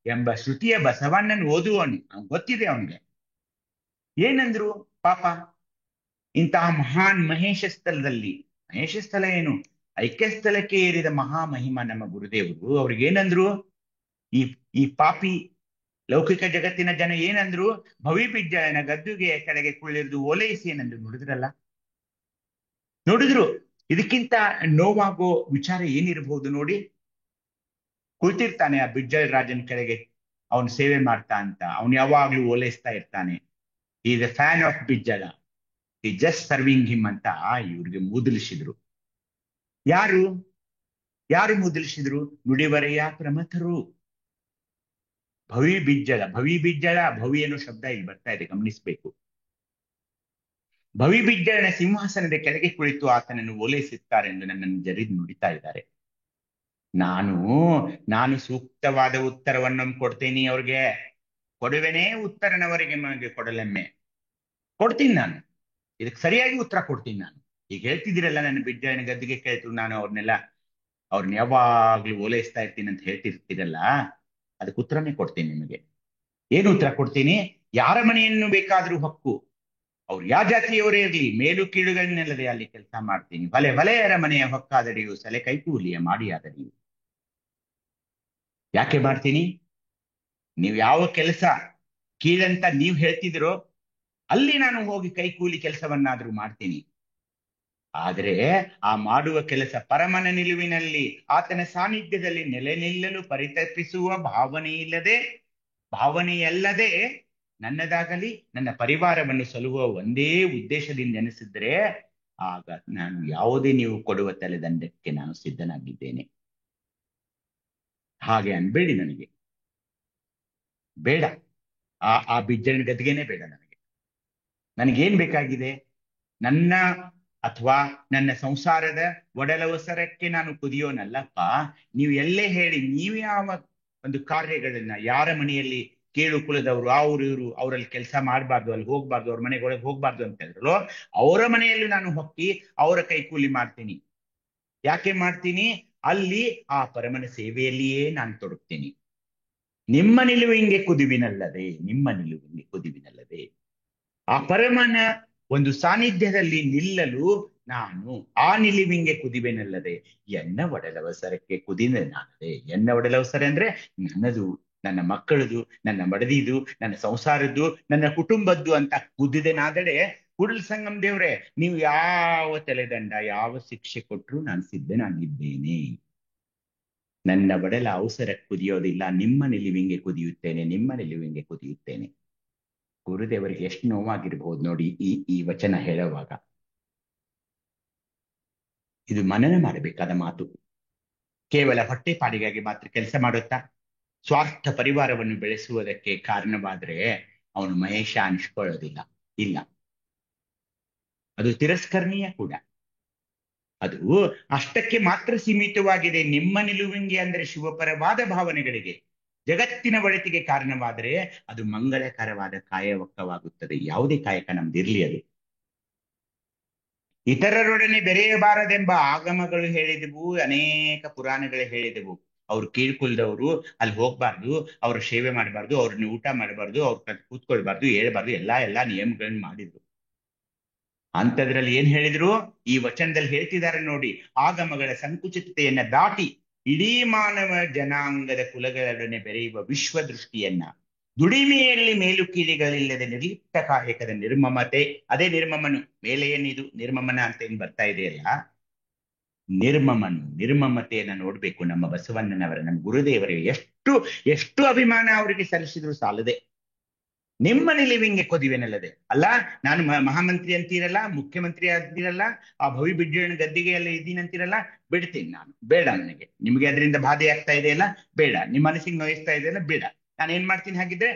ಎಂಬ ಶ್ರುತಿಯ ಬಸವಣ್ಣನ ಓದುವನು ಗೊತ್ತಿದೆ ಅವನಿಗೆ. ಏನಂದ್ರು ಪಾಪ ಇಂತಹ ಮಹಾನ್ ಮಹೇಶ ಸ್ಥಳದಲ್ಲಿ, ಮಹೇಶ ಸ್ಥಳ ಏನು, ಐಕ್ಯ ಸ್ಥಳಕ್ಕೆ ಏರಿದ ಮಹಾಮಹಿಮ ನಮ್ಮ ಗುರುದೇವರು. ಅವ್ರಿಗೇನಂದ್ರು? ಈ ಪಾಪಿ ಲೌಕಿಕ ಜಗತ್ತಿನ ಜನ ಏನಂದ್ರು? ಭವಿಬಿಜ್ಜಳನ ಗದ್ದುಗೆಯ ಕೆಳಗೆ ಕುಳ್ಳಿರಿದು ಓಲೈಸಿ ಏನಂದ್ರು? ನೋಡಿದ್ರು. ಇದಕ್ಕಿಂತ ನೋವಾಗೋ ವಿಚಾರ ಏನಿರಬಹುದು ನೋಡಿ. ಕುಳಿತಿರ್ತಾನೆ ಆ ಬಿಜ್ಜಳ ರಾಜನ ಕೆಳಗೆ, ಅವನು ಸೇವೆ ಮಾಡ್ತಾ ಅಂತ ಅವನು ಯಾವಾಗ್ಲೂ ಓಲೈಸ್ತಾ ಇರ್ತಾನೆ. Is A fan of Bijjala, ಈ ಜಸ್ಟ್ ಸರ್ವಿಂಗ್ ಹಿಮ್ ಅಂತ ಇವ್ರಿಗೆ ಮೂದಲಿಸಿದ್ರು. ಯಾರು ಯಾರು ಮೂದಲಿಸಿದ್ರು? ನುಡಿವರೆಯ ಪ್ರಮಥರು. ಭವಿ ಬಿಜ್ಜಳ, ಭವಿ ಬಿಜ್ಜಳ, ಭವಿ ಅನ್ನೋ ಶಬ್ದ ಇಲ್ಲಿ ಬರ್ತಾ ಇದೆ, ಗಮನಿಸ್ಬೇಕು. ಭವಿ ಬಿಜ್ಜಳನ ಸಿಂಹಾಸನದ ಕೆಳಗೆ ಕುಳಿತು ಆತನನ್ನು ಓಲೈಸುತ್ತಾರೆ ಎಂದು ನನ್ನನ್ನು ಜರಿದು ನುಡಿತಾ ಇದ್ದಾರೆ. ನಾನು ಸೂಕ್ತವಾದ ಉತ್ತರವನ್ನು ಕೊಡ್ತೀನಿ ಅವ್ರಿಗೆ, ಕೊಡುವೆನೇ ಉತ್ತರನವರಿಗೆ ನನಗೆ ಕೊಡಲೆಮ್ಮೆ. ಕೊಡ್ತೀನಿ ನಾನು, ಇದಕ್ಕೆ ಸರಿಯಾಗಿ ಉತ್ತರ ಕೊಡ್ತೀನಿ ನಾನು. ಈಗ ಹೇಳ್ತಿದ್ದೀರಲ್ಲ, ನನ್ನ ಬಿಜ್ಜಳನ ಗದ್ದಿಗೆ ಕೇಳ್ತು, ನಾನು ಅವ್ರನ್ನ ಯಾವಾಗ್ಲೂ ಓಲೈಸ್ತಾ ಇರ್ತೀನಿ ಅಂತ ಹೇಳ್ತಿರ್ತೀರಲ್ಲ, ಅದಕ್ಕೆ ಉತ್ತರನೇ ಕೊಡ್ತೀನಿ ನಿಮಗೆ. ಏನು ಉತ್ತರ ಕೊಡ್ತೀನಿ? ಯಾರ ಮನೆಯನ್ನು ಬೇಕಾದ್ರೂ ಹಕ್ಕು, ಅವ್ರು ಯಾವ ಜಾತಿಯವರೇ ಇರ್ಲಿ, ಮೇಲು ಕೀಳುಗಳನ್ನೆಲ್ಲದೆ ಅಲ್ಲಿ ಕೆಲಸ ಮಾಡ್ತೀನಿ. ಭಲೆಯರ ಮನೆಯ ಹೊಕ್ಕಾದಡಿಯು, ಸಲೆ ಕೈಕೂಲಿಯ ಮಾಡಿಯಾದಡಿಯು. ಯಾಕೆ ಮಾಡ್ತೀನಿ? ನೀವು ಯಾವ ಕೆಲಸ ಕೀಳಂತ ನೀವು ಹೇಳ್ತಿದ್ರೋ ಅಲ್ಲಿ ನಾನು ಹೋಗಿ ಕೈಕೂಲಿ ಕೆಲಸವನ್ನಾದ್ರೂ ಮಾಡ್ತೀನಿ. ಆದರೆ ಆ ಮಾಡುವ ಕೆಲಸ ಪರಮನ ನಿಲುವಿನಲ್ಲಿ ಆತನ ಸಾನ್ನಿಧ್ಯದಲ್ಲಿ ನೆಲೆ ನಿಲ್ಲಲು ಪರಿತಪಿಸುವ ಭಾವನೆಯಲ್ಲದೆ ನನ್ನದಾಗಲಿ ನನ್ನ ಪರಿವಾರವನ್ನು ಸಲುಹುವ ಒಂದೇ ಉದ್ದೇಶದಿಂದ ಎನಿಸಿದ್ರೆ, ಆಗ ನಾನು ಯಾವುದೇ ನೀವು ಕೊಡುವ ತಲೆದಂಡಕ್ಕೆ ನಾನು ಸಿದ್ಧನಾಗಿದ್ದೇನೆ. ಹಾಗೆ ಅನ್ಬೇಡಿ, ನನಗೆ ಬೇಡ. ಆ ಬಿಜ್ಜಳನ ಗದ್ದಿಗೆನೇ ಬೇಡ ನನಗೆ. ನನಗೇನ್ ಬೇಕಾಗಿದೆ? ನನ್ನ ಅಥವಾ ನನ್ನ ಸಂಸಾರದ ಒಡಲವಸರಕ್ಕೆ ನಾನು ಕುದಿಯೋನಲ್ಲಪ್ಪ. ನೀವು ಎಲ್ಲೇ ಹೇಳಿ, ನೀವು ಯಾವ ಒಂದು ಕಾರ್ಯಗಳನ್ನ, ಯಾರ ಮನೆಯಲ್ಲಿ ಕೇಳು ಕುಲದವರು ಅವ್ರು ಇವರು ಅವರಲ್ಲಿ ಕೆಲಸ ಮಾಡಬಾರ್ದು, ಅಲ್ಲಿ ಹೋಗ್ಬಾರ್ದು, ಅವ್ರ ಮನೆಗೊಳಗೆ ಹೋಗ್ಬಾರ್ದು ಅಂತ ಹೇಳಿದ್ರು, ಅವರ ಮನೆಯಲ್ಲಿ ನಾನು ಹೊಕ್ಕಿ ಅವರ ಕೈಕೂಲಿ ಮಾಡ್ತೀನಿ. ಯಾಕೆ ಮಾಡ್ತೀನಿ? ಅಲ್ಲಿ ಆ ಪರಮನ ಸೇವೆಯಲ್ಲಿಯೇ ನಾನು ತೊಡಗ್ತೀನಿ. ನಿಮ್ಮ ನಿಲುವಿಗೆ ಕುದಿವಿನಲ್ಲದೆ, ಆ ಪರಮನ ಒಂದು ಸಾನ್ನಿಧ್ಯದಲ್ಲಿ ನಿಲ್ಲಲು ನಾನು ಆ ನಿಲುವಿಗೆ ಕುದಿವೆನಲ್ಲದೆ ಎನ್ನ ಒಡಲವಸರಕ್ಕೆ ಕುದಿನಾನದೆ. ಎನ್ನ ಒಡಲವಸರ ಅಂದ್ರೆ ನನ್ನದು, ನನ್ನ ಮಕ್ಕಳದು, ನನ್ನ ಮಡದಿದು, ನನ್ನ ಸಂಸಾರದ್ದು, ನನ್ನ ಕುಟುಂಬದ್ದು ಅಂತ ಕುದಿದೆನಾದರೆ, ಕೂಡಲ ಸಂಗಮ ದೇವ್ರೆ, ನೀವು ಯಾವ ತಲೆದಂಡ, ಯಾವ ಶಿಕ್ಷೆ ಕೊಟ್ಟರು ನಾನು ಸಿದ್ಧನಾಗಿದ್ದೇನೆ. ನನ್ನ ಒಡಲ ಅವಸರ ಕುದಿಯೋದಿಲ್ಲ, ನಿಮ್ಮ ನಿಲುವಿಗೆ ಕುದಿಯುತ್ತೇನೆ. ಗುರುದೇವರಿಗೆ ಎಷ್ಟು ನೋವಾಗಿರ್ಬಹುದು ನೋಡಿ ಈ ವಚನ ಹೇಳುವಾಗ. ಇದು ಮನನ ಮಾಡಬೇಕಾದ ಮಾತು. ಕೇವಲ ಹೊಟ್ಟೆಪಾಡಿಗಾಗಿ ಮಾತ್ರ ಕೆಲಸ ಮಾಡುತ್ತಾ ಸ್ವಾರ್ಥ ಪರಿವಾರವನ್ನು ಬೆಳೆಸುವುದಕ್ಕೆ ಕಾರಣವಾದ್ರೆ ಅವನು ಮಹೇಶ ಅನಿಸ್ಕೊಳ್ಳೋದಿಲ್ಲ. ಇಲ್ಲ, ಅದು ತಿರಸ್ಕರಣೀಯ ಕೂಡ. ಅದು ಅಷ್ಟಕ್ಕೆ ಮಾತ್ರ ಸೀಮಿತವಾಗಿದೆ. ನಿಮ್ಮ ನಿಲುವಿಗೆ ಅಂದ್ರೆ ಶಿವಪರವಾದ ಭಾವನೆಗಳಿಗೆ, ಜಗತ್ತಿನ ಒಳಿತಿಗೆ ಕಾರಣವಾದರೆ ಅದು ಮಂಗಳಕರವಾದ ಕಾಯವಕ್ಕವಾಗುತ್ತದೆ. ಯಾವುದೇ ಕಾಯಕ ನಮ್ದಿರ್ಲಿ ಅದು. ಇತರರೊಡನೆ ಬೆರೆಯಬಾರದೆಂಬ ಆಗಮಗಳು ಹೇಳಿದೆವು, ಅನೇಕ ಪುರಾಣಗಳು ಹೇಳಿದೆವು. ಅವ್ರು ಕೀಳ್ಕೊಳ್ದವರು ಅಲ್ಲಿ ಹೋಗ್ಬಾರ್ದು, ಅವ್ರ ಸೇವೆ ಮಾಡಬಾರ್ದು, ಅವ್ರನ್ನ ಊಟ ಮಾಡಬಾರ್ದು, ಅವ್ರ ಕೂತ್ಕೊಳ್ಬಾರ್ದು, ಹೇಳ್ಬಾರ್ದು, ಎಲ್ಲಾ ನಿಯಮಗಳನ್ನ ಮಾಡಿದ್ರು. ಅಂಥದ್ರಲ್ಲಿ ಏನ್ ಹೇಳಿದ್ರು? ಈ ವಚನದಲ್ಲಿ ಹೇಳ್ತಿದ್ದಾರೆ ನೋಡಿ, ಆಗಮಗಳ ಸಂಕುಚಿತತೆಯನ್ನ ದಾಟಿ ಇಡೀ ಮಾನವ ಜನಾಂಗದ ಕುಲಗಳೊಡನೆ ಬೆರೆಯುವ ವಿಶ್ವದೃಷ್ಟಿಯನ್ನ, ದುಡಿಮೆಯಲ್ಲಿ ಮೇಲು ಕೀಳಿಗಳಿಲ್ಲದೆ ನಿರ್ಲಿಪ್ತ ಕಾಯಕದ ನಿರ್ಮಮತೆ, ಅದೇ ನಿರ್ಮಮನು. ಮೇಲೆ ಏನಿದು ನಿರ್ಮಮನ ಅಂತ ಏನ್ ಬರ್ತಾ ಇದೆಯಲ್ಲ, ನಿರ್ಮಮತೆಯನ್ನ ನೋಡ್ಬೇಕು. ನಮ್ಮ ಬಸವಣ್ಣನವರ, ನಮ್ಮ ಗುರುದೇವರಿಗೆ ಎಷ್ಟು ಅಭಿಮಾನ ಅವರಿಗೆ ಸಲ್ಲಿಸಿದ್ರು ಸಾಲದೆ. ನಿಮ್ಮ ನಿಲುವಿಗೆ ಕೊದಿವೆನಲ್ಲದೆ. ಅಲ್ಲ, ನಾನು ಮಹಾಮಂತ್ರಿ ಅಂತೀರಲ್ಲ, ಮುಖ್ಯಮಂತ್ರಿ ಅಂತೀರಲ್ಲ, ಆ ಭವಿ ಬಿಜ್ಜಳನ ಗದ್ದಿಗೆಯಲ್ಲಿ ಇದ್ದೀನಂತೀರಲ್ಲ, ಬಿಡ್ತೀನಿ ನಾನು. ಬೇಡ ನನಗೆ. ನಿಮ್ಗೆ ಅದರಿಂದ ಬಾಧೆ ಆಗ್ತಾ ಇದೆಯಲ್ಲ, ಬೇಡ. ನಿಮ್ಮ ಮನಸ್ಸಿಗೆ ನೋಯಿಸ್ತಾ ಇದೆಯಲ್ಲ, ಬೇಡ. ನಾನು ಏನ್ ಮಾಡ್ತೀನಿ ಹಾಗಿದ್ರೆ?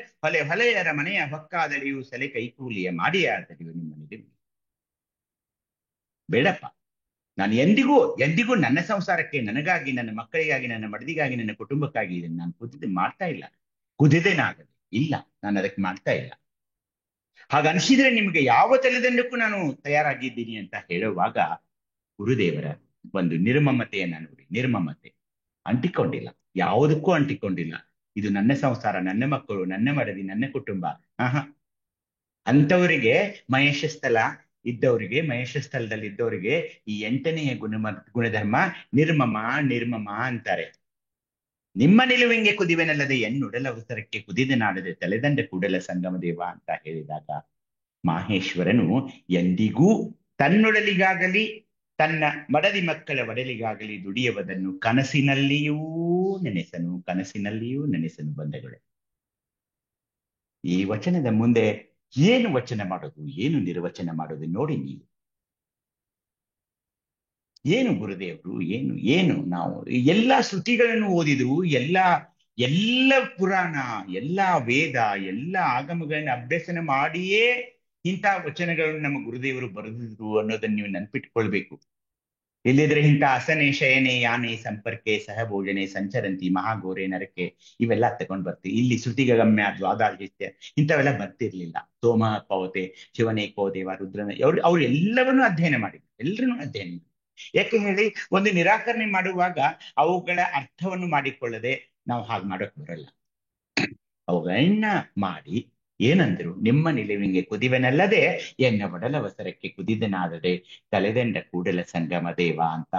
ಹೊಲೆಯರ ಮನೆಯ ಹೊಕ್ಕಾದಡಿಯು, ಸಲೆ ಕೈಕೂಲಿಯ ಮಾಡಿಯಾದಡಿಯು ನಿಮ್ಮ ನಿಲುವಿಗೆ. ಬೇಡಪ್ಪ. ನಾನು ಎಂದಿಗೂ ನನ್ನ ಸಂಸಾರಕ್ಕೆ, ನನಗಾಗಿ, ನನ್ನ ಮಕ್ಕಳಿಗಾಗಿ, ನನ್ನ ಮಡದಿಗಾಗಿ, ನನ್ನ ಕುಟುಂಬಕ್ಕಾಗಿ ಇದನ್ನು ನಾನು ಮಾಡ್ತಾ ಇಲ್ಲ. ಕುದಿದೇನಾಗದೆ ಇಲ್ಲ, ನಾನು ಅದಕ್ಕೆ ಮಾಡ್ತಾ ಇಲ್ಲ. ಹಾಗನ್ಸಿದ್ರೆ ನಿಮ್ಗೆ ಯಾವ ತಲೆದಂಡಕ್ಕೂ ನಾನು ತಯಾರಾಗಿದ್ದೀನಿ ಅಂತ ಹೇಳುವಾಗ ಗುರುದೇವರ ಒಂದು ನಿರ್ಮಮತೆಯನ್ನ ನೋಡಿ. ನಿರ್ಮಮತೆ ಅಂಟಿಕೊಂಡಿಲ್ಲ, ಯಾವುದಕ್ಕೂ ಅಂಟಿಕೊಂಡಿಲ್ಲ. ಇದು ನನ್ನ ಸಂಸಾರ, ನನ್ನ ಮಕ್ಕಳು, ನನ್ನ ಮಡದಿ, ನನ್ನ ಕುಟುಂಬ. ಅಂಥವರಿಗೆ ಮಹೇಶ ಸ್ಥಳದಲ್ಲಿ ಇದ್ದವರಿಗೆ ಈ 8ನೆಯ ಗುಣಧರ್ಮ ನಿರ್ಮಮ ಅಂತಾರೆ. ನಿಮ್ಮ ನಿಲುವಿಗೆ ಕುದಿವೆನಲ್ಲದೆ ಎನ್ನುಡಲ ಅವಸರಕ್ಕೆ ಕುದಿದನಾಡದೆ ತಲೆದಂಡ ಕೂಡಲ ಸಂಗಮ ದೇವ ಅಂತ ಹೇಳಿದಾಗ, ಮಾಹೇಶ್ವರನು ಎಂದಿಗೂ ತನ್ನೊಡಲಿಗಾಗಲಿ ತನ್ನ ಮಡದಿ ಮಕ್ಕಳ ಒಡಲಿಗಾಗಲಿ ದುಡಿಯುವುದನ್ನು ಕನಸಿನಲ್ಲಿಯೂ ನೆನೆಸನು ಬಂಧಗಳೇ. ಈ ವಚನದ ಮುಂದೆ ಏನು ವಚನ ಮಾಡೋದು, ಏನು ನಿರ್ವಚನ ಮಾಡೋದು ನೋಡಿ ನೀವು. ಏನು ಗುರುದೇವರು, ಏನು ನಾವು ಎಲ್ಲಾ ಶ್ರುತಿಗಳನ್ನು ಓದಿದ್ರು, ಎಲ್ಲ ಪುರಾಣ, ಎಲ್ಲ ವೇದ, ಎಲ್ಲ ಆಗಮಗಳನ್ನ ಅಭ್ಯಸನ ಮಾಡಿಯೇ ಇಂಥ ವಚನಗಳನ್ನು ನಮ್ಮ ಗುರುದೇವರು ಬರೆದಿದ್ರು ಅನ್ನೋದನ್ನ ನೀವು ನೆನ್ಪಿಟ್ಕೊಳ್ಬೇಕು. ಇಲ್ಲಿದ್ರೆ ಇಂಥ ಅಸನೆ ಶಯನೆ ಯಾನೆ ಸಂಪರ್ಕೆ ಸಹಭೋಜನೆ ಸಂಚರಂತಿ ಮಹಾಗೋರೆ ನರಕೆ ಇವೆಲ್ಲ ತಗೊಂಡ್ ಬರ್ತೀವಿ. ಇಲ್ಲಿ ಶ್ರುತಿಗಮ್ಯ ದ್ವಾದಾಜಿತ್ಯ ಇಂಥವೆಲ್ಲ ಬರ್ತಿರ್ಲಿಲ್ಲ. ಸೋಮ ಪವತೆ ಶಿವನೇಕೋ ದೇವ ರುದ್ರನ ಅವ್ರು ಎಲ್ಲವನ್ನೂ ಅಧ್ಯಯನ ಮಾಡಿದ್ರು, ಎಲ್ಲರನ್ನೂ ಅಧ್ಯಯನ ಮಾಡಿದ್ರು. ಯಾಕೆ ಹೇಳಿ, ಒಂದು ನಿರಾಕರಣೆ ಮಾಡುವಾಗ ಅವುಗಳ ಅರ್ಥವನ್ನು ಮಾಡಿಕೊಳ್ಳದೆ ನಾವು ಹಾಗೆ ಮಾಡೋಕ್ ಬರಲ್ಲ. ಅವುಗಳನ್ನ ಮಾಡಿ ಏನಂದ್ರು, ನಿಮ್ಮ ನಿಲುವಿಗೆ ಕುದಿವೆನಲ್ಲದೆ ಎನ್ನ ಒಡಲವಸರಕ್ಕೆ ಕುದಿದನಾದರೆ ತಲೆದಂಡ ಕೂಡಲ ಸಂಗಮ ದೇವ ಅಂತ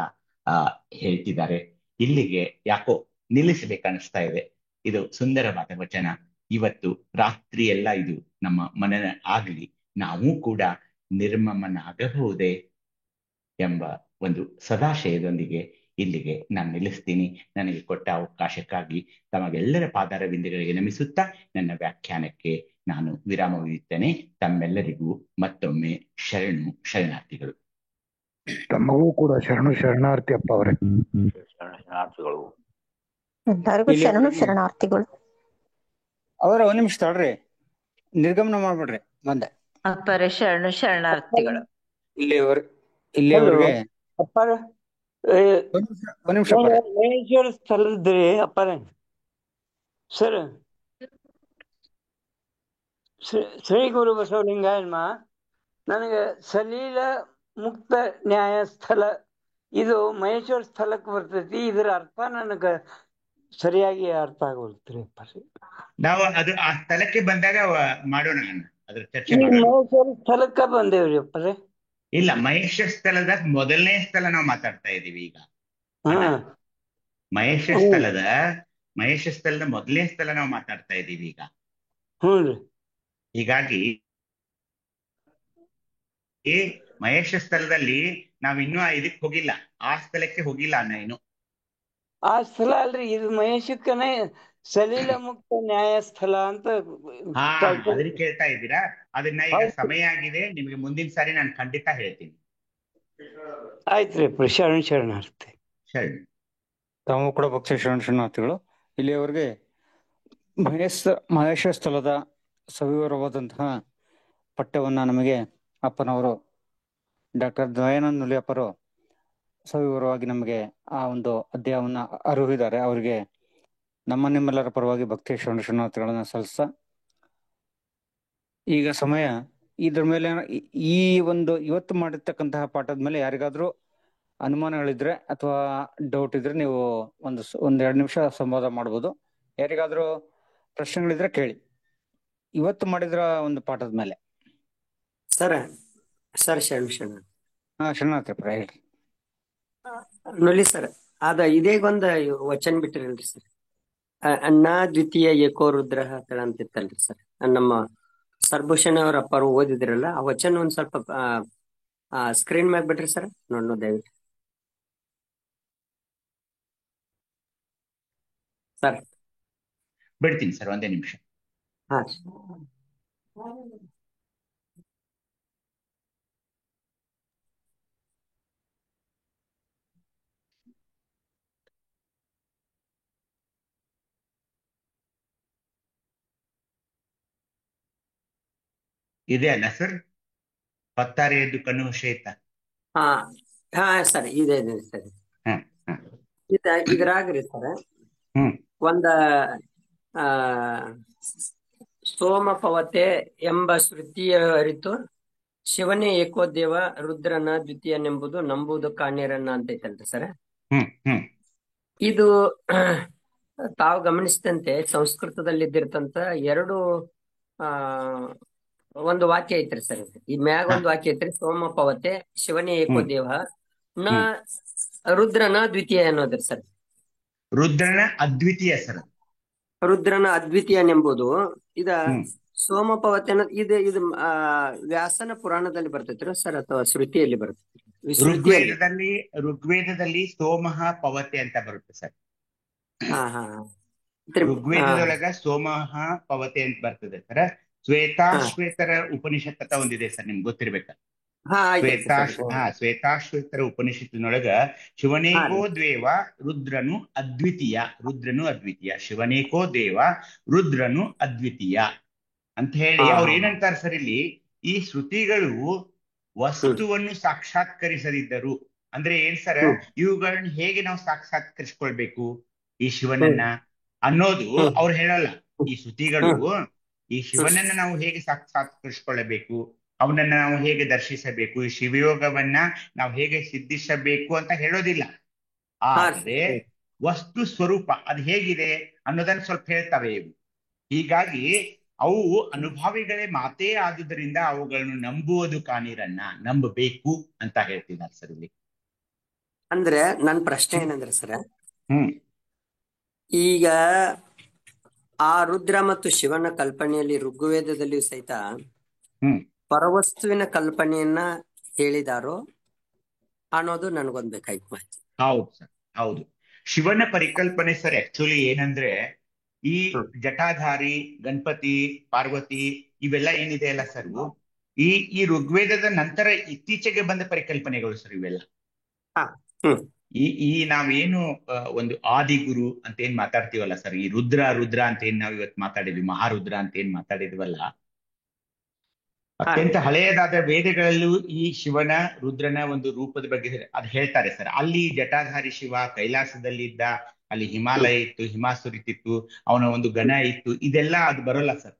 ಹೇಳ್ತಿದ್ದಾರೆ. ಇಲ್ಲಿಗೆ ಯಾಕೋ ನಿಲ್ಲಿಸಬೇಕನ್ನಿಸ್ತಾ ಇದೆ. ಇದು ಸುಂದರವಾದ ವಚನ. ಇವತ್ತು ರಾತ್ರಿ ಎಲ್ಲ ಇದು ನಮ್ಮ ಮನನ ಆಗ್ಲಿ, ನಾವು ಕೂಡ ನಿರ್ಮಮನಾಗಬಹುದೇ ಎಂಬ ಒಂದು ಸದಾಶಯದೊಂದಿಗೆ ಇಲ್ಲಿಗೆ ನಾನು ನಿಲ್ಲಿಸ್ತೀನಿ. ನನಗೆ ಕೊಟ್ಟ ಅವಕಾಶಕ್ಕಾಗಿ ತಮಗೆಲ್ಲರ ಪಾದಾರವಿಂದಗಳಿಗೆ ನಮಿಸುತ್ತಾ ನನ್ನ ವ್ಯಾಖ್ಯಾನಕ್ಕೆ ನಾನು ವಿರಾಮವಿರುತ್ತೇನೆ. ತಮ್ಮೆಲ್ಲರಿಗೂ ಮತ್ತೊಮ್ಮೆ ಶರಣಾರ್ಥಿಗಳು. ತಮಗೂ ಕೂಡ ಶರಣಾರ್ಥಿ ಅಪ್ಪ ಅವರೇ. ಶರಣಾರ್ಥಿಗಳು. ಎಲ್ಲರಿಗೂ ಶರಣಾರ್ಥಿಗಳು. ಅವರ ಒಂದ್ ನಿಮಿಷ ತಡ್ರಿ, ನಿರ್ಗಮನ ಮಾಡ್ಬಿಡ್ರಿ. ಬಂದೆ ಅಪ್ಪರೇ ಶರಣಾರ್ಥಿಗಳು. ಇಲ್ಲಿವರೆಗೆ ಅಪ್ಪಾರ ಒಂದ್ ನಿಮಿಷ ಮಹೇಶ್ವರ ಸ್ಥಳದ್ರಿ ಅಪ್ಪಾರ. ಸರ್, ಶ್ರೀ ಗುರು ಬಸವಲಿಂಗಾಯ ನಮಃ. ನನಗೆ ಸಲೀಲ ಮುಕ್ತ ನ್ಯಾಯ ಸ್ಥಳ ಇದು ಮಹೇಶ್ವರ ಸ್ಥಳಕ್ಕೆ ಬರ್ತೈತಿ. ಇದರ ಅರ್ಥ ನನಗ ಸರಿಯಾಗಿ ಅರ್ಥ ಆಗೋಲ್ತ್ರಿ ಅಪ್ಪಾರ. ನಾವು ಅದು ಆ ಸ್ಥಳಕ್ಕೆ ಬಂದಾಗ ಮಾಡೋಣ, ಅದ್ರ ಚರ್ಚೆ ಮಹೇಶ್ವರ ಸ್ಥಳಕ್ಕ ಬಂದೇವ್ರಿ ಅಪ್ಪಾರ. ಇಲ್ಲ, ಮಹೇಶ್ವರ ಸ್ಥಳದ ಮೊದಲನೇ ಸ್ಥಳ ನಾವು ಮಾತಾಡ್ತಾ ಇದೀವಿ ಈಗ. ಮಹೇಶ್ವರ ಸ್ಥಳದ ಮೊದಲನೇ ಸ್ಥಳ ನಾವು ಮಾತಾಡ್ತಾ ಇದೀವಿ ಈಗ. ಹೀಗಾಗಿ ಈ ಮಹೇಶ್ವರ ಸ್ಥಳದಲ್ಲಿ ನಾವಿನ್ನೂ ಇದಕ್ಕೆ ಹೋಗಿಲ್ಲ, ಆ ಸ್ಥಳಕ್ಕೆ ಹೋಗಿಲ್ಲ ಇನ್ನು. ಆ ಸ್ಥಳ ಅಲ್ರಿ, ಇದು ಮಹೇಶಕ್ಕನೇ ಸಲೀಲ ಮುಕ್ತ ನ್ಯಾಯ ಸ್ಥಳ ಅಂತ. ಅದ್ರ ಕೇಳ್ತಾ ಇದ್ದೀರಾ? ಅದನ್ನ ಈಗ ಸಮಯ ಆಗಿದೆ, ನಿಮ್ಗೆ ಮುಂದಿನ ಸಾರಿ ನಾನು ಖಂಡಿತ ಹೇಳ್ತೀನಿ. ಆಯ್ತ್ರಿ, ಶರಣಾರ್ಥಿ. ತಾವು ಕೂಡ ಭಕ್ತ ಶರಣಾರ್ಥಿಗಳು. ಇಲ್ಲಿಯವರೆಗೆ ಮಹೇಶ್ವರ ಸ್ಥಳದ ಸವಿವರವಾದಂತಹ ಪಠ್ಯವನ್ನ ನಮಗೆ ಅಪ್ಪನವರು ಡಾಕ್ಟರ್ ದಯಾನಂದ ನುಲಿಯಪ್ಪರು ಸವಿವರವಾಗಿ ನಮಗೆ ಆ ಒಂದು ಅಧ್ಯಾಯವನ್ನ ಅರಿವಿದ್ದಾರೆ. ಅವರಿಗೆ ನಮ್ಮ ನಿಮ್ಮೆಲ್ಲರ ಪರವಾಗಿ ಭಕ್ತಿ ಶರಣಾರ್ಥಿಗಳನ್ನ ಸಲ್ಲಿಸ್ತಾ, ಈಗ ಸಮಯ ಇದ್ರ ಮೇಲೆ ಈ ಒಂದು ಇವತ್ತು ಮಾಡಿರ್ತಕ್ಕಂತಹ ಪಾಠದ ಮೇಲೆ ಯಾರಿಗಾದ್ರೂ ಅನುಮಾನಗಳಿದ್ರೆ ಅಥವಾ ಡೌಟ್ ಇದ್ರೆ ನೀವು ಒಂದೆರಡು ನಿಮಿಷ ಸಂವಾದ ಮಾಡ್ಬೋದು. ಯಾರಿಗಾದ್ರೂ ಪ್ರಶ್ನೆಗಳಿದ್ರೆ ಕೇಳಿ, ಇವತ್ತು ಮಾಡಿದ್ರ ಒಂದು ಪಾಠದ ಮೇಲೆ. ಸರ್ ಶರಣಾರ್ಥಿ ಪರ ಹೇಳ್ರಿ. ನೋಡಿ ಸರ್, ಇದೇಗೊಂದು ವಚನ ಬಿಟ್ಟಿರಲ್ರಿ ಸರ್, ಅನ್ನ ದ್ವಿತೀಯ ಏಕೋ ರುದ್ರ ಅಂತಿತ್ತಲ್ರಿ ಸರ್. ನಮ್ಮ ಸರ್ಭೂಷಣ್ ಅವ್ರ ಅಪ್ಪರು ಓದಿದ್ರಲ್ಲ, ಆ ವಚನ ಒಂದ್ ಸ್ವಲ್ಪ ಸ್ಕ್ರೀನ್ ಮ್ಯಾಗ ಬಿಟ್ರಿ ಸರ್, ನೋಡ್ ದಯವಿಟ್ಟು ಸರ್. ಬಿಡ್ತೀನಿ ಸರ್, ಒಂದೇ ನಿಮಿಷ. ಇದೆ ಅಲ್ಲ ಸರ್, 65 ಕಣ್ಣು ಶ್ವೇತ. ಸರ್ ಇದೆ ಸರ್. ಇದ್ರಾಗ್ರಿ ಸರ್, ಒಂದ ಸೋಮ ಪವತೆ ಎಂಬ ಶ್ರುತಿಯ ಅರಿತು ಶಿವನೇ ಏಕೋದೇವ ರುದ್ರನ ದ್ವಿತೀಯನೆಂಬುದು ನಂಬುದು ಕಾಣ್ಯರನ್ನ ಅಂತ ಐತಲ್ರಿ ಸರ್. ಇದು ತಾವು ಗಮನಿಸಿದಂತೆ ಸಂಸ್ಕೃತದಲ್ಲಿ ಇದ್ದಿರ್ತಂತ ಎರಡು ಒಂದು ವಾಕ್ಯ ಐತ್ರಿ ಸರ್. ಈ ಮ್ಯಾಗ ಒಂದು ವಾಕ್ಯ ಐತ್ರಿ, ಸೋಮ ಪವತೆ ಶಿವನೇ ಏಕೋದೇವ ನ ರುದ್ರನ ದ್ವಿತೀಯ ಅನ್ನೋದ್ರಿ ಸರ್. ರುದ್ರನ ಅದ್ವಿತೀಯ ಸರ್. ರುದ್ರನ ಅದ್ವಿತೀಯನೆಂಬುದು ಇದ ಸೋಮ ಪವತೆ ಇದು ವ್ಯಾಸನ ಪುರಾಣದಲ್ಲಿ ಬರ್ತೈತ್ರಿ ಸರ್, ಅಥವಾ ಶ್ರುತಿಯಲ್ಲಿ ಬರ್ತೈತ್ರಿ? ಋಗ್ವೇದದಲ್ಲಿ ಸೋಮಃ ಪವತೆ ಅಂತ ಬರುತ್ತೆ ಸರ್. ಋಗ್ವೇದದೊಳಗ ಸೋಮಹ ಪವತೆ ಅಂತ ಬರ್ತದೆ ಸರ್. ಶ್ವೇತಾಶ್ವೇತರ ಉಪನಿಷತ್ ಅಂತ ಒಂದಿದೆ ಸರ್, ನಿಮ್ಗೆ ಗೊತ್ತಿರ್ಬೇಕ. ಶ್ವೇತಾಶ್ವೇತರ ಉಪನಿಷತ್ತಿನೊಳಗ ಶಿವನೇಕೋ ದೇವ ರುದ್ರನು ಅದ್ವಿತೀಯ, ಶಿವನೇಕೋ ದೇವ ರುದ್ರನು ಅದ್ವಿತೀಯ ಅಂತ ಹೇಳಿ ಅವ್ರು ಏನಂತಾರೆ ಸರ್ ಇಲ್ಲಿ, ಈ ಶ್ರುತಿಗಳು ವಸ್ತುವನ್ನು ಸಾಕ್ಷಾತ್ಕರಿಸದಿದ್ದರು ಅಂದ್ರೆ ಏನ್ ಸರ್, ಇವುಗಳನ್ನ ಹೇಗೆ ನಾವು ಸಾಕ್ಷಾತ್ಕರಿಸ್ಕೊಳ್ಬೇಕು ಈ ಶಿವನನ್ನ ಅನ್ನೋದು ಅವ್ರು ಹೇಳಲ್ಲ. ಈ ಶ್ರುತಿಗಳು ಈ ಶಿವನನ್ನ ನಾವು ಹೇಗೆ ಸಾಕ್ಷಾತ್ಕರಿಸ್ಕೊಳ್ಳಬೇಕು, ಅವನನ್ನ ನಾವು ಹೇಗೆ ದರ್ಶಿಸಬೇಕು, ಈ ಶಿವಯೋಗವನ್ನ ನಾವು ಹೇಗೆ ಸಿದ್ಧಿಸಬೇಕು ಅಂತ ಹೇಳೋದಿಲ್ಲ. ಆದ್ರೆ ವಸ್ತು ಸ್ವರೂಪ ಅದು ಹೇಗಿದೆ ಅನ್ನೋದನ್ನ ಸ್ವಲ್ಪ ಹೇಳ್ತವೆ ಇವು. ಹೀಗಾಗಿ ಅವು ಅನುಭಾವಿಗಳೇ ಮಾತೇ ಆದುದರಿಂದ ಅವುಗಳನ್ನು ನಂಬುವುದು ಕಾಣಿರನ್ನ ನಂಬಬೇಕು ಅಂತ ಹೇಳ್ತಿದ್ದಾರೆ ಸರ್ ಇಲ್ಲಿ. ಅಂದ್ರೆ ನನ್ ಪ್ರಶ್ನೆ ಏನಂದ್ರೆ ಸರ್, ಈಗ ಆ ರುದ್ರ ಮತ್ತು ಶಿವನ ಕಲ್ಪನೆಯಲ್ಲಿ ಋಗ್ವೇದದಲ್ಲಿಯೂ ಸಹಿತ ಪರವಸ್ತುವಿನ ಕಲ್ಪನೆಯನ್ನ ಹೇಳಿದಾರೋ ಅನ್ನೋದು ನನಗೊಂದು ಬೇಕಾಯ್ತು ಮಾಹಿತಿ. ಹೌದು ಸರ್, ಹೌದು. ಶಿವನ ಪರಿಕಲ್ಪನೆ ಸರ್ ಆಕ್ಚುಲಿ ಏನಂದ್ರೆ, ಈ ಜಟಾಧಾರಿ, ಗಣಪತಿ, ಪಾರ್ವತಿ ಇವೆಲ್ಲ ಏನಿದೆ ಅಲ್ಲ ಸರ್, ಈ ಋಗ್ವೇದದ ನಂತರ ಇತ್ತೀಚೆಗೆ ಬಂದ ಪರಿಕಲ್ಪನೆಗಳು ಸರ್ ಇವೆಲ್ಲ. ಈ ನಾವೇನು ಒಂದು ಆದಿಗುರು ಅಂತ ಏನ್ ಮಾತಾಡ್ತೀವಲ್ಲ ಸರ್, ಈ ರುದ್ರ ಅಂತ ಏನ್ ನಾವ್ ಇವತ್ತು ಮಾತಾಡಿದ್ವಿ, ಮಹಾರುದ್ರ ಅಂತ ಏನ್ ಮಾತಾಡಿದ್ವಲ್ಲ, ಅತ್ಯಂತ ಹಳೆಯದಾದ ವೇದಗಳಲ್ಲೂ ಈ ಶಿವನ ರುದ್ರನ ಒಂದು ರೂಪದ ಬಗ್ಗೆ ಅದು ಹೇಳ್ತಾರೆ ಸರ್. ಅಲ್ಲಿ ಜಟಾಧಾರಿ ಶಿವ ಕೈಲಾಸದಲ್ಲಿ ಇದ್ದ, ಅಲ್ಲಿ ಹಿಮಾಲಯ ಇತ್ತು, ಹಿಮ ಸುರಿತಿತ್ತು, ಅವನ ಒಂದು ಗಣ ಇತ್ತು, ಇದೆಲ್ಲ ಅದು ಬರೋಲ್ಲ ಸರ್.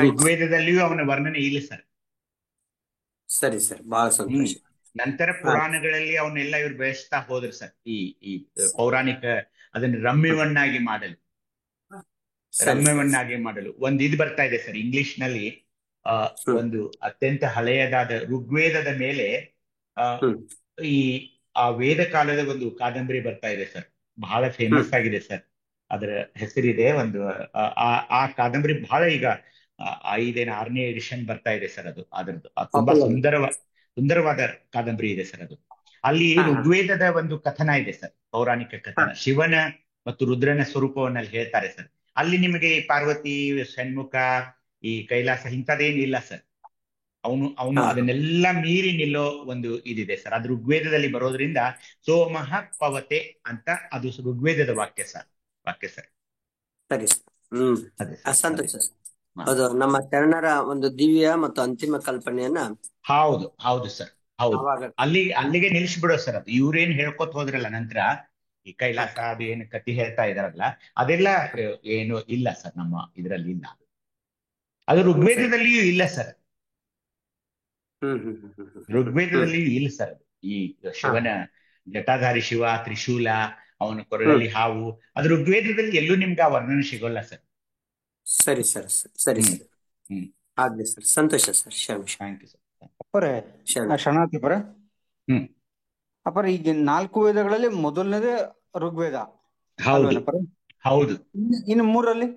ಋಗ್ವೇದದಲ್ಲಿಯೂ ಅವನ ವರ್ಣನೆ ಇಲ್ಲ ಸರ್. ಸರಿ ಸರ್, ಬಹಳ ಸಂತೋಷ. ನಂತರ ಪುರಾಣಗಳಲ್ಲಿ ಅವನ್ನೆಲ್ಲ ಇವ್ರು ಬೆಳೆಸ್ತಾ ಹೋದ್ರು ಸರ್. ಈ ಪೌರಾಣಿಕ ಅದನ್ನ ರಮ್ಯವನ್ನಾಗಿ ಮಾಡಲು ಒಂದು ಇದು ಬರ್ತಾ ಇದೆ ಸರ್ ಇಂಗ್ಲಿಷ್ ನಲ್ಲಿ. ಒಂದು ಅತ್ಯಂತ ಹಳೆಯದಾದ ಋಗ್ವೇದದ ಮೇಲೆ ಆ ವೇದ ಕಾಲದ ಒಂದು ಕಾದಂಬರಿ ಬರ್ತಾ ಇದೆ ಸರ್, ಬಹಳ ಫೇಮಸ್ ಆಗಿದೆ ಸರ್. ಅದರ ಹೆಸರಿದೆ ಒಂದು, ಆ ಕಾದಂಬರಿ ಬಹಳ ಈಗ 6ನೇ ಎಡಿಷನ್ ಬರ್ತಾ ಇದೆ ಸರ್. ಅದ್ರದ್ದು ತುಂಬಾ ಸುಂದರವಾದ ಕಾದಂಬರಿ ಇದೆ ಸರ್ ಅದು. ಅಲ್ಲಿ ಋಗ್ವೇದದ ಒಂದು ಕಥನ ಇದೆ ಸರ್, ಪೌರಾಣಿಕ ಕಥನ, ಶಿವನ ಮತ್ತು ರುದ್ರನ ಸ್ವರೂಪವನ್ನಲ್ಲಿ ಹೇಳ್ತಾರೆ ಸರ್. ಅಲ್ಲಿ ನಿಮಗೆ ಈ ಪಾರ್ವತಿ, ಷಣ್ಮುಖ, ಈ ಕೈಲಾಸ ಇಂಥದ್ದೇನಿಲ್ಲ ಸರ್. ಅವನು ಅದನ್ನೆಲ್ಲ ಮೀರಿ ನಿಲ್ಲೋ ಒಂದು ಇದಿದೆ ಸರ್. ಅದು ಋಗ್ವೇದದಲ್ಲಿ ಬರೋದ್ರಿಂದ ಸೋಮಹ ಪವತೆ ಅಂತ ಅದು ಋಗ್ವೇದದ ವಾಕ್ಯ ಸರ್. ಸರಿ ಸರ್, ಸಂತೋಷ. ಹೌದು, ನಮ್ಮ ಶರಣರ ಒಂದು ದಿವ್ಯ ಮತ್ತು ಅಂತಿಮ ಕಲ್ಪನೆಯನ್ನ ಹೌದು ಸರ್, ಹೌದು. ಅಲ್ಲಿಗೆ ನಿಲ್ಲಿಸ್ಬಿಡೋ ಸರ್. ಅದು ಇವ್ರೇನ್ ಹೇಳ್ಕೊತ ಹೋದ್ರಲ್ಲ ನಂತರ ಈ ಕೈಲಾಸ ಅದು ಏನು ಕತಿ ಹೇಳ್ತಾ ಇದಾರಲ್ಲ, ಅದೆಲ್ಲ ಏನು ಇಲ್ಲ ಸರ್ ನಮ್ಮ ಇದರಲ್ಲಿ ಇಲ್ಲ. ಅದು ಋಗ್ವೇದದಲ್ಲಿಯೂ ಇಲ್ಲ ಸರ್. ಋಗ್ವೇದದಲ್ಲಿಯೂ ಇಲ್ಲ ಸರ್. ಈ ಶಿವನ ಜಟಾಧಾರಿ ಶಿವ, ತ್ರಿಶೂಲ, ಅವನ ಕೊರಳಲ್ಲಿ ಹಾವು, ಅದು ಋಗ್ವೇದದಲ್ಲಿ ಎಲ್ಲೂ ನಿಮ್ಗೆ ಆ ವರ್ಣನೆ ಸಿಗೋಲ್ಲ ಸರ್. ಸರಿ ಸರ್, ಸರಿ ಸರ್, ಆಗ್ಲಿ ಸರ್, ಸಂತೋಷ ಸರ್. Thank you sir. ಅಪ್ಪರೇ ಶರಣಾರ್ಥಿ ಪರ ಅಪ್ಪರ ಈಗ 4 ವೇದಗಳಲ್ಲಿ ಮೊದಲನೇದೇ ಋಗ್ವೇದ. ಹೌದು. ಇನ್ನು 3ರಲ್ಲಿ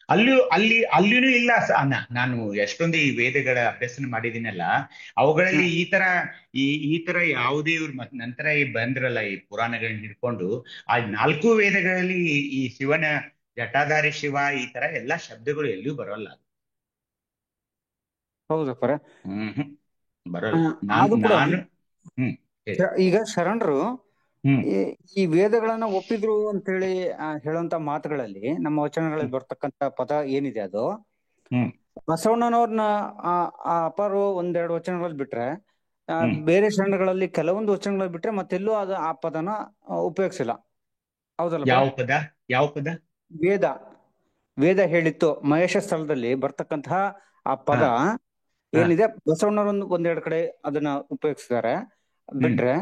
ಅಲ್ಲಿನೂ ಇಲ್ಲ ನಾನು ಎಷ್ಟೊಂದು ಈ ವೇದಗಳ ಅಭ್ಯಾಸನ ಮಾಡಿದ್ದೀನಲ್ಲ, ಅವುಗಳಲ್ಲಿ ಈ ತರ ಯಾವುದೇ ಇವ್ರು ನಂತರ ಬಂದ್ರಲ್ಲ ಈ ಪುರಾಣಗಳನ್ನ ಹಿಡ್ಕೊಂಡು, ಆ 4 ವೇದಗಳಲ್ಲಿ ಈ ಶಿವನ ಜಟಾಧಾರಿ ಶಿವ ಈ ತರ ಎಲ್ಲಾ ಶಬ್ದಗಳು ಎಲ್ಲೂ ಬರೋಲ್ಲ. ಹೌದಪ್ಪರ, ಬರೋಲ್ಲ. ಈಗ ಶರಣರು ಈ ವೇದಗಳನ್ನ ಒಪ್ಪಿದ್ರು ಅಂತ ಹೇಳಿ ಹೇಳುವಂತ ಮಾತುಗಳಲ್ಲಿ, ನಮ್ಮ ವಚನಗಳಲ್ಲಿ ಬರ್ತಕ್ಕಂತ ಪದ ಏನಿದೆ ಅದು ಬಸವಣ್ಣನವ್ರನ್ನ ಅಪಾರು 1-2 ವಚನಗಳಲ್ಲಿ ಬಿಟ್ರೆ, ಬೇರೆ ಶರಣಗಳಲ್ಲಿ ಕೆಲವೊಂದು ವಚನಗಳಲ್ಲಿ ಬಿಟ್ರೆ ಮತ್ತೆಲ್ಲೂ ಆ ಪದನ ಉಪಯೋಗಿಸಿಲ್ಲ. ಹೌದಲ್ಲ? ಯಾವ ಪದ? ವೇದ ಹೇಳಿತ್ತು ಮಹೇಶ ಸ್ಥಳದಲ್ಲಿ ಬರ್ತಕ್ಕಂತಹ ಆ ಪದ ಏನಿದೆ, ಬಸವಣ್ಣವ್ರ 1-2 ಕಡೆ ಅದನ್ನ ಉಪಯೋಗಿಸಿದ್ದಾರೆ ಬಿಟ್ರೆ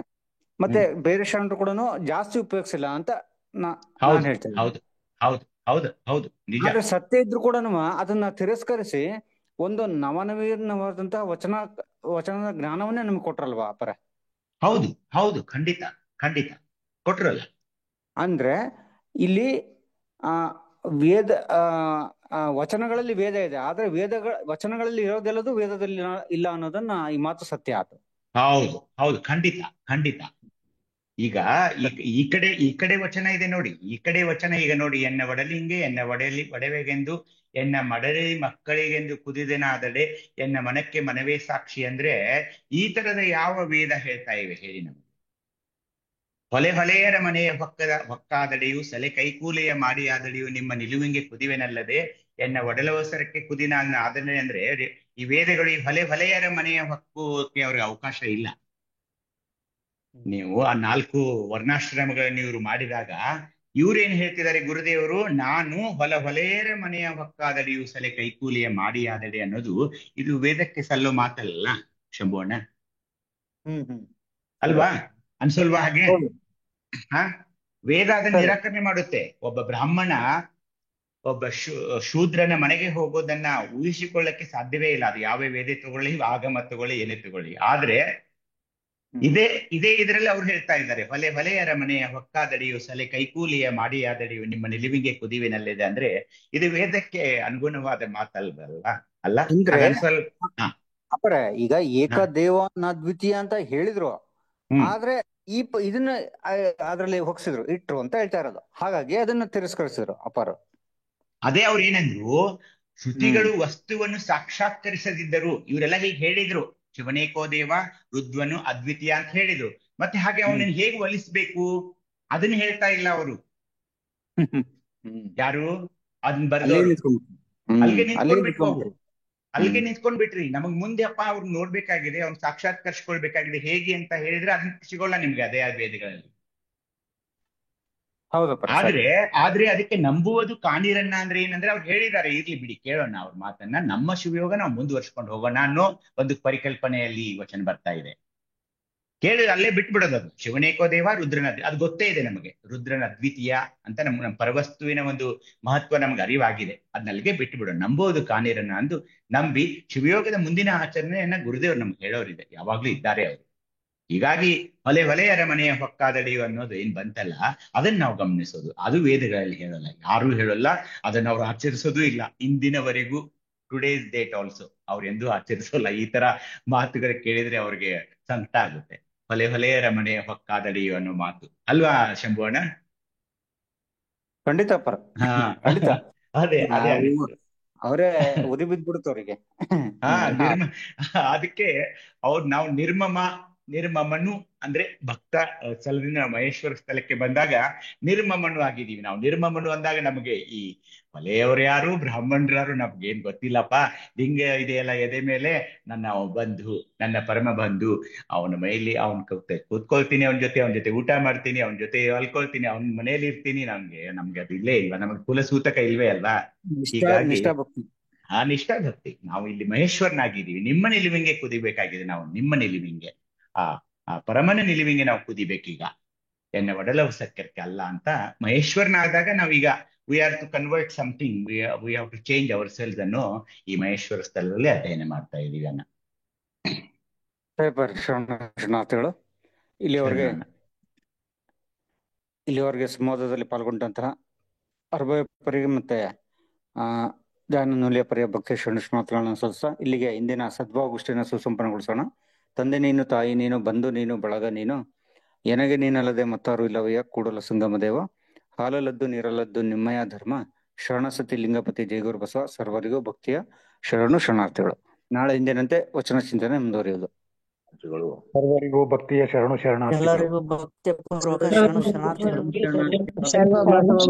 ಮತ್ತೆ ಬೇರೆ ಶರಣರು ಕೂಡ ಜಾಸ್ತಿ ಉಪಯೋಗಿಸಿಲ್ಲ ಅಂತ ನಾನು ಹೇಳ್ತೇನೆ. ಹೌದು. ಆದ್ರೆ ಸತ್ಯ ಇದ್ರು ಕೂಡ ಅದನ್ನ ತಿರಸ್ಕರಿಸಿ ಒಂದು ನವನವೀನವಾದಂತಹ ವಚನದ ಜ್ಞಾನವನ್ನೇ ನಮ್ಗೆ ಕೊಟ್ರಲ್ವಾ ಅಪರ? ಹೌದು, ಖಂಡಿತ ಕೊಟ್ರಲ್ಲ. ಅಂದ್ರೆ ಇಲ್ಲಿ ವೇದ ವಚನಗಳಲ್ಲಿ ವೇದ ಇದೆ, ಆದ್ರೆ ವಚನಗಳಲ್ಲಿ ಇರೋದೆಲ್ಲದು ವೇದದಲ್ಲಿ ಇಲ್ಲ ಅನ್ನೋದನ್ನ ಈ ಮಾತು ಸತ್ಯ ಆಯ್ತು. ಹೌದು, ಖಂಡಿತ. ಈಗ ಈ ಕಡೆ ವಚನ ಇದೆ ನೋಡಿ, ಈ ಕಡೆ ವಚನ ಈಗ ನೋಡಿ, ಎನ್ನ ಒಡಲಿಂಗೆ ಎನ್ನ ಒಡವೆಗೆಂದು ಎನ್ನ ಮಡಲಿ ಮಕ್ಕಳಿಗೆಂದು ಕುದಿದೆನಾದಡೆ ಎನ್ನ ಮನಕ್ಕೆ ಮನವೇ ಸಾಕ್ಷಿ ಅಂದ್ರೆ ಈ ತರದ ಯಾವ ವೇದ ಹೇಳ್ತಾ ಇವೆ ಹೇಳಿ ನಮಗೆ? ಹೊಲೆಯರ ಮನೆಯ ಹೊಕ್ಕಾದಡೆಯು ಸಲೆ ಕೈಕೂಲೆಯ ಮಾಡಿಯಾದಡೆಯು ನಿಮ್ಮ ನಿಲುವಿಗೆ ಕುದಿವೆನಲ್ಲದೆ ಎನ್ನ ಒಡಲವಸರಕ್ಕೆ ಕುದಿನ ಆದನೆ ಅಂದ್ರೆ ಈ ವೇದಗಳು ಈ ಹೊಲೆಯರ ಮನೆಯ ಹೊಕ್ಕಕ್ಕೆ ಅವ್ರಿಗೆ ಅವಕಾಶ ಇಲ್ಲ. ನೀವು ಆ 4 ವರ್ಣಾಶ್ರಮಗಳನ್ನು ಇವರು ಮಾಡಿದಾಗ ಇವ್ರೇನ್ ಹೇಳ್ತಿದ್ದಾರೆ ಗುರುದೇವರು, ನಾನು ಹೊಲೆಯರ ಮನೆಯ ಹೊಕ್ಕಾದಡೆಯು ಸಲೆ ಕೈಕೂಲಿಯ ಮಾಡಿಯಾದಡೆ ಅನ್ನೋದು ಇದು ವೇದಕ್ಕೆ ಸಲ್ಲೋ ಮಾತಲ್ಲ ಶಂಭೋಣ, ಅಲ್ವಾ? ಅನ್ಸಲ್ವಾ ಹಾಗೆ? ವೇದ ಅದನ್ನ ನಿರಾಕರಣೆ ಮಾಡುತ್ತೆ. ಒಬ್ಬ ಬ್ರಾಹ್ಮಣ ಒಬ್ಬ ಶೂದ್ರನ ಮನೆಗೆ ಹೋಗೋದನ್ನ ಊಹಿಸಿಕೊಳ್ಳಕ್ಕೆ ಸಾಧ್ಯವೇ ಇಲ್ಲ. ಅದು ಯಾವ ವೇದ ತಗೊಳ್ಳಿ, ಆಗಮ ತಗೊಳ್ಳಿ, ಏನೇ ತಗೊಳ್ಳಿ. ಆದ್ರೆ ಇದೇ ಇದರಲ್ಲಿ ಅವ್ರು ಹೇಳ್ತಾ ಇದ್ದಾರೆ, ಹೊಲೆಯರ ಮನೆಯ ಹೊಕ್ಕಾದಡಿಯು ಸಲೆ ಕೈಕೂಲಿಯ ಮಾಡಿಯಾದಡಿಯು ನಿಮ್ಮ ನಿಲುವಿಗೆ ಕುದಿವಿನಲ್ಲಿದೆ ಅಂದ್ರೆ ಇದು ವೇದಕ್ಕೆ ಅನುಗುಣವಾದ ಮಾತಲ್ವಲ್ಲ ಅಲ್ಲ? ಅಪರ ಈಗ ಏಕದೇವ ದ್ವಿತೀಯ ಅಂತ ಹೇಳಿದ್ರು, ಆದ್ರೆ ಇದನ್ನ ಅದ್ರಲ್ಲಿ ಹೊಕ್ಸಿದ್ರು ಇಟ್ರು ಅಂತ ಹೇಳ್ತಾ ಇರೋದು. ಹಾಗಾಗಿ ಅದನ್ನ ತಿರಸ್ಕರಿಸಿದ್ರು ಅಪಾರ. ಅದೇ ಅವ್ರು ಏನಂದ್ರು, ಶ್ರುತಿಗಳು ವಸ್ತುವನ್ನು ಸಾಕ್ಷಾತ್ಕರಿಸದಿದ್ದರು. ಇವರೆಲ್ಲ ಹೀಗೆ ಹೇಳಿದ್ರು, ಶಿವನೇಕೋ ದೇವ, ರುದ್ವನು ಅದ್ವಿತೀಯ ಅಂತ ಹೇಳಿದ್ರು. ಮತ್ತೆ ಹಾಗೆ ಅವನನ್ನು ಹೇಗೆ ಒಲಿಸ್ಬೇಕು ಅದನ್ನ ಹೇಳ್ತಾ ಇಲ್ಲ ಅವರು. ಯಾರು ಅದನ್ನ ಬರೆದವರು ಅಲ್ಲಿಗೆ ನಿಂತ್ಕೊಂಡ್ಬಿಟ್ರು. ಅಲ್ಲಿಗೆ ನಿಂತ್ಕೊಂಡ್ ಬಿಟ್ರಿ. ನಮಗ್ ಮುಂದೆ ಅಪ್ಪ ಅವ್ರು ನೋಡ್ಬೇಕಾಗಿದೆ, ಅವ್ನು ಸಾಕ್ಷಾತ್ಕರಿಸ್ಕೊಳ್ಬೇಕಾಗಿದೆ. ಹೇಗೆ ಅಂತ ಹೇಳಿದ್ರೆ ಅದನ್ನ ಸಿಗೋಲ್ಲ ನಿಮ್ಗೆ ಅದೇ ವೇದಗಳಲ್ಲಿ. ಆದ್ರೆ ಅದಕ್ಕೆ ನಂಬುವುದು ಕಾಣಿರನ್ನ ಅಂದ್ರೆ ಏನಂದ್ರೆ ಅವ್ರು ಹೇಳಿದ್ದಾರೆ, ಇರ್ಲಿ ಬಿಡಿ ಕೇಳೋಣ ಅವ್ರ ಮಾತನ್ನ, ನಮ್ಮ ಶಿವಯೋಗ ನಾವು ಮುಂದುವರ್ಸ್ಕೊಂಡು ಹೋಗೋಣ ಅನ್ನೋ ಒಂದು ಪರಿಕಲ್ಪನೆಯಲ್ಲಿ ವಚನ ಬರ್ತಾ ಇದೆ. ಕೇಳಿ ಅಲ್ಲೇ ಬಿಟ್ಬಿಡೋದು. ಅದು ಶಿವನೇಕೋ ದೇವ, ರುದ್ರನ ಅದು ಗೊತ್ತೇ ಇದೆ ನಮಗೆ, ರುದ್ರನ ಅದ್ವಿತೀಯ ಅಂತ ನಮ್ಮ ಪರವಸ್ತುವಿನ ಒಂದು ಮಹತ್ವ ನಮ್ಗೆ ಅರಿವಾಗಿದೆ. ಅದನ್ನಲ್ಲಿಗೆ ಬಿಟ್ಟುಬಿಡೋಣ. ನಂಬೋದು ಕಾಣಿರನ್ನ ಅಂದು ನಂಬಿ ಶಿವಯೋಗದ ಮುಂದಿನ ಆಚರಣೆಯನ್ನ ಗುರುದೇವ್ರು ನಮ್ಗೆ ಹೇಳೋರಿದೆ, ಯಾವಾಗ್ಲೂ ಇದ್ದಾರೆ ಅವರು. ಹೀಗಾಗಿ ಹೊಲೆಯರ ಮನೆಯ ಹೊಕ್ಕಾದಡಿಯು ಅನ್ನೋದು ಏನ್ ಬಂತಲ್ಲ, ಅದನ್ನ ನಾವು ಗಮನಿಸೋದು. ಅದು ವೇದಗಳಲ್ಲಿ ಹೇಳಲ್ಲ, ಯಾರೂ ಹೇಳಲ್ಲ, ಅದನ್ನ ಅವ್ರು ಆಚರಿಸೋದು ಇಲ್ಲ ಇಂದಿನವರೆಗೂ. ಟುಡೇಸ್ ಡೇಟ್ ಆಲ್ಸೋ ಅವ್ರು ಎಂದೂ ಆಚರಿಸೋಲ್ಲ. ಈ ತರ ಮಾತುಗಳು ಕೇಳಿದ್ರೆ ಅವ್ರಿಗೆ ಸಂಕಟ ಆಗುತ್ತೆ. ಹೊಲೆಯರ ಮನೆಯ ಹೊಕ್ಕಾದಡಿಯು ಅನ್ನೋ ಮಾತು ಅಲ್ವಾ ಶಂಭುವಣ್ಣ? ಖಂಡಿತ ಪರ. ಖಂಡಿತ ಅದೇ ಅವರೇ ಉರಿ ಬಿದ್ಬಿಡುತ್ತೆ ಅವರಿಗೆ. ಅದಕ್ಕೆ ನಾವು ನಿರ್ಮಮನು ಅಂದ್ರೆ ಭಕ್ತ ಸ್ಥಳದಿಂದ ಮಹೇಶ್ವರ ಸ್ಥಳಕ್ಕೆ ಬಂದಾಗ ನಿರ್ಮಮನು ಆಗಿದೀವಿ. ನಾವು ನಿರ್ಮಮನು ಅಂದಾಗ ನಮಗೆ ಈ ಮಲೆಯವರು ಯಾರು, ಬ್ರಾಹ್ಮಣರು ಯಾರು ನಮ್ಗೆ ಏನ್ ಗೊತ್ತಿಲ್ಲಪ್ಪ. ಲಿಂಗ ಇದೆಯಲ್ಲ ಎದೆ ಮೇಲೆ, ನನ್ನ ಬಂಧು, ನನ್ನ ಪರಮ ಬಂಧು, ಅವನ ಮೈಲಿ ಅವನ್ ಕೂತ್ಕೊಳ್ತೀನಿ, ಅವನ ಜೊತೆ ಊಟ ಮಾಡ್ತೀನಿ, ಅವನ ಜೊತೆ ಅಲ್ಕೊಳ್ತೀನಿ, ಅವನ ಮನೇಲಿ ಇರ್ತೀನಿ. ನಮ್ಗೆ ಅದು ಇಲ್ಲೇ ಇಲ್ವಾ? ನಮಗೆ ಕುಲಸೂತಕ ಇಲ್ವೇ ಅಲ್ವಾ? ಹೀಗಾಗಿ ನಿಷ್ಠಾ ಭಕ್ತಿ. ನಾವು ಇಲ್ಲಿ ಮಹೇಶ್ವರನಾಗಿದ್ದೀವಿ, ನಿಮ್ಮ ನಿಲುವಿಂಗೆ ಕುದಿಬೇಕಾಗಿದೆ. ನಾವು ನಿಮ್ಮ ನಿಲುವಿಂಗೆ, ಆ ಪರಮನ ನಿಲುವಿಂಗೆ ನಾವು ಕುದಿಬೇಕೀಗ, ಎನ್ನ ಒಡಲವಸಕ್ಕೆ ಅಲ್ಲ ಅಂತ ಮಹೇಶ್ವರನಾದಾಗ ನಾವೀಗ we have to convert something, we have to change ourselves ಅನ್ನೋ ಈ ಮಹೇಶ್ವರ ಸ್ಥಳದಲ್ಲಿ ಅಧ್ಯಯನ ಮಾಡ್ತಾ ಇದೀವಿ ಅನ್ನ. ಶರಣಾರ್ಥಿಗಳು. ಇಲ್ಲಿವರೆಗೆ ಸಂವಾದದಲ್ಲಿ ಪಾಲ್ಗೊಂಡಂತಹ ಅರ್ಭಯಪರಿಗೆ ಮತ್ತೆ ಧ್ಯಾನನುಲಿಯ ಪರಿಯ ಭಕ್ತಿ ಶರಣಾರ್ಥಿಗಳನ್ನ ಸಲ್ಲಿಸ ಇಲ್ಲಿಗೆ ಇಂದಿನ ಸದ್ಭಾವಗೋಷ್ಠಿಯನ್ನು ಸುಸಂಪನ್ನಗೊಳಿಸೋಣ. ತಂದೆ ನೀನು, ತಾಯಿ ನೀನು, ಬಂಧು ನೀನು, ಬಳಗ ನೀನು, ಎನಗೆ ನೀನಲ್ಲದೆ ಮತ್ತಾರು ಇಲ್ಲವಯ್ಯ, ಕೂಡಲ ಸಂಗಮ ದೇವ, ಹಾಲಲ್ಲದ್ದು ನೀರಲ್ಲದ್ದು ನಿಮ್ಮಯ ಧರ್ಮ, ಶರಣಸತಿ ಲಿಂಗಪತಿ ಜಯಗುರು ಬಸವ, ಸರ್ವರಿಗೂ ಭಕ್ತಿಯ ಶರಣಾರ್ಥಿಗಳು. ನಾಳೆ ಹಿಂದಿನಂತೆ ವಚನ ಚಿಂತನೆ ಮುಂದುವರಿಯುವುದು. ಸರ್ವರಿಗೂ ಭಕ್ತಿಯ ಶರಣಾರ್ಥಿಗಳು. ಎಲ್ಲರಿಗೂ ಭಕ್ತಿಯ ಪೂರ್ವಕ ಶರಣಾರ್ಥಿಗಳು.